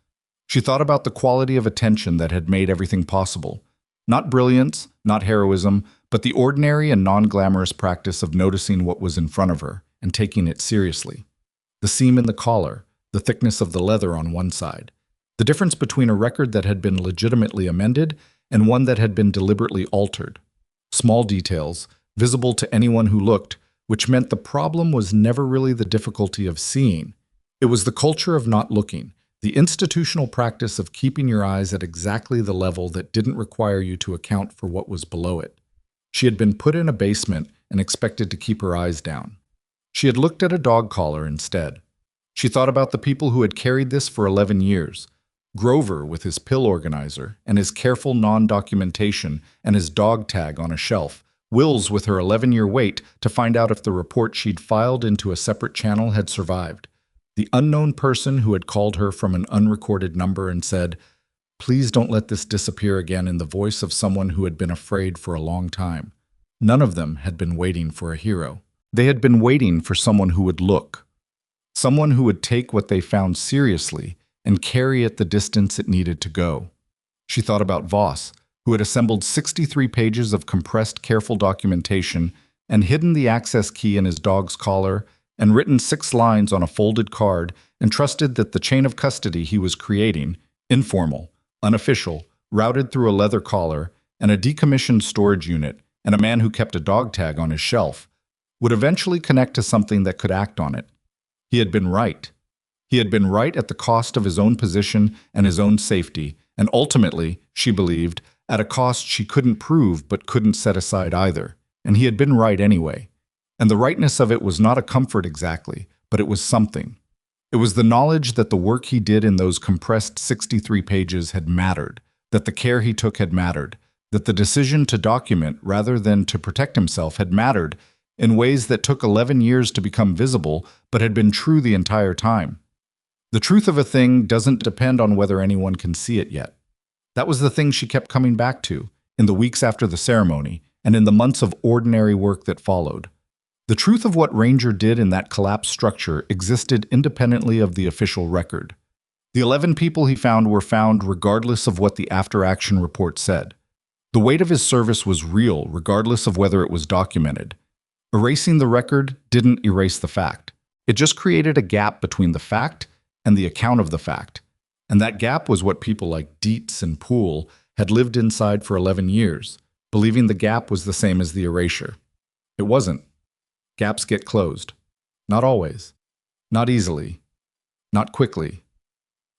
She thought about the quality of attention that had made everything possible. Not brilliance, not heroism, but the ordinary and non-glamorous practice of noticing what was in front of her and taking it seriously. The seam in the collar, the thickness of the leather on one side, the difference between a record that had been legitimately amended and one that had been deliberately altered. Small details, visible to anyone who looked, which meant the problem was never really the difficulty of seeing. It was the culture of not looking, the institutional practice of keeping your eyes at exactly the level that didn't require you to account for what was below it. She had been put in a basement and expected to keep her eyes down. She had looked at a dog collar instead. She thought about the people who had carried this for 11 years. Grover with his pill organizer and his careful non-documentation and his dog tag on a shelf. Wills with her 11-year wait to find out if the report she'd filed into a separate channel had survived. The unknown person who had called her from an unrecorded number and said, "Please don't let this disappear again," in the voice of someone who had been afraid for a long time. None of them had been waiting for a hero. They had been waiting for someone who would look. Someone who would take what they found seriously and carry it the distance it needed to go. She thought about Voss, who had assembled 63 pages of compressed, careful documentation and hidden the access key in his dog's collar and written 6 lines on a folded card and trusted that the chain of custody he was creating, informal, unofficial, routed through a leather collar and a decommissioned storage unit and a man who kept a dog tag on his shelf, would eventually connect to something that could act on it. He had been right. He had been right at the cost of his own position and his own safety, and ultimately, she believed, at a cost she couldn't prove but couldn't set aside either. And he had been right anyway. And the rightness of it was not a comfort exactly, but it was something. It was the knowledge that the work he did in those compressed 63 pages had mattered, that the care he took had mattered, that the decision to document rather than to protect himself had mattered in ways that took 11 years to become visible but had been true the entire time. The truth of a thing doesn't depend on whether anyone can see it yet. That was the thing she kept coming back to, in the weeks after the ceremony, and in the months of ordinary work that followed. The truth of what Ranger did in that collapsed structure existed independently of the official record. The 11 people he found were found regardless of what the after-action report said. The weight of his service was real, regardless of whether it was documented. Erasing the record didn't erase the fact. It just created a gap between the fact and the account of the fact. And that gap was what people like Dietz and Poole had lived inside for 11 years, believing the gap was the same as the erasure. It wasn't. Gaps get closed. Not always. Not easily. Not quickly.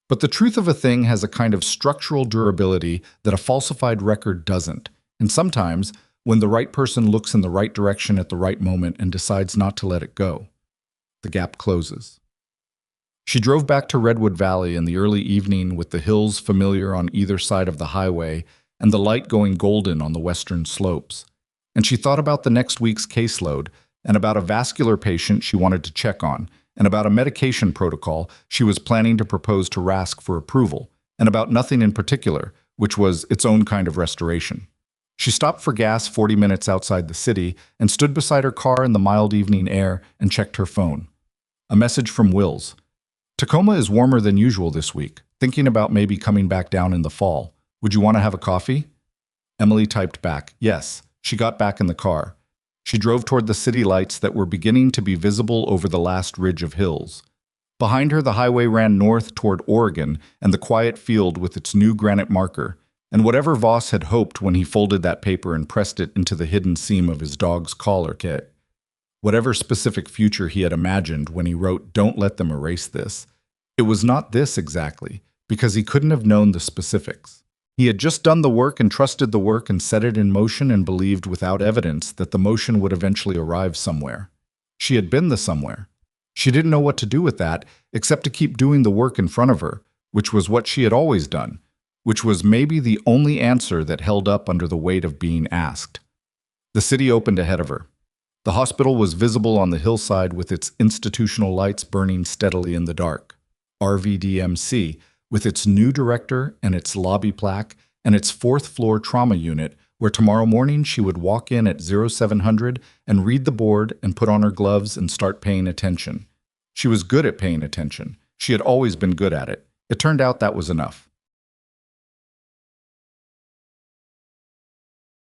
But the truth of a thing has a kind of structural durability that a falsified record doesn't. And sometimes, when the right person looks in the right direction at the right moment and decides not to let it go, the gap closes. She drove back to Redwood Valley in the early evening with the hills familiar on either side of the highway and the light going golden on the western slopes. And she thought about the next week's caseload and about a vascular patient she wanted to check on, and about a medication protocol she was planning to propose to Rask for approval, and about nothing in particular, which was its own kind of restoration. She stopped for gas 40 minutes outside the city and stood beside her car in the mild evening air and checked her phone. A message from Wills. "Tacoma is warmer than usual this week. Thinking about maybe coming back down in the fall. Would you want to have a coffee?" Emily typed back, "Yes." She got back in the car. She drove toward the city lights that were beginning to be visible over the last ridge of hills. Behind her, the highway ran north toward Oregon and the quiet field with its new granite marker, and whatever Voss had hoped when he folded that paper and pressed it into the hidden seam of his dog's collar kit. Whatever specific future he had imagined when he wrote, "Don't let them erase this," it was not this exactly, because he couldn't have known the specifics. He had just done the work and trusted the work and set it in motion and believed without evidence that the motion would eventually arrive somewhere. She had been the somewhere. She didn't know what to do with that except to keep doing the work in front of her, which was what she had always done, which was maybe the only answer that held up under the weight of being asked. The city opened ahead of her. The hospital was visible on the hillside with its institutional lights burning steadily in the dark. RVDMC, with its new director and its lobby plaque and its 4th-floor trauma unit, where tomorrow morning she would walk in at 0700 and read the board and put on her gloves and start paying attention. She was good at paying attention. She had always been good at it. It turned out that was enough.